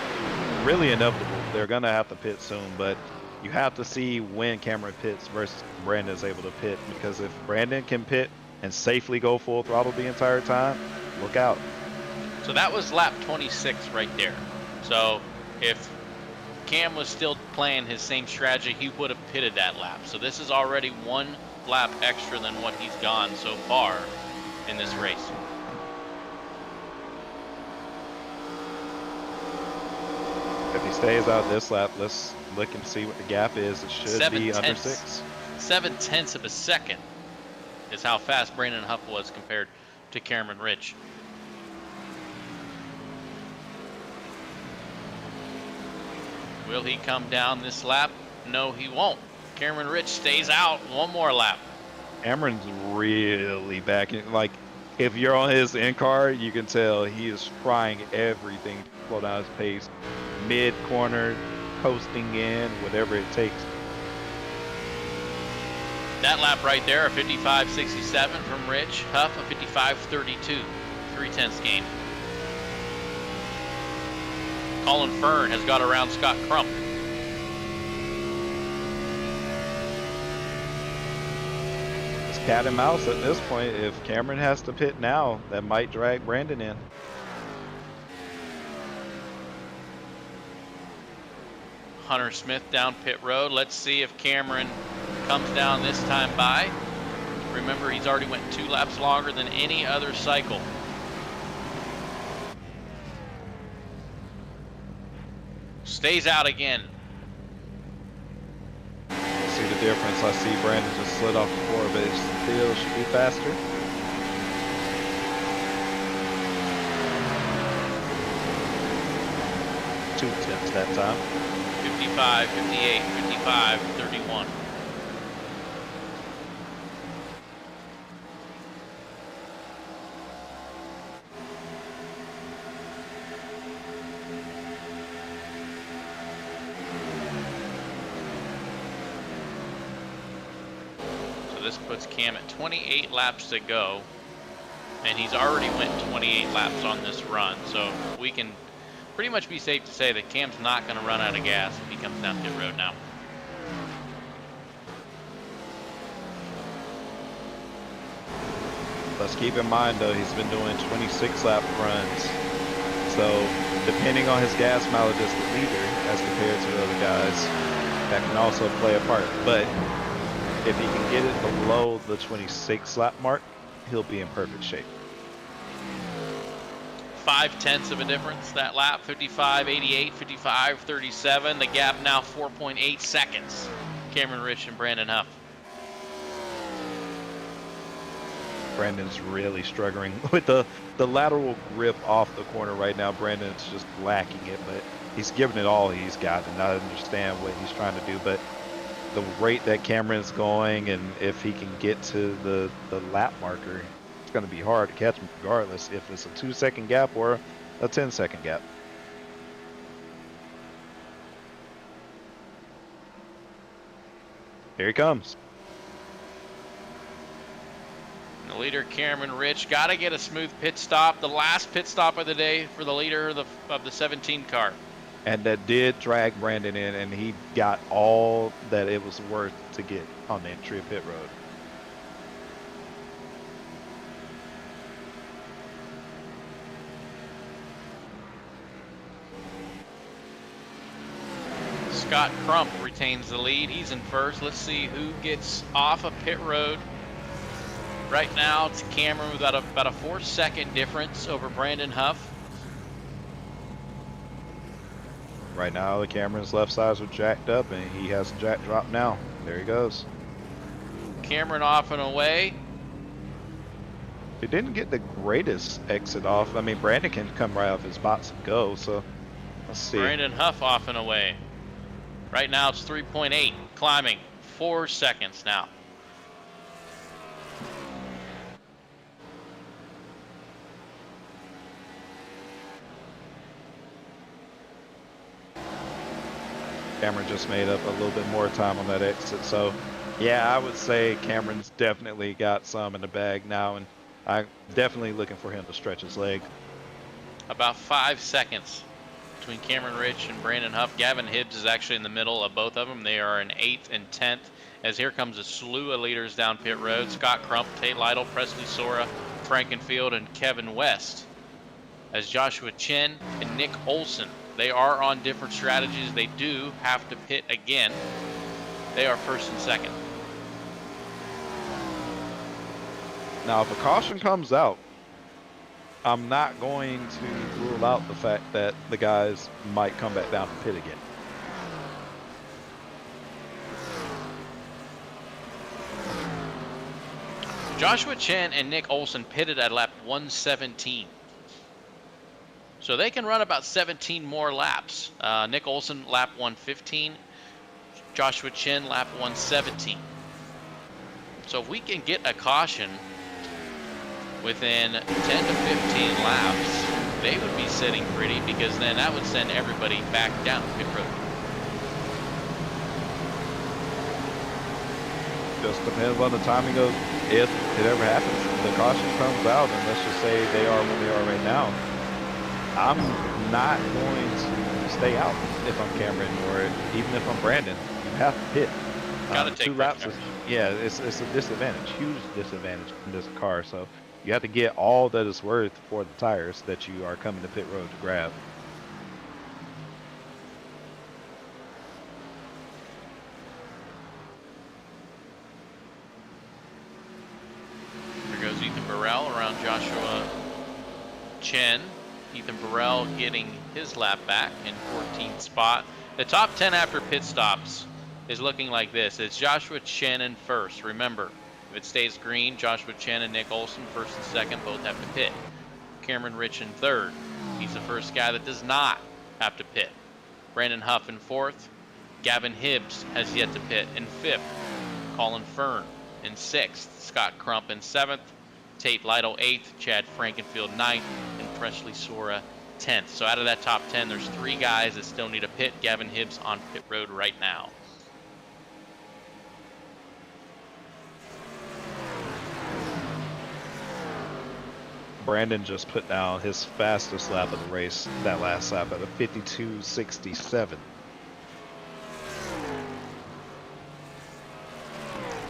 really inevitable. They're going to have to pit soon, but you have to see when Cameron pits versus Brandon is able to pit, because if Brandon can pit and safely go full throttle the entire time, look out. So that was lap 26 right there. So if Cam was still playing his same strategy, he would have pitted that lap. So this is already 1 lap extra than what he's gone so far in this race. If he stays out this lap, let's look and see what the gap is. It should be under 6. 7/10 of a second is how fast Brandon Huff was compared to Cameron Rich. Will he come down this lap? No, he won't. Cameron Rich stays out 1 more lap. Cameron's really backing. Like, if you're on his in-car, you can tell he is trying everything to slow down his pace. Mid-corner, coasting in, whatever it takes. That lap right there, a 55.67 from Rich. Huff, a 55.32. 3/10 gain. Colin Fern has got around Scott Crump. It's cat and mouse at this point. If Cameron has to pit now, that might drag Brandon in. Hunter Smith down pit road. Let's see if Cameron comes down this time by. Remember, he's already went 2 laps longer than any other cycle. Stays out again. See the difference. I see Brandon just slid off the floor, but it still should be faster. Two tenths that time. 55, 58, 55, 31. So this puts Cam at 28 laps to go, and he's already went 28 laps on this run. So we can pretty much be safe to say that Cam's not going to run out of gas if he comes down pit road now. Let's keep in mind though, he's been doing 26 lap runs. So depending on his gas mileage as the leader as compared to the other guys, that can also play a part. But if he can get it below the 26 lap mark, he'll be in perfect shape. 5/10 of a difference that lap. 55.88, 55.37. The gap now 4.8 seconds. Cameron Rich and Brandon Huff. Brandon's really struggling with the lateral grip off the corner right now. Brandon's just lacking it, but he's giving it all he's got, and I understand what he's trying to do. But the rate that Cameron's going, and if he can get to the lap marker, it's going to be hard to catch him regardless if it's a 2-second gap or a 10-second gap. Here he comes. The leader, Cameron Rich, got to get a smooth pit stop. The last pit stop of the day for the leader of the 17 car. And that did drag Brandon in, and he got all that it was worth to get on the entry of pit road. Scott Crump retains the lead. He's in first. Let's see who gets off of pit road. Right now, it's Cameron with about a 4-second difference over Brandon Huff. Right now, the Cameron's left sides are jacked up, and he has a jack drop now. There he goes. Cameron off and away. He didn't get the greatest exit off. I mean, Brandon can come right off his box and go, so let's see. Brandon Huff off and away. Right now, it's 3.8, climbing 4 seconds now. Cameron just made up a little bit more time on that exit. So, yeah, I would say Cameron's definitely got some in the bag now, and I'm definitely looking for him to stretch his legs. About 5 seconds between Cameron Rich and Brandon Huff. Gavin Hibbs is actually in the middle of both of them. They are in 8th and 10th, as here comes a slew of leaders down pit road. Scott Crump, Tate Lytle, Presley Sora, Frankenfield, and Kevin West. As Joshua Chen and Nick Olson, they are on different strategies. They do have to pit again. They are 1st and 2nd. Now, if a caution comes out, I'm not going to rule out the fact that the guys might come back down and pit again. Joshua Chen and Nick Olson pitted at lap 117. So they can run about 17 more laps. Nick Olson lap 115, Joshua Chen lap 117. So if we can get a caution within 10 to 15 laps, they would be sitting pretty, because then that would send everybody back down pit road. Just depends on the timing of if it ever happens. The caution comes out, and let's just say they are where they are right now. I'm not going to stay out if I'm Cameron, or even if I'm Brandon. You have to pit. Gotta take 2 laps. Yeah, it's a disadvantage, huge disadvantage in this car. So you have to get all that it's worth for the tires that you are coming to pit road to grab. There goes Ethan Burrell around Joshua Chen. Ethan Burrell getting his lap back in 14th spot. The top 10 after pit stops is looking like this. It's Joshua Chen in 1st. Remember, if it stays green, Joshua Chen and Nick Olson 1st and 2nd both have to pit. Cameron Rich in 3rd. He's the first guy that does not have to pit. Brandon Huff in 4th. Gavin Hibbs has yet to pit in 5th. Colin Fern in 6th. Scott Crump in 7th. Tate Lytle 8th. Chad Frankenfield 9th. And Presley Sora 10th. So out of that top 10, there's 3 guys that still need a pit. Gavin Hibbs on pit road right now. Brandon just put down his fastest lap of the race, that last lap, at a 52.67.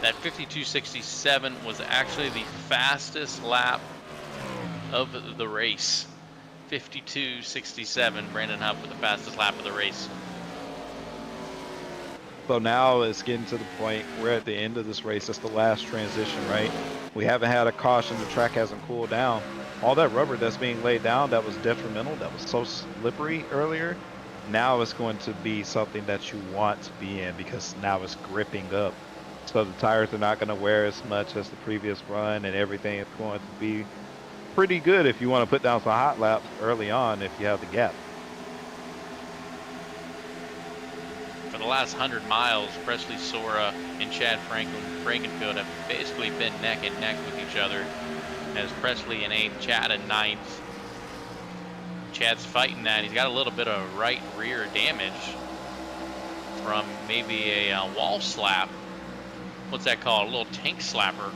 That 52.67 was actually the fastest lap of the race. 52.67, Brandon Huff with the fastest lap of the race. So now it's getting to the point, we're at the end of this race. That's the last transition, right? We haven't had a caution. The track hasn't cooled down. All that rubber that's being laid down that was detrimental, that was so slippery earlier, now it's going to be something that you want to be in, because now it's gripping up. So the tires are not going to wear as much as the previous run, and everything is going to be pretty good if you want to put down some hot laps early on if you have the gap. For the last 100 miles, Presley Sora and Chad Frankenfield have basically been neck and neck with each other, as Presley in 8th, Chad in 9th. Chad's fighting that. He's got a little bit of right rear damage from maybe a wall slap. What's that called? A little tank slapper.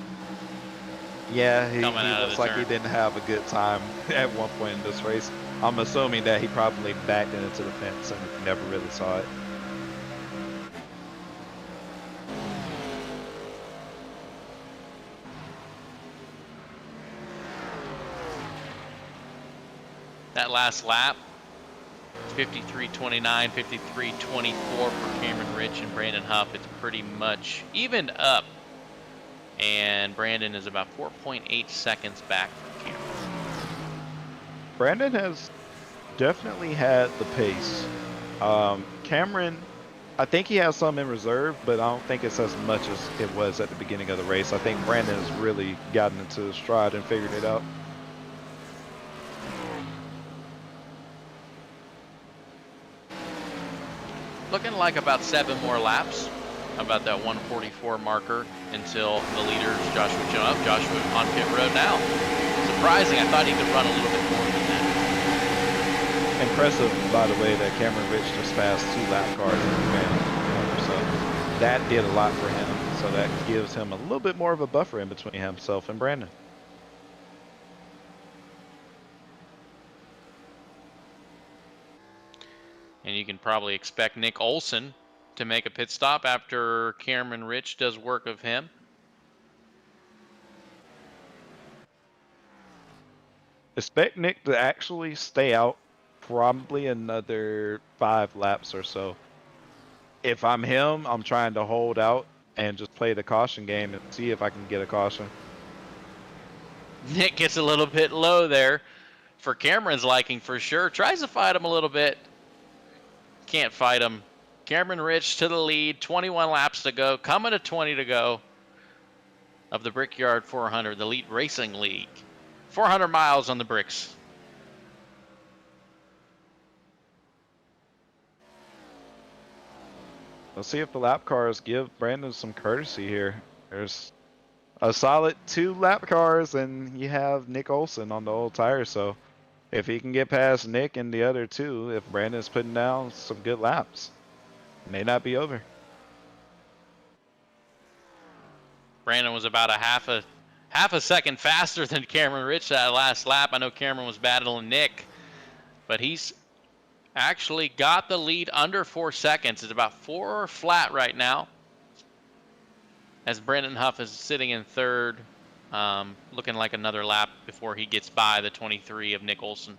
Yeah, he looks like he didn't have a good time at one point in this race. I'm assuming that he probably backed into the fence and never really saw it. That last lap, 53.29, 53.24 for Cameron Rich and Brandon Huff. It's pretty much evened up, and Brandon is about 4.8 seconds back from Cameron. Brandon has definitely had the pace. Cameron, I think he has some in reserve, but I don't think it's as much as it was at the beginning of the race. I think Brandon has really gotten into his stride and figured it out. Looking like about 7 more laps, about that 144 marker, until the leaders, Joshua Chen, Joshua on pit road now. Surprising, I thought he could run a little bit more than that. impressive, by the way, that Cameron Rich just passed 2 lap cars in the corner. So that did a lot for him. So that gives him a little bit more of a buffer in between himself and Brandon. And you can probably expect Nick Olson to make a pit stop after Cameron Rich does work of him. Expect Nick to actually stay out probably another 5 laps or so. If I'm him, I'm trying to hold out and just play the caution game and see if I can get a caution. Nick gets a little bit low there for Cameron's liking for sure. Tries to fight him a little bit. Can't fight him. Cameron Rich to the lead. 21 laps to go. Coming to 20 to go of the Brickyard 400, the Elite Racing League. 400 miles on the bricks. Let's see if the lap cars give Brandon some courtesy here. There's a solid 2 lap cars, and you have Nick Olson on the old tire. So if he can get past Nick and the other 2, if Brandon's putting down some good laps, it may not be over. Brandon was about a half a second faster than Cameron Rich that last lap. I know Cameron was battling Nick, but he's actually got the lead under 4 seconds. It's about 4 flat right now, as Brendan Huff is sitting in third, looking like another lap before he gets by the 23 of Nick Olson.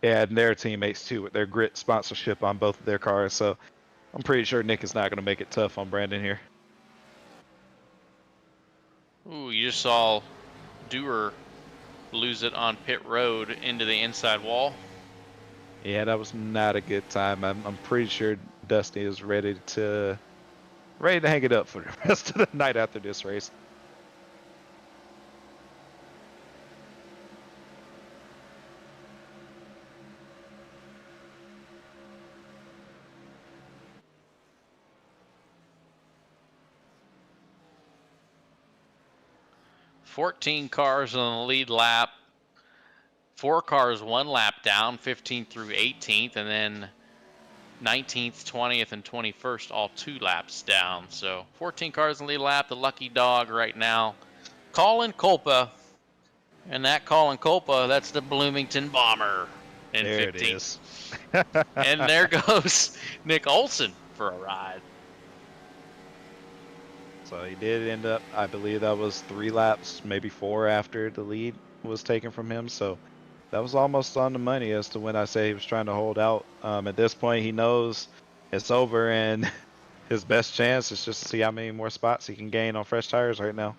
Yeah, and their teammates too with their grit sponsorship on both of their cars. So I'm pretty sure Nick is not going to make it tough on Brandon here. Ooh, you just saw Dewar lose it on pit road into the inside wall. Yeah, that was not a good time. I'm pretty sure Dusty is ready to hang it up for the rest of the night after this race. $14 cars on the lead lap. 4 cars 1 lap down, 15th through 18th, and then 19th, 20th, and 21st, all 2 laps down. So 14 cars in the lead lap. The lucky dog right now, Colin Culpa. And that Colin Culpa, that's the Bloomington Bomber in there 15th. It is. And there goes Nick Olson for a ride. So he did end up, I believe that was 3 laps, maybe 4 after the lead was taken from him. So that was almost on the money as to when I say he was trying to hold out. At this point, he knows it's over, and his best chance is just to see how many more spots he can gain on fresh tires right now.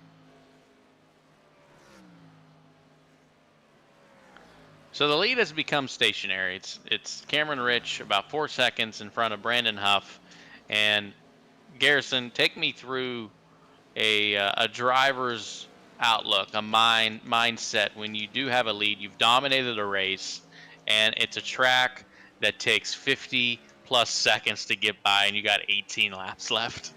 So the lead has become stationary. It's Cameron Rich about 4 seconds in front of Brandon Huff. And Garrison, take me through a driver's outlook, a mindset when you do have a lead. You've dominated a race, and it's a track that takes 50 plus seconds to get by, and you got 18 laps left.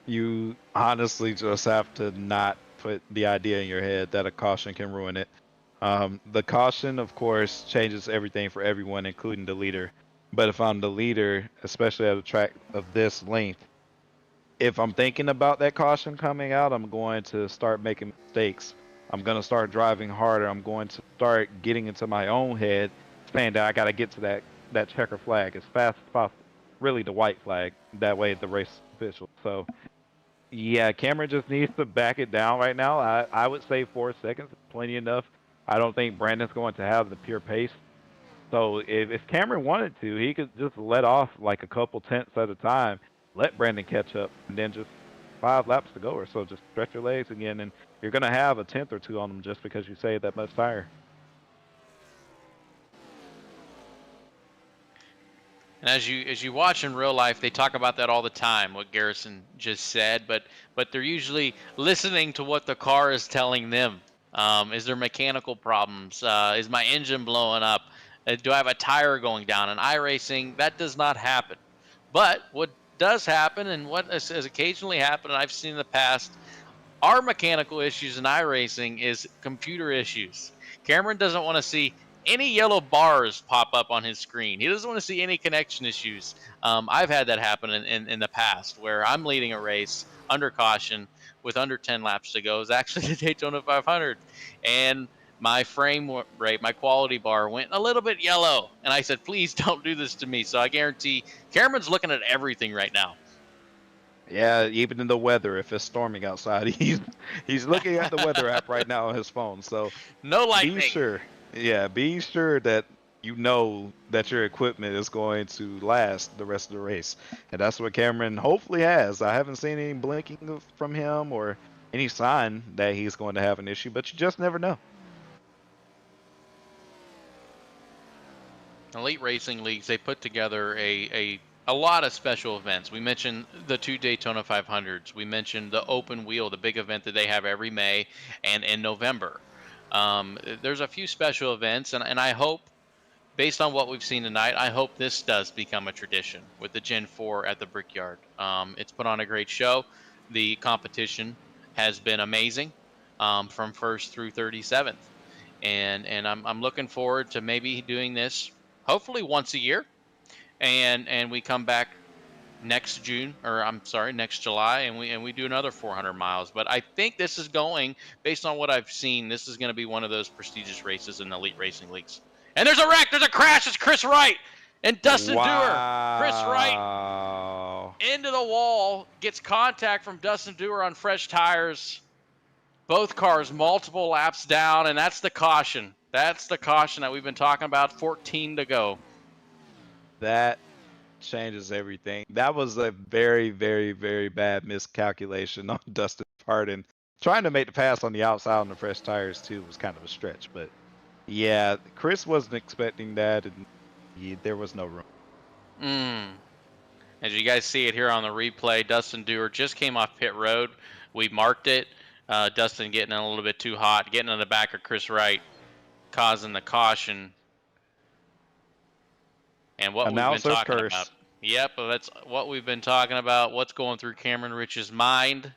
You honestly just have to not put the idea in your head that a caution can ruin it. The caution, of course, changes everything for everyone, including the leader. But if I'm the leader, especially at a track of this length, if I'm thinking about that caution coming out, I'm going to start making mistakes. I'm going to start driving harder. I'm going to start getting into my own head, saying that I got to get to that checker flag as fast as possible. Really the white flag. That way the race is official. So, yeah, Cameron just needs to back it down right now. I would say 4 seconds is plenty enough. I don't think Brandon's going to have the pure pace. So if Cameron wanted to, he could just let off like a couple tenths at a time, let Brandon catch up, and then just 5 laps to go or so. Just stretch your legs again, and you're going to have a tenth or 2 on them just because you saved that much tire. And as you watch in real life, they talk about that all the time, what Garrison just said, but they're usually listening to what the car is telling them. Is there mechanical problems? Is my engine blowing up? Do I have a tire going down? In iRacing, that does not happen. But what does happen, and what has occasionally happened, and I've seen in the past, are mechanical issues in iRacing is computer issues. Cameron doesn't want to see any yellow bars pop up on his screen. He doesn't want to see any connection issues. I've had that happen in the past where I'm leading a race under caution with under 10 laps to go. It was actually the Daytona 500. And my frame rate, my quality bar went a little bit yellow. And I said, please don't do this to me. So I guarantee Cameron's looking at everything right now. Yeah, even in the weather, if it's storming outside, he's looking at the weather app right now on his phone. So no lightning. Be sure that you know that your equipment is going to last the rest of the race. And that's what Cameron hopefully has. I haven't seen any blinking from him or any sign that he's going to have an issue, but you just never know. Elite Racing Leagues, they put together a lot of special events. We mentioned the 2 Daytona 500s. We mentioned the open wheel, the big event that they have every May and in November. There's a few special events, and I hope, based on what we've seen tonight, I hope this does become a tradition with the Gen 4 at the Brickyard. It's put on a great show. The competition has been amazing from 1st through 37th. And I'm looking forward to maybe doing this hopefully once a year. And we come back next July, and we do another 400 miles. But I think this is going, based on what I've seen, this is going to be one of those prestigious races in the Elite Racing Leagues. And there's a wreck, there's a crash, it's Chris Wright and Dustin Dewar. Chris Wright into the wall, gets contact from Dustin Dewar on fresh tires. Both cars multiple laps down, and that's the caution. That's the caution that we've been talking about, 14 to go. That changes everything. That was a very, very, very bad miscalculation on Dustin's part, and trying to make the pass on the outside on the fresh tires too was kind of a stretch. But yeah, Chris wasn't expecting that, and there was no room. As you guys see it here on the replay, Dustin Dewar just came off pit road. We marked it. Dustin getting a little bit too hot, getting on the back of Chris Wright, causing the caution. And what we've been talking about. Yep, that's what we've been talking about. What's going through Cameron Rich's mind.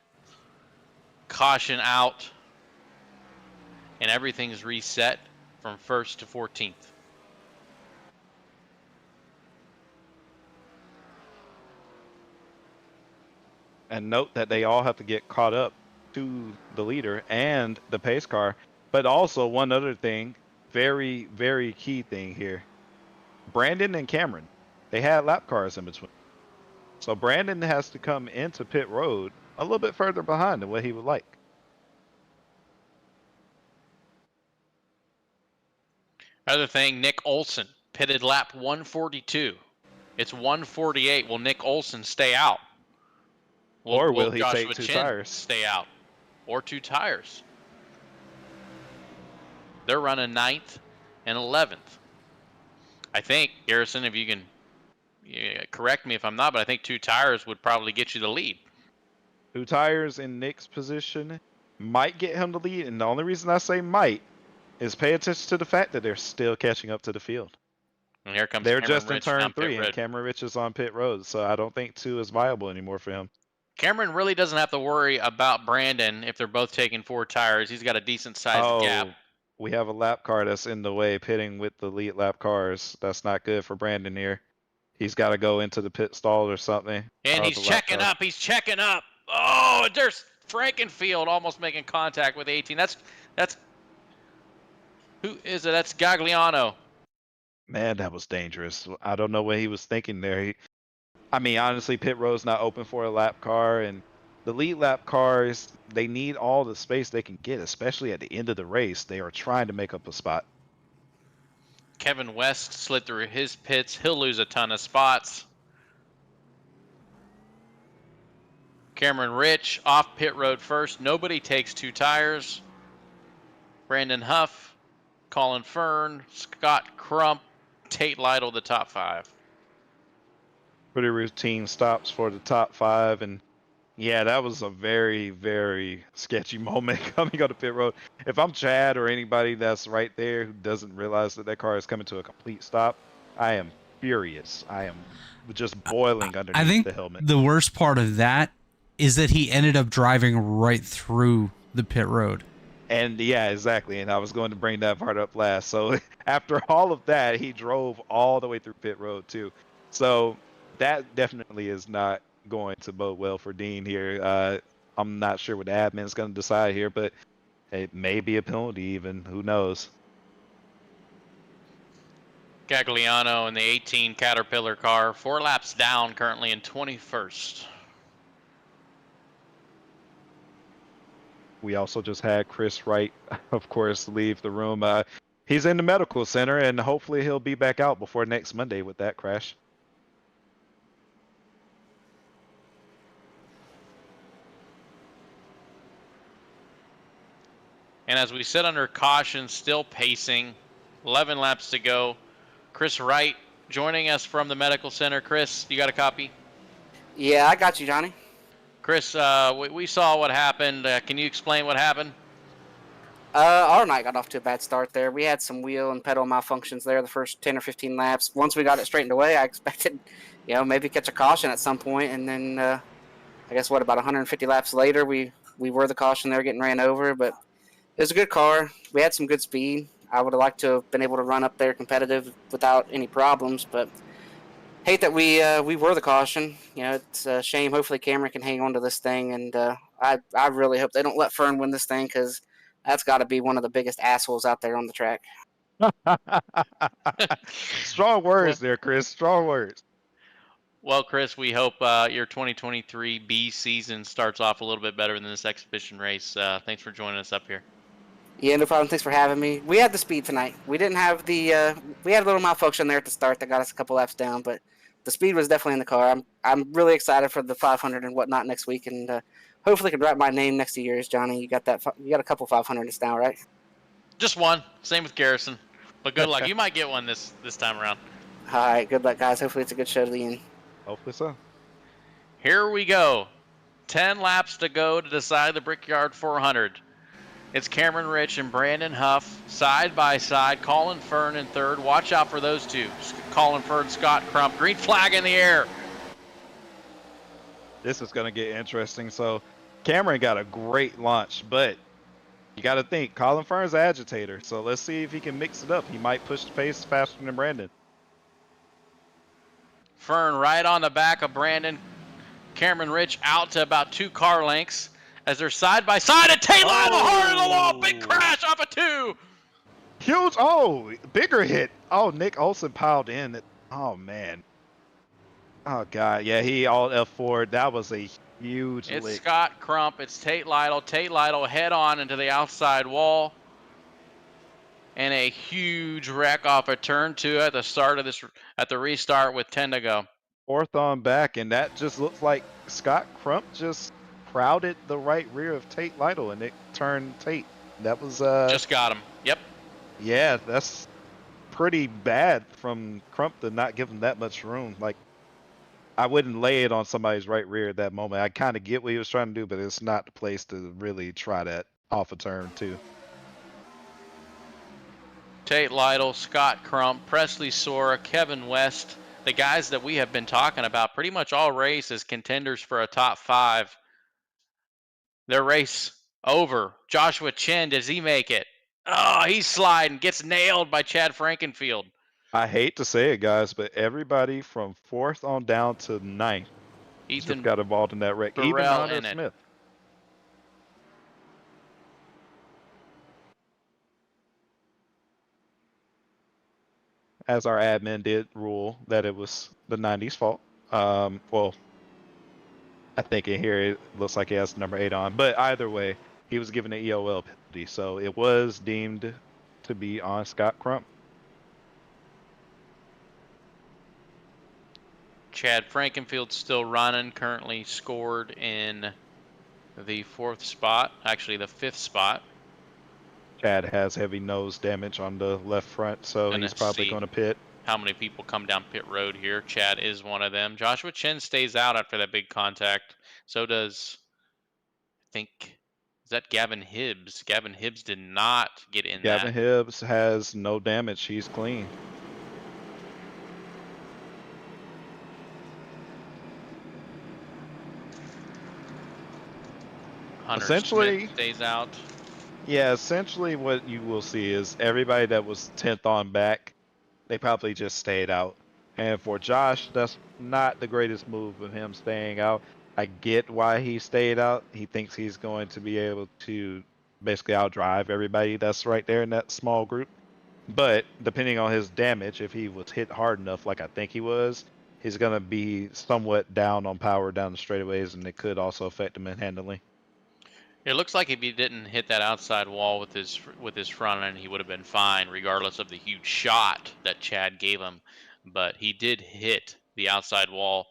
Caution out. And everything's reset from 1st to 14th. And note that they all have to get caught up to the leader and the pace car. But also one other thing, very, very key thing here. Brandon and Cameron, they had lap cars in between. So Brandon has to come into pit road a little bit further behind than what he would like. Other thing, Nick Olson pitted lap 142. It's 148. Will Nick Olson stay out? Or will he Joshua take 2 Chin tires? Stay out. Or 2 tires. They're running 9th and 11th. I think, Garrison, if you can correct me if I'm not, but I think 2 tires would probably get you the lead. 2 tires in Nick's position might get him the lead, and the only reason I say might is pay attention to the fact that they're still catching up to the field. And here comes They're Cameron just in Rich turn down pit 3, and road. Cameron Rich is on pit road, so I don't think 2 is viable anymore for him. Cameron really doesn't have to worry about Brandon if they're both taking 4 tires. He's got a decent sized gap. We have a lap car that's in the way, pitting with the lead lap cars. That's not good for Brandon here. He's got to go into the pit stall or something. And he's checking up. He's checking up. Oh, there's Frankenfield almost making contact with 18. That's who is it? That's Gagliano. Man, that was dangerous. I don't know what he was thinking there. Honestly, pit road's not open for a lap car, and the lead lap cars, they need all the space they can get, especially at the end of the race. They are trying to make up a spot. Kevin West slid through his pits. He'll lose a ton of spots. Cameron Rich off pit road first. Nobody takes 2 tires. Brandon Huff, Colin Fern, Scott Crump, Tate Lytle, the top 5. Pretty routine stops for the top 5, and yeah, that was a very, very sketchy moment coming on the pit road. If I'm Chad or anybody that's right there who doesn't realize that car is coming to a complete stop, I am furious. I am just boiling underneath the helmet. The worst part of that is that he ended up driving right through the pit road. And yeah, exactly. And I was going to bring that part up last. So after all of that, he drove all the way through pit road too. So that definitely is not going to bode well for Dean here. I'm not sure what the admin is going to decide here, but it may be a penalty even. Who knows? Gagliano in the 18 Caterpillar car, 4 laps down, currently in 21st. We also just had Chris Wright, of course, leave the room. He's in the medical center, and hopefully he'll be back out before next Monday with that crash. And as we sit under caution, still pacing, 11 laps to go. Chris Wright joining us from the medical center. Chris, you got a copy? Yeah, I got you, Johnny. Chris, we saw what happened. Can you explain what happened? Our night got off to a bad start there. We had some wheel and pedal malfunctions there the first 10 or 15 laps. Once we got it straightened away, I expected, maybe catch a caution at some point. And then I guess, about 150 laps later, we were the caution there getting ran over. But it was a good car. We had some good speed. I would have liked to have been able to run up there competitive without any problems. But hate that we were the caution. It's a shame. Hopefully Cameron can hang on to this thing. And I really hope they don't let Fern win this thing because that's got to be one of the biggest assholes out there on the track. Strong words there, Chris. Strong words. Well, Chris, we hope your 2023 B season starts off a little bit better than this exhibition race. Thanks for joining us up here. Yeah, no problem. Thanks for having me. We had the speed tonight. We didn't have the we had a little malfunction there at the start that got us a couple laps down, but the speed was definitely in the car. I'm really excited for the 500 and whatnot next week, and hopefully I can write my name next to yours, Johnny. You got a couple 500s now, right? Just one. Same with Garrison. But good luck. You might get one this time around. All right, good luck, guys. Hopefully it's a good show to the end. Hopefully so. Here we go. 10 laps to go to decide the Brickyard 400. It's Cameron Rich and Brandon Huff side by side. Colin Fern in third. Watch out for those two. Colin Fern, Scott Crump. Green flag in the air. This is going to get interesting. So Cameron got a great launch, but you got to think Colin Fern's an agitator. So let's see if he can mix it up. He might push the pace faster than Brandon. Fern right on the back of Brandon. Cameron Rich out to about 2 car lengths as they're side by side. A tail line, the heart of the wall. Big crash off of 2. Huge. Oh, bigger hit. Oh, Nick Olsen piled in. Oh, man. Oh, God. Yeah, he all F4. That was a huge It's lick. Scott Crump. It's Tate Lytle. Tate Lytle head on into the outside wall. And a huge wreck off of turn 2 at the start of this, at the restart with 10 to go. 4th on back, and that just looks like Scott Crump just crowded the right rear of Tate Lytle, and it turned Tate. That was just got him. Yep. Yeah, that's pretty bad from Crump to not give him that much room. Like, I wouldn't lay it on somebody's right rear at that moment. I kind of get what he was trying to do, but it's not the place to really try that off a turn 2. Tate Lytle, Scott Crump, Presley Sora, Kevin West, the guys that we have been talking about pretty much all race as contenders for a top 5. Their race over. Joshua Chin, does he make it? Oh, he's sliding, gets nailed by Chad Frankenfield. I hate to say it, guys, but everybody from 4th on down to 9th just got involved in that wreck. Even Burrell Hunter in it. Smith. As our admin did rule that it was the 90's fault. Well, I think in here it looks like he has number 8 on, but either way, he was given an EOL penalty, so it was deemed to be on Scott Crump. Chad Frankenfield still running, currently scored in the 4th spot, actually the 5th spot. Chad has heavy nose damage on the left front, so he's probably going to pit. How many people come down pit road here? Chad is one of them. Joshua Chin stays out after that big contact. So does, I think, is that Gavin Hibbs? Gavin Hibbs did not get in that. Gavin Hibbs has no damage. He's clean. Hunter Essentially, Smith stays out. Yeah, essentially what you will see is everybody that was 10th on back, they probably just stayed out. And for Josh, that's not the greatest move of him staying out. I get why he stayed out. He thinks he's going to be able to basically outdrive everybody that's right there in that small group. But depending on his damage, if he was hit hard enough, like I think he was, he's going to be somewhat down on power down the straightaways, and it could also affect him in handling. It looks like if he didn't hit that outside wall with his front end, he would have been fine, regardless of the huge shot that Chad gave him. But he did hit the outside wall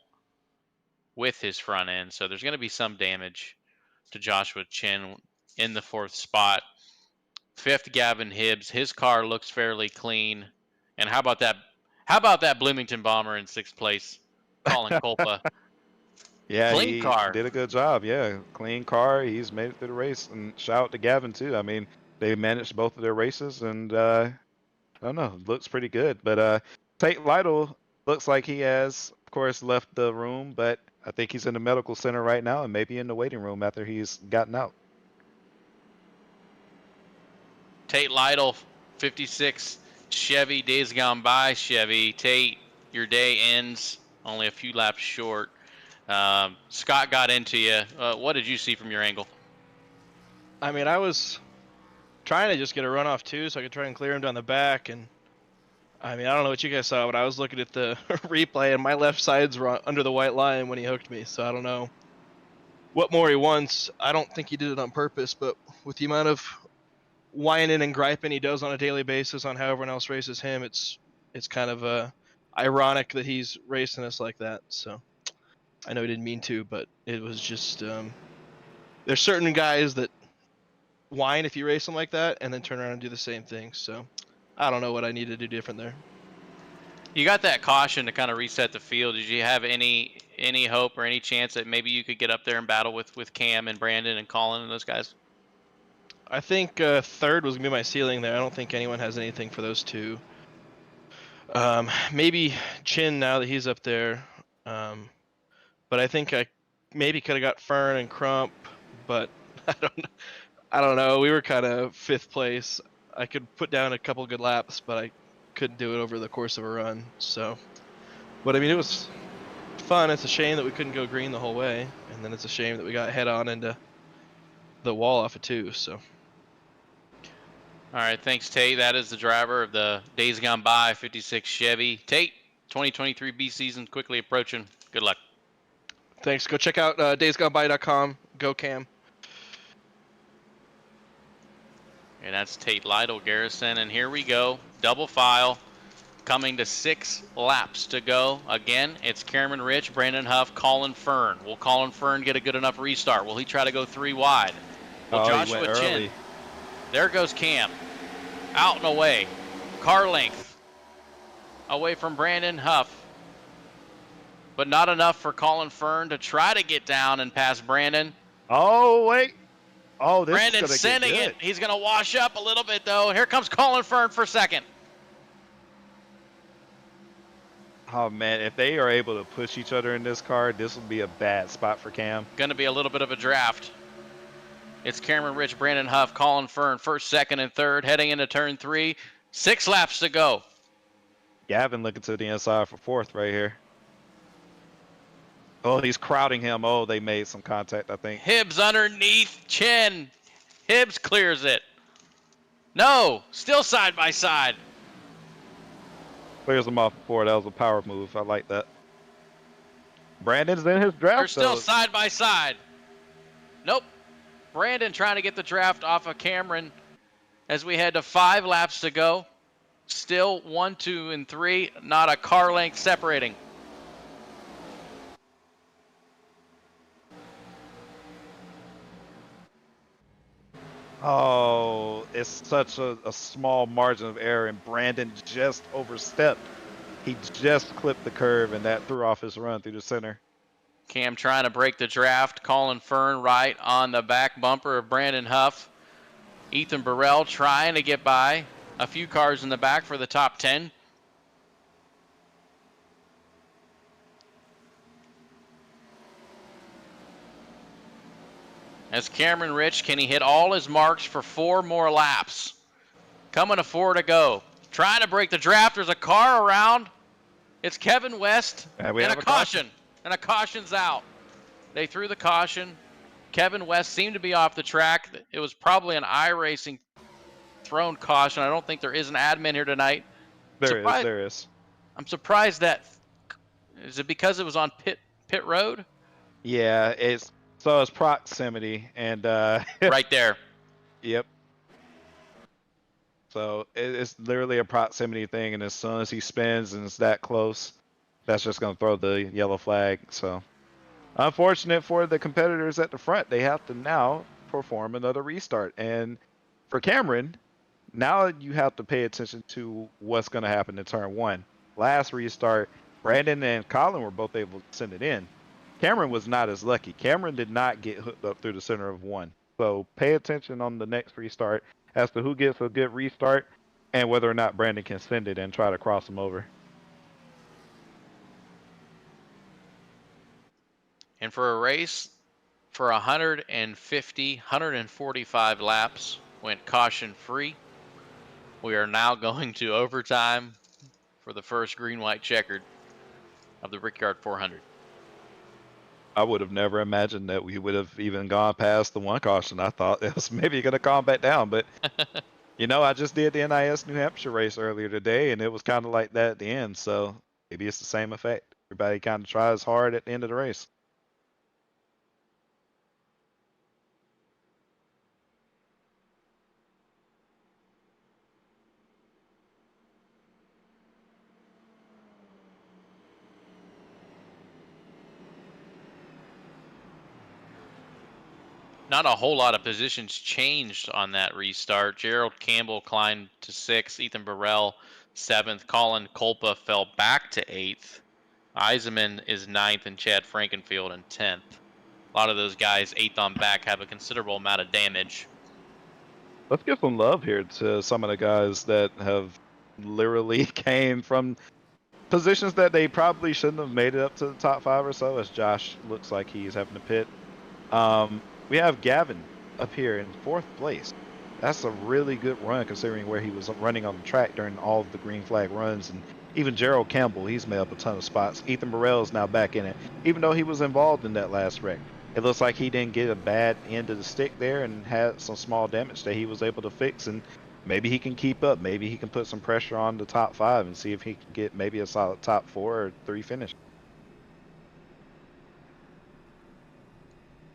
with his front end, so there's going to be some damage to Joshua Chin in the 4th spot. 5th, Gavin Hibbs. His car looks fairly clean. And how about that? How about that Bloomington bomber in 6th place, Colin Kolpa? Yeah, Clean he car. did a good job. Yeah, clean car. He's made it through the race, and shout out to Gavin too. I mean, they managed both of their races, and I don't know, looks pretty good. But Tate Lytle looks like he has, of course, left the room, but I think he's in the medical center right now, and maybe in the waiting room after he's gotten out. Tate Lytle, 56 Chevy, days gone by Chevy. Tate, your day ends only a few laps short. Scott got into you. What did you see from your angle? I mean, I was trying to just get a runoff too, so I could try and clear him down the back. And I mean, I don't know what you guys saw, but I was looking at the replay, and my left sides were under the white line when he hooked me. So I don't know what more he wants. I don't think he did it on purpose, but with the amount of whining and griping he does on a daily basis on how everyone else races him, it's kind of ironic that he's racing us like that. So I know he didn't mean to, but it was just there's certain guys that whine if you race them like that and then turn around and do the same thing. So I don't know what I need to do different there. You got that caution to kind of reset the field. Did you have any hope or any chance that maybe you could get up there and battle with Cam and Brandon and Colin and those guys? I think 3rd was going to be my ceiling there. I don't think anyone has anything for those two. Maybe Chin now that he's up there. But I think I maybe could have got Fern and Crump, but I don't know. We were kind of 5th place. I could put down a couple good laps, but I couldn't do it over the course of a run. So, but I mean, it was fun. It's a shame that we couldn't go green the whole way, and then it's a shame that we got head on into the wall off of 2. So. All right, thanks, Tate. That is the driver of the days gone by 56 Chevy. Tate, 2023 B season quickly approaching. Good luck. Thanks. Go check out daysgoneby.com. Go Cam. And that's Tate Lytle, Garrison. And here we go. Double file. Coming to 6 laps to go. Again, it's Cameron Rich, Brandon Huff, Colin Fern. Will Colin Fern get a good enough restart? Will he try to go 3 wide? Will Joshua He went Chin? early. There goes Cam. Out and away. Car length. Away from Brandon Huff. But not enough for Colin Fern to try to get down and pass Brandon. Oh, wait. Oh, this Brandon's is going to sending get it. He's going to wash up a little bit, though. Here comes Colin Fern for 2nd. Oh, man, if they are able to push each other in this car, this will be a bad spot for Cam. Going to be a little bit of a draft. It's Cameron Rich, Brandon Huff, Colin Fern, 1st, 2nd, and 3rd, heading into turn 3. 6 laps to go. Gavin looking to the inside for 4th right here. Oh, he's crowding him. Oh, they made some contact, I think. Hibbs underneath Chin. Hibbs clears it. No, still side by side. Clears him off before. That was a power move. I like that. Brandon's in his draft, They're still though. side by side. Nope. Brandon trying to get the draft off of Cameron as we head to 5 laps to go. Still 1, 2, and 3. Not a car length separating. Oh, it's such a small margin of error, and Brandon just overstepped. He just clipped the curve, and that threw off his run through the center. Cam trying to break the draft. Colin Fern right on the back bumper of Brandon Huff. Ethan Burrell trying to get by. A few cars in the back for the top 10. as Cameron Rich. Can he hit all his marks for 4 more laps? Coming to 4 to go. Trying to break the draft. There's a car around. It's Kevin West We and have a caution. And a caution's out. They threw the caution. Kevin West seemed to be off the track. It was probably an iRacing thrown caution. I don't think there is an admin here tonight. There is. I'm surprised that, is it because it was on pit road? Yeah, it's proximity and Right there. Yep. So it's literally a proximity thing, and as soon as he spins and it's that close, that's just going to throw the yellow flag. So unfortunate for the competitors at the front. They have to now perform another restart. And for Cameron, now you have to pay attention to what's going to happen in turn 1. Last restart, Brandon and Colin were both able to send it in. Cameron was not as lucky. Cameron did not get hooked up through the center of 1. So pay attention on the next restart as to who gets a good restart and whether or not Brandon can send it and try to cross him over. And for a race for 145 laps, went caution free. We are now going to overtime for the first green-white-checkered of the Brickyard 400. I would have never imagined that we would have even gone past the 1 caution. I thought it was maybe going to calm back down, but I just did the NIS New Hampshire race earlier today, and it was kind of like that at the end. So maybe it's the same effect. Everybody kind of tries hard at the end of the race. Not a whole lot of positions changed on that restart. Gerald Campbell climbed to 6th. Ethan Burrell 7th. Colin Kolpa fell back to 8th. Eisenman is 9th, and Chad Frankenfield in 10th. A lot of those guys 8th on back have a considerable amount of damage. Let's give some love here to some of the guys that have literally came from positions that they probably shouldn't have made it up to the top 5 or so, as Josh looks like he's having to pit. We have Gavin up here in 4th place. That's a really good run considering where he was running on the track during all of the green flag runs. And even Gerald Campbell, he's made up a ton of spots. Ethan Burrell is now back in it, even though he was involved in that last wreck. It looks like he didn't get a bad end of the stick there and had some small damage that he was able to fix. And maybe he can keep up. Maybe he can put some pressure on the top 5 and see if he can get maybe a solid top 4 or 3 finish.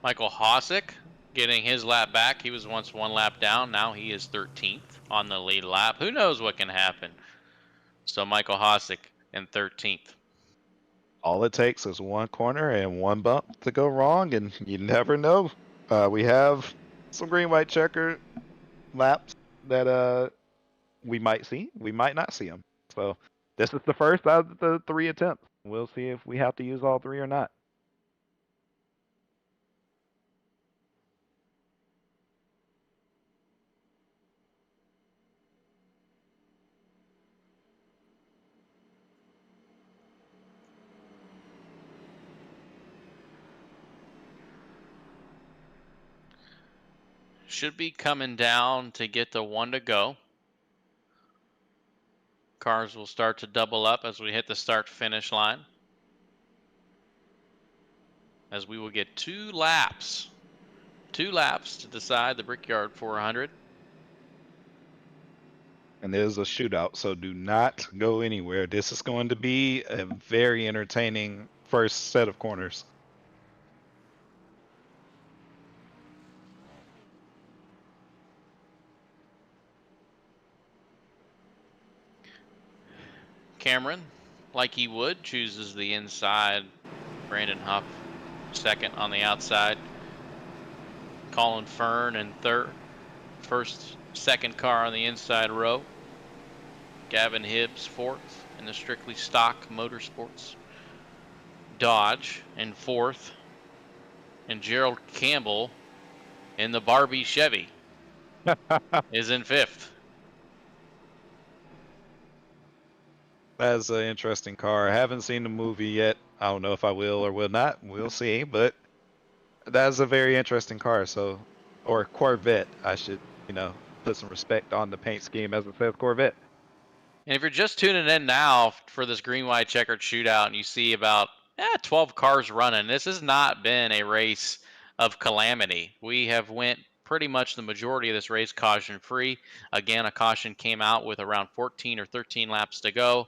Michael Hosick getting his lap back. He was once 1 lap down. Now he is 13th on the lead lap. Who knows what can happen? So Michael Hosick in 13th. All it takes is 1 corner and 1 bump to go wrong, and you never know. We have some green-white-checkered laps that we might see. We might not see them. So this is the first out of the 3 attempts. We'll see if we have to use all 3 or not. Should be coming down to get the 1 to go. Cars will start to double up as we hit the start-finish line. As we will get 2 laps. 2 laps to decide the Brickyard 400. And there's a shootout, so do not go anywhere. This is going to be a very entertaining first set of corners. Cameron, like he would, chooses the inside. Brandon Huff, 2nd on the outside. Colin Fern in 3rd. Second car on the inside row. Gavin Hibbs 4th in the strictly stock motorsports. Dodge in 4th. And Gerald Campbell in the Barbie Chevy is in 5th. That's an interesting car. I haven't seen the movie yet. I don't know if I will or will not. We'll see. But That's a very interesting car. So, or Corvette, I should, put some respect on the paint scheme as it says Corvette. And if you're just tuning in now for this green-white checkered shootout and you see about 12 cars running, this has not been a race of calamity. We have went pretty much the majority of this race caution-free. Again, a caution came out with around 14 or 13 laps to go,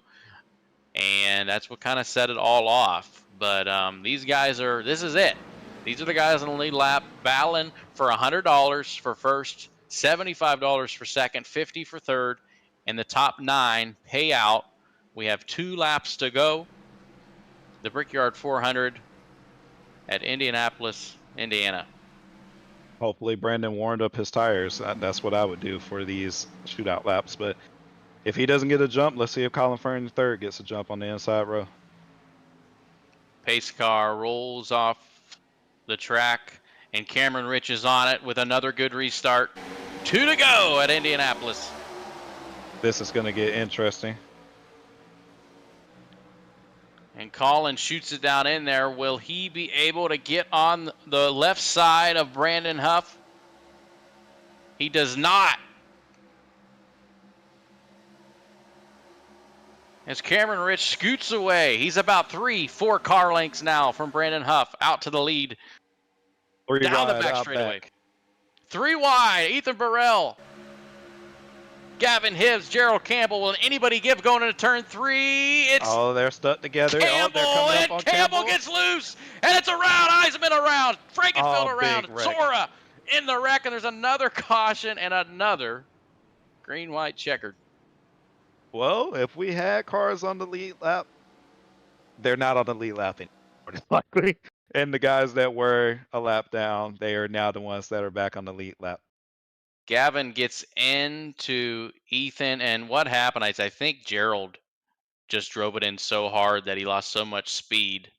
and that's what kind of set it all off. But these guys this is it. These are the guys on the lead lap battling for $100 for first, $75 for second, $50 for third, and the top 9 pay out. We have 2 laps to go. The Brickyard 400 at Indianapolis, Indiana. Hopefully, Brandon warmed up his tires. That's what I would do for these shootout laps. But if he doesn't get a jump, let's see if Colin Fern III gets a jump on the inside row. Pace car rolls off the track, and Cameron Rich is on it with another good restart. 2 to go at Indianapolis. This is going to get interesting. And Colin shoots it down in there. Will he be able to get on the left side of Brandon Huff? He does not. As Cameron Rich scoots away, he's about 3-4 car lengths now from Brandon Huff out to the lead. Down the back straightaway. 3 wide, Ethan Burrell. Gavin Hibbs, Gerald Campbell. Will anybody give going into turn 3? It's they're stuck together. Campbell, They're Campbell gets loose, and it's around. Eisman around. Frankenfield around. Sora in the wreck, and there's another caution and another green-white checkered. Well, if we had cars on the lead lap, they're not on the lead lap anymore, likely. And the guys that were a lap down, they are now the ones that are back on the lead lap. Gavin gets into Ethan, and what happened is I think Gerald just drove it in so hard that he lost so much speed.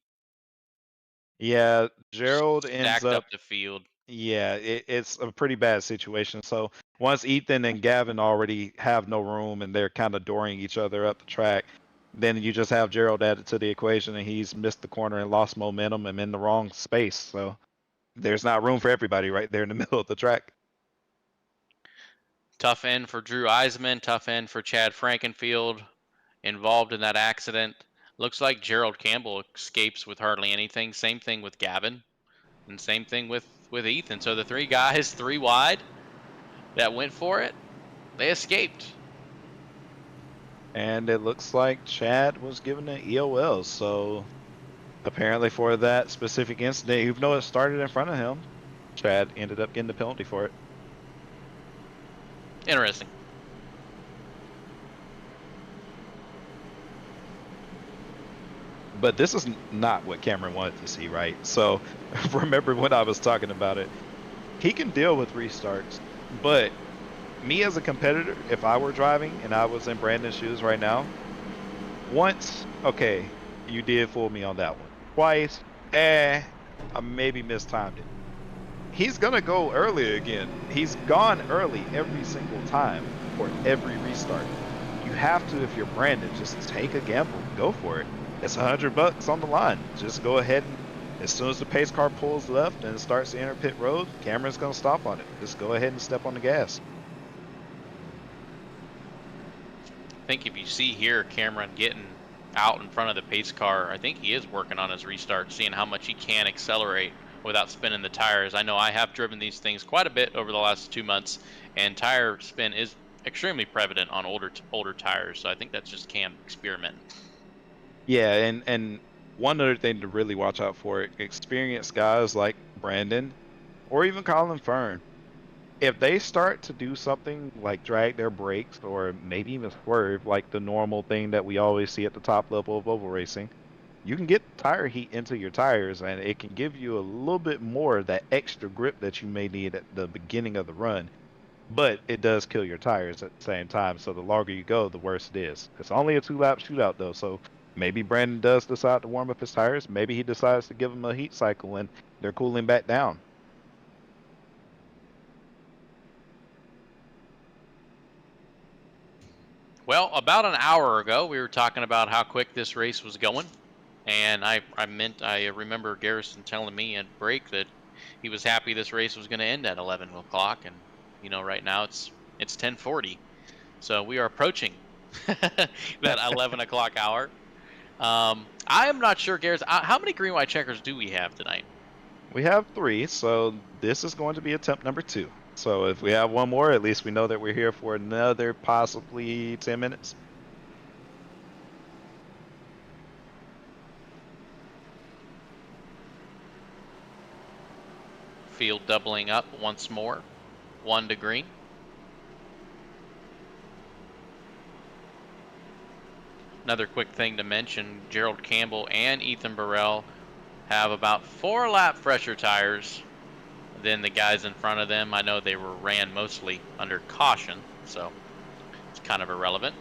Yeah, Gerald ends up the field. Yeah, it's a pretty bad situation. So once Ethan and Gavin already have no room and they're kind of dooring each other up the track, then you just have Gerald added to the equation, and he's missed the corner and lost momentum and in the wrong space. So there's not room for everybody right there in the middle of the track. Tough end for Drew Eisman, tough end for Chad Frankenfield, involved in that accident. Looks like Gerald Campbell escapes with hardly anything. Same thing with Gavin, and same thing with Ethan. So the 3 guys, 3 wide, that went for it, they escaped. And it looks like Chad was given an EOL. So apparently for that specific incident, even though it started in front of him, Chad ended up getting the penalty for it. Interesting. But this is not what Cameron wanted to see, right? So remember when I was talking about it, he can deal with restarts, but me as a competitor, if I were driving and I was in Brandon's shoes right now, once, okay, you did fool me on that one. Twice, I maybe mistimed it. He's gonna go early again. He's gone early every single time for every restart. You have to, if you're Brandon, just take a gamble, go for it. It's $100 on the line. Just go ahead and as soon as the pace car pulls left and starts to enter pit road, Cameron's gonna stop on it. Just go ahead and step on the gas. I think if you see here Cameron getting out in front of the pace car, I think he is working on his restart, seeing how much he can accelerate without spinning the tires. I know I have driven these things quite a bit over the last 2 months, and tire spin is extremely prevalent on older tires. So I think that's just Cam experimenting. Yeah, and one other thing to really watch out for, experienced guys like Brandon or even Colin Fern, if they start to do something like drag their brakes or maybe even swerve, like the normal thing that we always see at the top level of oval racing, you can get tire heat into your tires, and it can give you a little bit more of that extra grip that you may need at the beginning of the run. But it does kill your tires at the same time, so the longer you go, the worse it is. It's only a 2-lap shootout, though, so maybe Brandon does decide to warm up his tires. Maybe he decides to give them a heat cycle, and they're cooling back down. Well, about an hour ago, we were talking about how quick this race was going. And I remember Garrison telling me at break that he was happy this race was going to end at 11 o'clock, and you know, right now it's 10:40, so we are approaching that 11 o'clock hour. I am not sure, Garrett, how many green white checkers do we have tonight? We have 3, so this is going to be attempt number 2. So if we have one more, at least we know that we're here for another possibly 10 minutes. Field doubling up once more, 1 to green. Another quick thing to mention, Gerald Campbell and Ethan Burrell have about 4 lap fresher tires than the guys in front of them. I know they ran mostly under caution, so it's kind of irrelevant.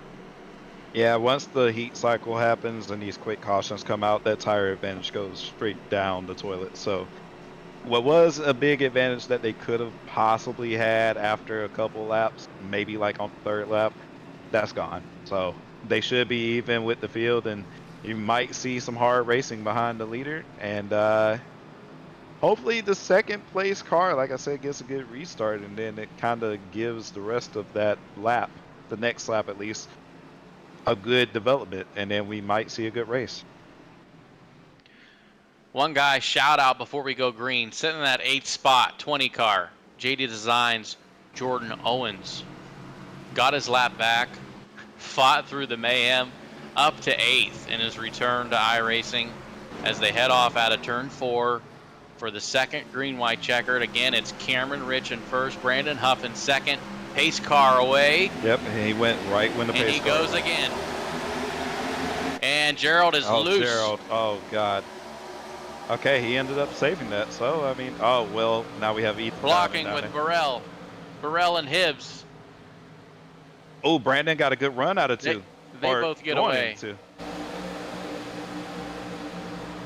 Yeah, once the heat cycle happens and these quick cautions come out, that tire advantage goes straight down the toilet. So what was a big advantage that they could have possibly had after a couple laps, maybe like on the 3rd lap, that's gone. So they should be even with the field, and you might see some hard racing behind the leader. And hopefully the 2nd place car, like I said, gets a good restart, and then it kind of gives the rest of that lap, the next lap at least, a good development, and then we might see a good race. One guy, shout out before we go green, sitting in that 8th spot, 20 car, JD Designs, Jordan Owens. Got his lap back, fought through the mayhem, up to 8th in his return to iRacing as they head off out of turn 4 for the 2nd green-white checkered. Again, it's Cameron Rich in 1st, Brandon Huff in 2nd, pace car away. Yep, and he went right when the pace car. And he goes again. And Gerald is loose. Gerald, oh God. Okay, he ended up saving that. So I mean, oh well, now we have Ethan blocking with Burrell and Hibbs. Oh, Brandon got a good run out of 2. They both get away.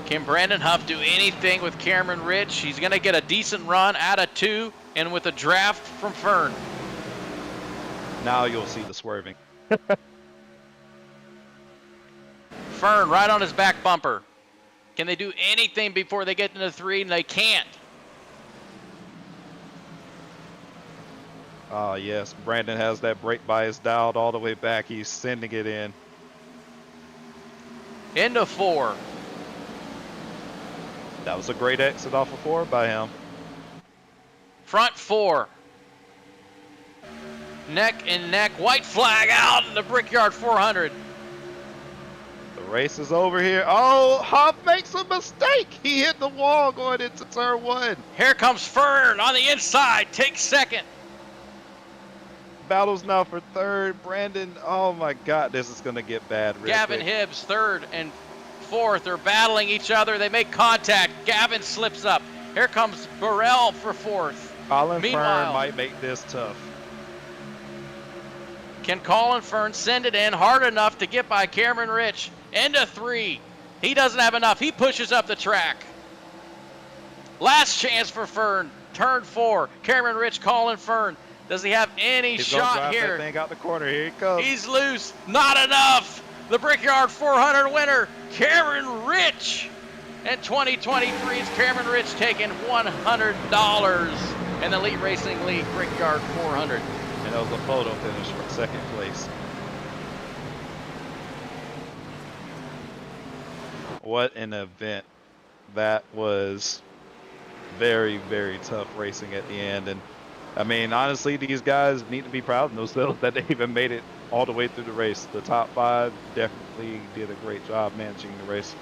Can Brandon Huff do anything with Cameron Rich? He's going to get a decent run out of 2 and with a draft from Fern. Now you'll see the swerving. Fern right on his back bumper. Can they do anything before they get into 3? And they can't. Oh, yes. Brandon has that brake bias dialed all the way back. He's sending it in. Into 4. That was a great exit off of 4 by him. Front 4. Neck and neck. White flag out in the Brickyard 400. The race is over here. Oh, Huff makes a mistake. He hit the wall going into turn 1. Here comes Fern on the inside. Takes 2nd. Battles now for 3rd. Brandon, oh my God, this is going to get bad. Gavin Hibbs, 3rd and 4th. They're battling each other. They make contact. Gavin slips up. Here comes Burrell for 4th. Colin Fern might make this tough. Can Colin Fern send it in hard enough to get by Cameron Rich? Into 3. He doesn't have enough. He pushes up the track. Last chance for Fern. Turn 4. Cameron Rich, Colin Fern. Does he have any shot here? That thing out the corner. Here he comes. He's loose. Not enough. The Brickyard 400 winner, Cameron Rich. And 2023's Cameron Rich taking $100 in the Elite Racing League Brickyard 400. And that was a photo finish for 2nd place. What an event. That was very, very tough racing at the end. And I mean, honestly, these guys need to be proud of themselves that they even made it all the way through the race. The top 5 definitely did a great job managing the race.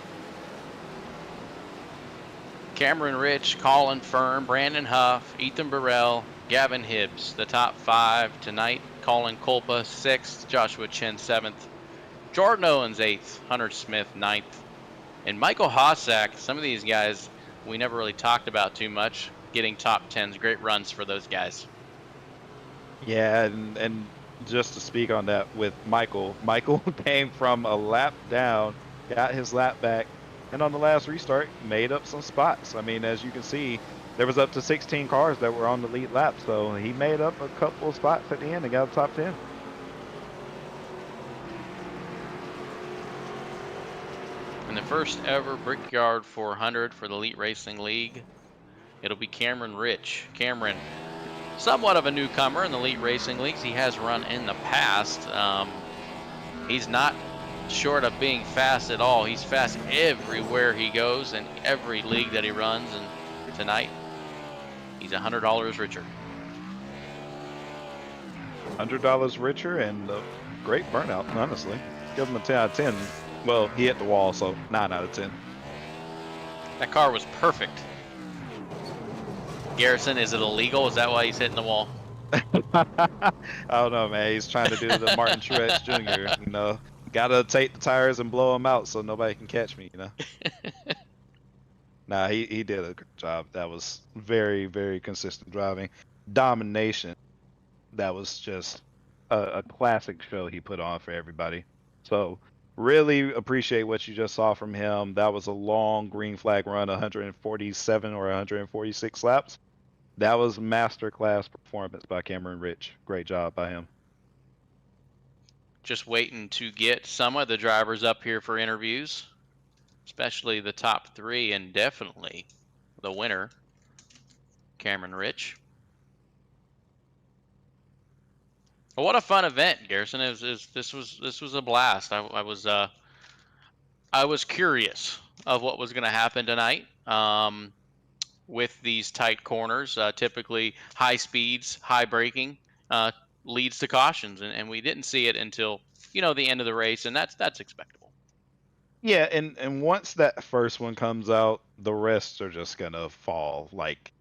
Cameron Rich, Colin Fern, Brandon Huff, Ethan Burrell, Gavin Hibbs, the top 5 tonight. Colin Kolpa, 6th, Joshua Chin, 7th, Jordan Owens, 8th, Hunter Smith, 9th, and Michael Hossack. Some of these guys we never really talked about too much, getting top 10s. Great runs for those guys. Yeah, and just to speak on that with Michael came from a lap down, got his lap back, and on the last restart made up some spots. I mean, as you can see, there was up to 16 cars that were on the lead lap, so he made up a couple of spots at the end and got a top 10. And the first ever Brickyard 400 for the Elite Racing League. It'll be Cameron Rich. Cameron, somewhat of a newcomer in the elite racing leagues. He has run in the past. He's not short of being fast at all. He's fast everywhere he goes in every league that he runs. And tonight, he's $100 richer. $100 richer and a great burnout, honestly. Give him a 10 out of 10. Well, he hit the wall, so 9 out of 10. That car was perfect. Garrison, is it illegal? Is that why he's hitting the wall? I don't know, man. He's trying to do the Martin Truex Jr., you know. Gotta take the tires and blow them out so nobody can catch me, you know. Nah, he did a good job. That was very, very consistent driving. Domination. That was just a classic show he put on for everybody. So really appreciate what you just saw from him. That was a long green flag run, 147 or 146 laps. That was masterclass performance by Cameron Rich. Great job by him. Just waiting to get some of the drivers up here for interviews, especially the top 3 and definitely the winner, Cameron Rich. Well, what a fun event, Garrison! This was a blast. I was curious of what was going to happen tonight. With these tight corners, typically high speeds, high braking leads to cautions, and we didn't see it until the end of the race, and that's expectable. Yeah, and once that first one comes out, the rest are just gonna fall. Like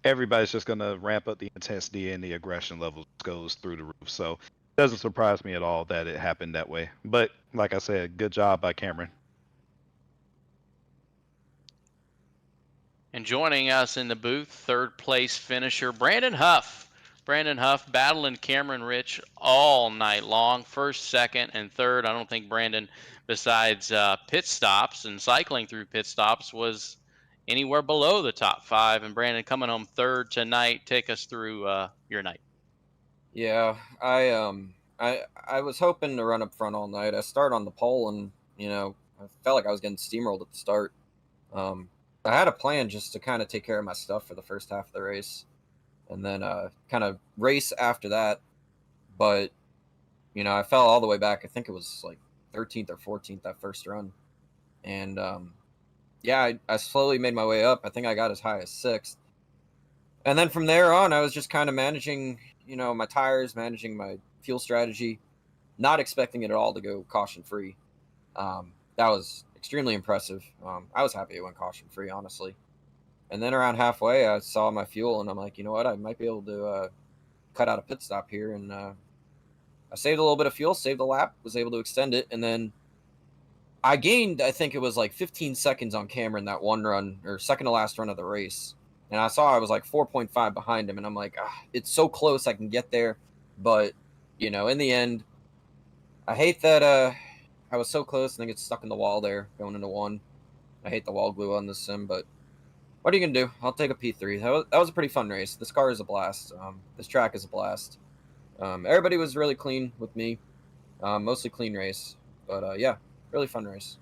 everybody's just gonna ramp up the intensity and the aggression level goes through the roof. So it doesn't surprise me at all that it happened that way. But like I said, good job by Cameron. And joining us in the booth, third place finisher Brandon Huff. Brandon Huff battling Cameron Rich all night long. First, second, and third. I don't think Brandon, besides pit stops and cycling through pit stops, was anywhere below the top 5. And Brandon coming home third tonight. Take us through your night. Yeah, I was hoping to run up front all night. I started on the pole, and I felt like I was getting steamrolled at the start. I had a plan just to kind of take care of my stuff for the first half of the race, and then kind of race after that. But I fell all the way back. I think it was like 13th or 14th that first run, and I slowly made my way up. I think I got as high as 6th, and then from there on, I was just kind of managing, my tires, managing my fuel strategy, not expecting it at all to go caution free. That was extremely impressive. I was happy it went caution free, honestly. And then around halfway, I saw my fuel, and I'm like, you know what? I might be able to cut out a pit stop here. And I saved a little bit of fuel, saved a lap, was able to extend it. And then I gained, I think it was like 15 seconds on Cameron that one run, or second to last run of the race. And I saw I was like 4.5 behind him. And I'm like, it's so close I can get there. But, in the end, I hate that I was so close and then get stuck in the wall there going into 1. I hate the wall glue on this sim, but what are you going to do? I'll take a P3. That was a pretty fun race. This car is a blast. This track is a blast. Everybody was really clean with me. Mostly clean race. But, yeah, really fun race.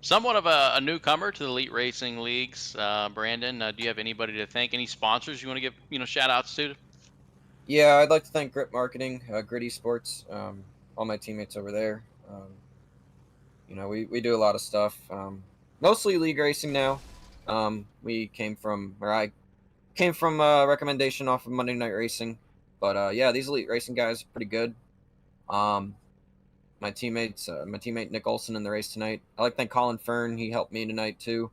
Somewhat of a newcomer to the elite racing leagues, Brandon. Do you have anybody to thank? Any sponsors you want to give shout outs to? Yeah, I'd like to thank Grip Marketing, Gritty Sports, all my teammates over there. We do a lot of stuff. Mostly league racing now. I came from a recommendation off of Monday Night Racing. But these elite racing guys are pretty good. My teammate Nick Olson in the race tonight. I like to thank Colin Fern. He helped me tonight too.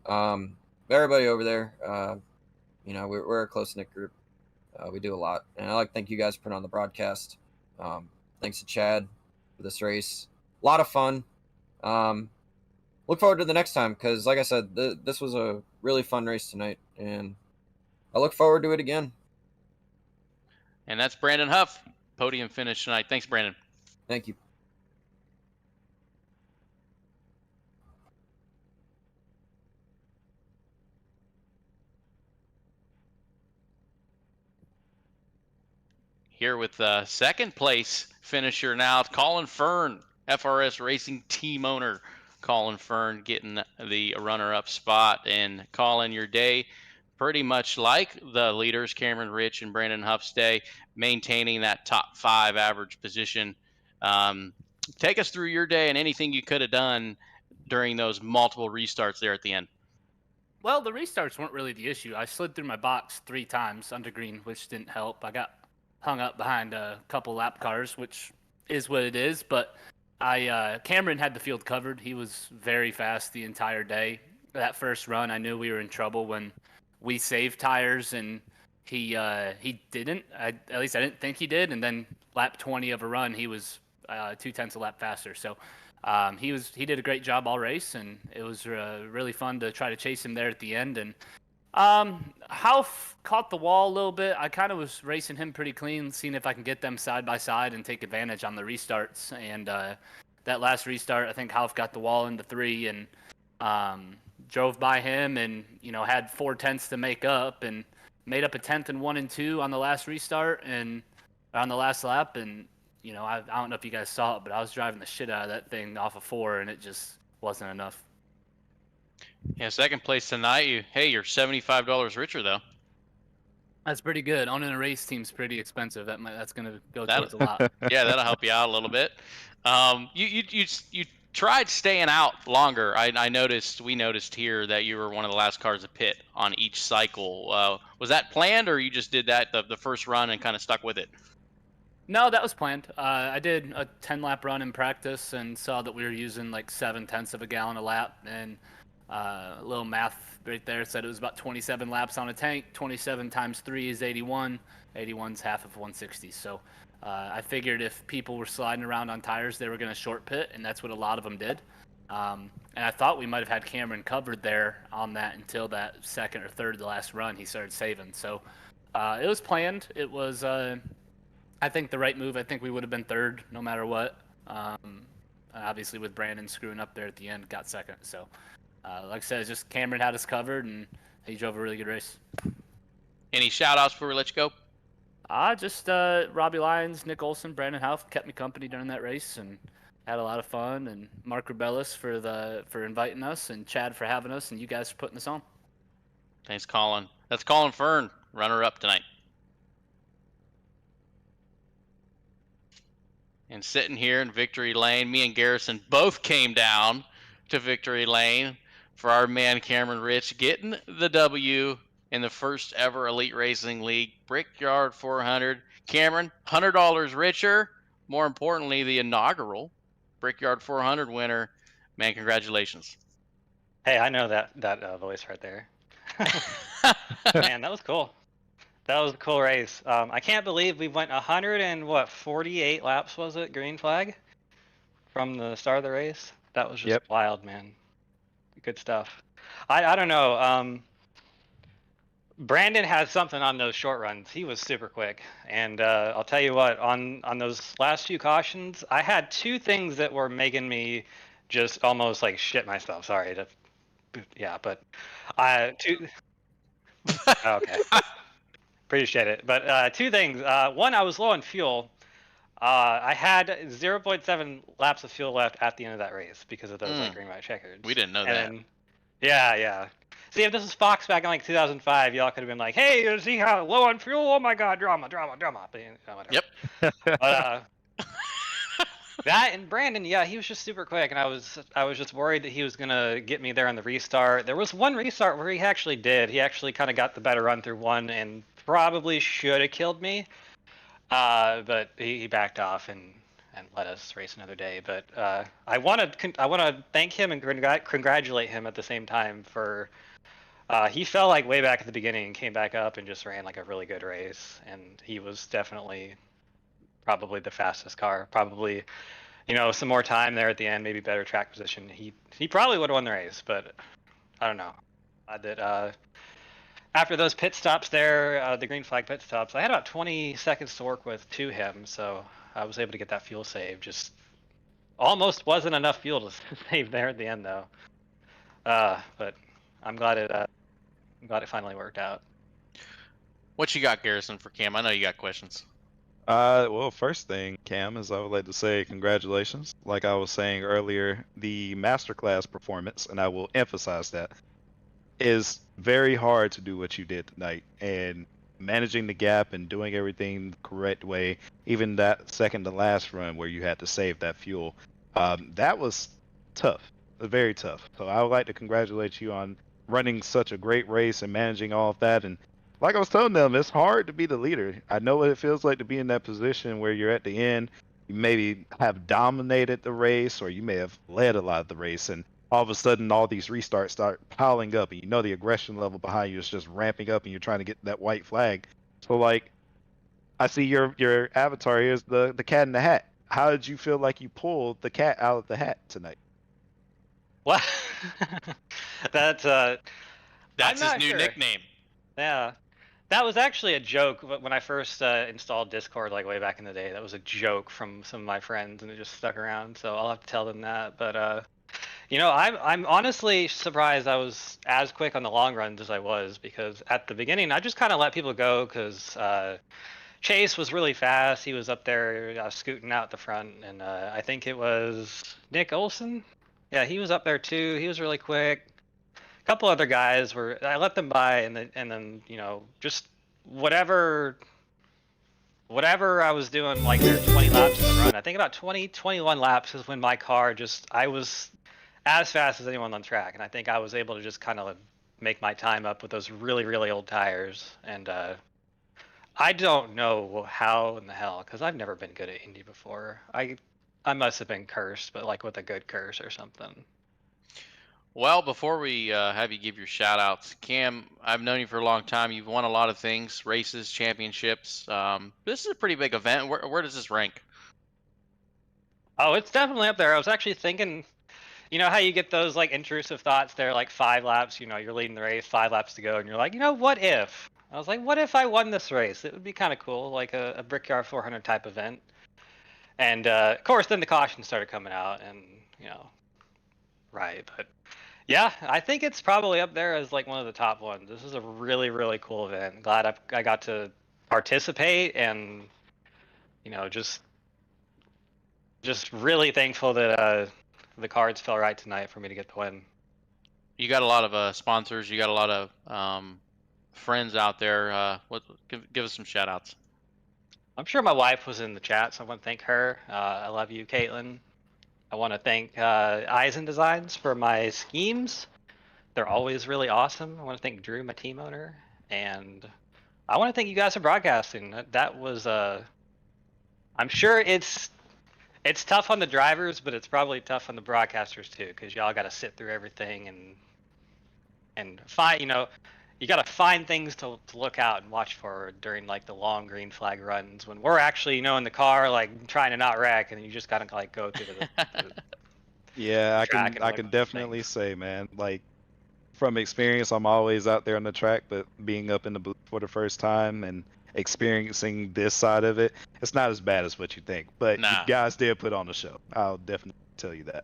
Everybody over there. We're a close-knit group. We do a lot. And I like to thank you guys for putting on the broadcast. Thanks to Chad for this race. A lot of fun. Look forward to the next time because, like I said, this was a really fun race tonight, and I look forward to it again. And that's Brandon Huff, podium finish tonight. Thanks, Brandon. Thank you. Here with the second place finisher now, it's Colin Fern, FRS Racing team owner. Colin Fern getting the runner-up spot. And Colin, your day pretty much like the leaders, Cameron Rich and Brandon Huffstay, maintaining that top 5 average position. Take us through your day and anything you could have done during those multiple restarts there at the end. Well, the restarts weren't really the issue. I slid through my box 3 times under green, which didn't help. I got hung up behind a couple lap cars, which is what it is. But Cameron had the field covered. He was very fast the entire day. That first run, I knew we were in trouble when we saved tires, and he didn't. At least I didn't think he did. And then lap 20 of a run, he was 0.2 a lap faster. So he did a great job all race, and it was really fun to try to chase him there at the end. And Half caught the wall a little bit. I kind of was racing him pretty clean, seeing if I can get them side by side and take advantage on the restarts. And that last restart, I think Half got the wall into 3 and drove by him, and had 0.4 to make up, and made up a 10th and 1 and 2 on the last restart and on the last lap. And I don't know if you guys saw it, but I was driving the shit out of that thing off of 4, and it just wasn't enough. Yeah, second place tonight. You're $75 richer though. That's pretty good. Owning a race team's pretty expensive. That's gonna go towards a lot. Yeah, that'll help you out a little bit. You tried staying out longer. We noticed here that you were one of the last cars to pit on each cycle. Was that planned, or you just did that the first run and kind of stuck with it? No, that was planned. I did a 10-lap run in practice and saw that we were using like 0.7 of a gallon a lap, and a little math right there said it was about 27 laps on a tank. 27 times 3 is 81. 81's half of 160. So I figured if people were sliding around on tires, they were going to short pit, and that's what a lot of them did. And I thought we might have had Cameron covered there on that until that second or third of the last run he started saving. So it was planned. It was, I think, the right move. I think we would have been third no matter what. Obviously, with Brandon screwing up there at the end, got second. So, like I said, just Cameron had us covered, and he drove a really good race. Any shout-outs before we let you go? Just Robbie Lyons, Nick Olson, Brandon Houff kept me company during that race, and had a lot of fun. And Mark Rebellis for inviting us, and Chad for having us, and you guys for putting this on. Thanks, Colin. That's Colin Fern, runner-up tonight. And sitting here in victory lane, me and Garrison both came down to victory lane for our man Cameron Rich getting the W in the first ever Elite Racing League Brickyard 400. Cameron, $100 richer. More importantly, the inaugural Brickyard 400 winner. Man, congratulations. Hey, I know that voice right there. Man, that was cool. That was a cool race. I can't believe we went 148 laps, was it, green flag, from the start of the race? That was just wild, man. Good stuff. I don't know. Brandon had something on those short runs. He was super quick. And I'll tell you what, on those last few cautions, I had 2 things that were making me just almost like shit myself. Sorry. But two. Okay. Appreciate it. But 2 things. One, I was low on fuel. I had 0.7 laps of fuel left at the end of that race because of those green-white-checkered. We didn't know that. Yeah. See, if this was Fox back in like 2005, y'all could have been like, "Hey, you see how low on fuel? Oh my God, drama!" But, Yep. But that and Brandon, yeah, he was just super quick, and I was just worried that he was gonna get me there on the restart. There was one restart where he actually did. He actually kind of got the better run through one and probably should have killed me, but he backed off and let us race another day. But I want to thank him and congratulate him at the same time for he fell like way back at the beginning and came back up and just ran like a really good race, and he was definitely probably the fastest car. Probably, some more time there at the end, maybe better track position. He probably would have won the race, but I don't know. After those pit stops there, the green flag pit stops, I had about 20 seconds to work with to him, so I was able to get that fuel save. Just almost wasn't enough fuel to save there at the end, though. But I'm glad it finally worked out. What you got, Garrison, for Cam? I know you got questions. Well, first thing, Cam, is I would like to say congratulations. Like I was saying earlier, the masterclass performance, and I will emphasize that. is very hard to do what you did tonight, and managing the gap and doing everything the correct way. Even that second to last run where you had to save that fuel, that was tough, very tough. So I would like to congratulate you on running such a great race and managing all of that. And like I was telling them, it's hard to be the leader. I know what it feels like to be in that position where you're at the end. You maybe have dominated the race, or you may have led a lot of the race, and all of a sudden all these restarts start piling up, and you know the aggression level behind you is just ramping up, and you're trying to get that white flag. So like, I see your avatar here is the cat in the hat. How did you feel like you pulled the cat out of the hat tonight? Well, that's I'm That's his not new sure. nickname. Yeah, that was actually a joke when I first installed Discord, like way back in the day. That was a joke from some of my friends, and it just stuck around. So I'll have to tell them that. But you know, I'm honestly surprised I was as quick on the long runs as I was, because at the beginning I just kind of let people go because Chase was really fast. He was up there scooting out the front, and I think it was Nick Olson. Yeah, he was up there too. He was really quick. A couple other guys were. I let them by, and then you know, just whatever I was doing, like their 20 laps in the run. I think about 21 laps is when my car I was as fast as anyone on track, and I think I was able to just kind of make my time up with those really old tires. And I don't know how in the hell, because I've never been good at Indy before. I must have been cursed, but like with a good curse or something. Well, before we have you give your shout outs, Cam, I've known you for a long time. You've won a lot of things, races, championships. This is a pretty big event. Where does this rank? Oh, it's definitely up there. I was actually thinking, you know how you get those like intrusive thoughts there, like 5 laps, you know, you're leading the race, 5 laps to go, and you're like, you know, what if? I was like, what if I won this race? It would be kind of cool, like a Brickyard 400 type event. And of course, then the cautions started coming out, and you know, right. But yeah, I think it's probably up there as like one of the top ones. This is a really cool event. Glad I got to participate, and you know, just really thankful that the cards fell right tonight for me to get the win. You got a lot of sponsors. You got a lot of friends out there. Give us some shout outs. I'm sure my wife was in the chat, so I want to thank her. I love you, Caitlin. I want to thank Eisen Designs for my schemes. They're always really awesome. I want to thank Drew, my team owner, and I want to thank you guys for broadcasting. That was I'm sure it's tough on the drivers, but it's probably tough on the broadcasters too, because y'all got to sit through everything and find, you know, you got to find things to look out and watch for during like the long green flag runs when we're actually, you know, in the car like trying to not wreck, and you just gotta like go through the Yeah, track I and can look for definitely things. say, man, like from experience, I'm always out there on the track, but being up in the booth for the first time and experiencing this side of it, it's not as bad as what you think. But you Nah. guys did put on the show. I'll definitely tell you that.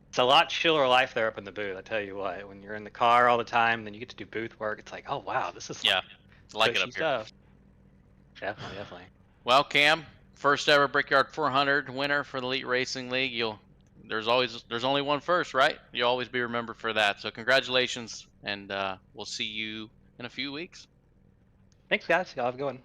It's a lot chiller life there up in the booth. I tell you what, when you're in the car all the time, then you get to do booth work. It's like, oh wow, this is Yeah, I like it cushy up here. stuff. Definitely. Well, Cam, first ever Brickyard 400 winner for the Elite Racing League. There's only one first, right? You'll always be remembered for that. So congratulations, and we'll see you in a few weeks. Thanks, guys. Y'all have a good one.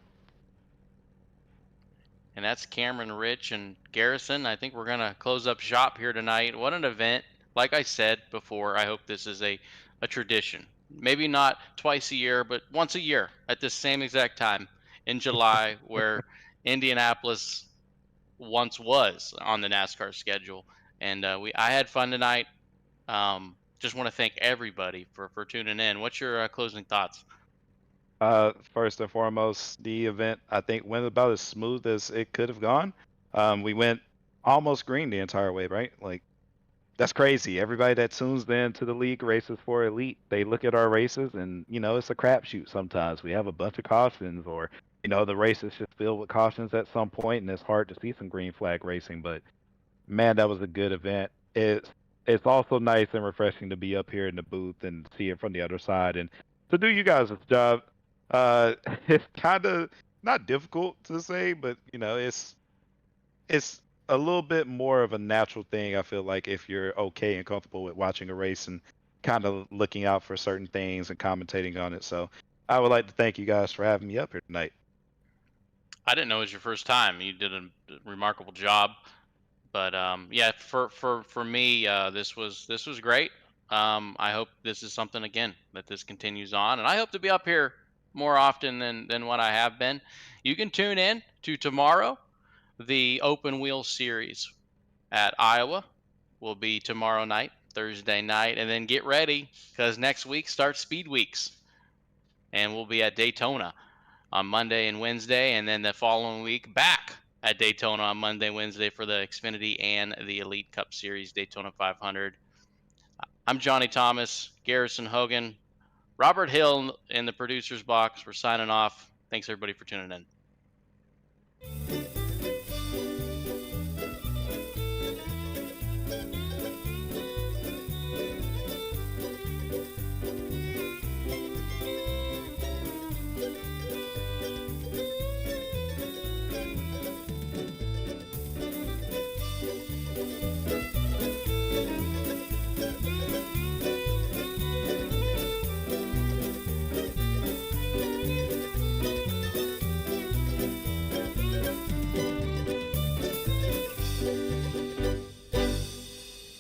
And that's Cameron, Rich, and Garrison. I think we're gonna close up shop here tonight. What an event! Like I said before, I hope this is a tradition. Maybe not twice a year, but once a year at this same exact time in July, where Indianapolis once was on the NASCAR schedule. And I had fun tonight. Just want to thank everybody for tuning in. What's your closing thoughts? First and foremost, the event I think went about as smooth as it could have gone. We went almost green the entire way, right? Like that's crazy. Everybody that tunes in to the league races for Elite, they look at our races and you know it's a crapshoot. Sometimes we have a bunch of cautions, or you know the race is just filled with cautions at some point, and it's hard to see some green flag racing. But man, that was a good event. It's also nice and refreshing to be up here in the booth and see it from the other side and to do you guys' job. It's kind of not difficult to say, but you know, it's a little bit more of a natural thing. I feel like if you're okay and comfortable with watching a race and kind of looking out for certain things and commentating on it. So I would like to thank you guys for having me up here tonight. I didn't know it was your first time. You did a remarkable job. But yeah, for me, this was great. I hope this is something again that this continues on, and I hope to be up here more often than what I have been. You can tune in to tomorrow. The Open Wheel Series at Iowa will be tomorrow night, Thursday night, and then get ready because next week starts Speed Weeks, and we'll be at Daytona on Monday and Wednesday, and then the following week back at Daytona on Monday, Wednesday for the Xfinity and the Elite Cup Series Daytona 500. I'm Johnny Thomas, Garrison Hogan, Robert Hill in the producer's box. We're signing off. Thanks everybody for tuning in.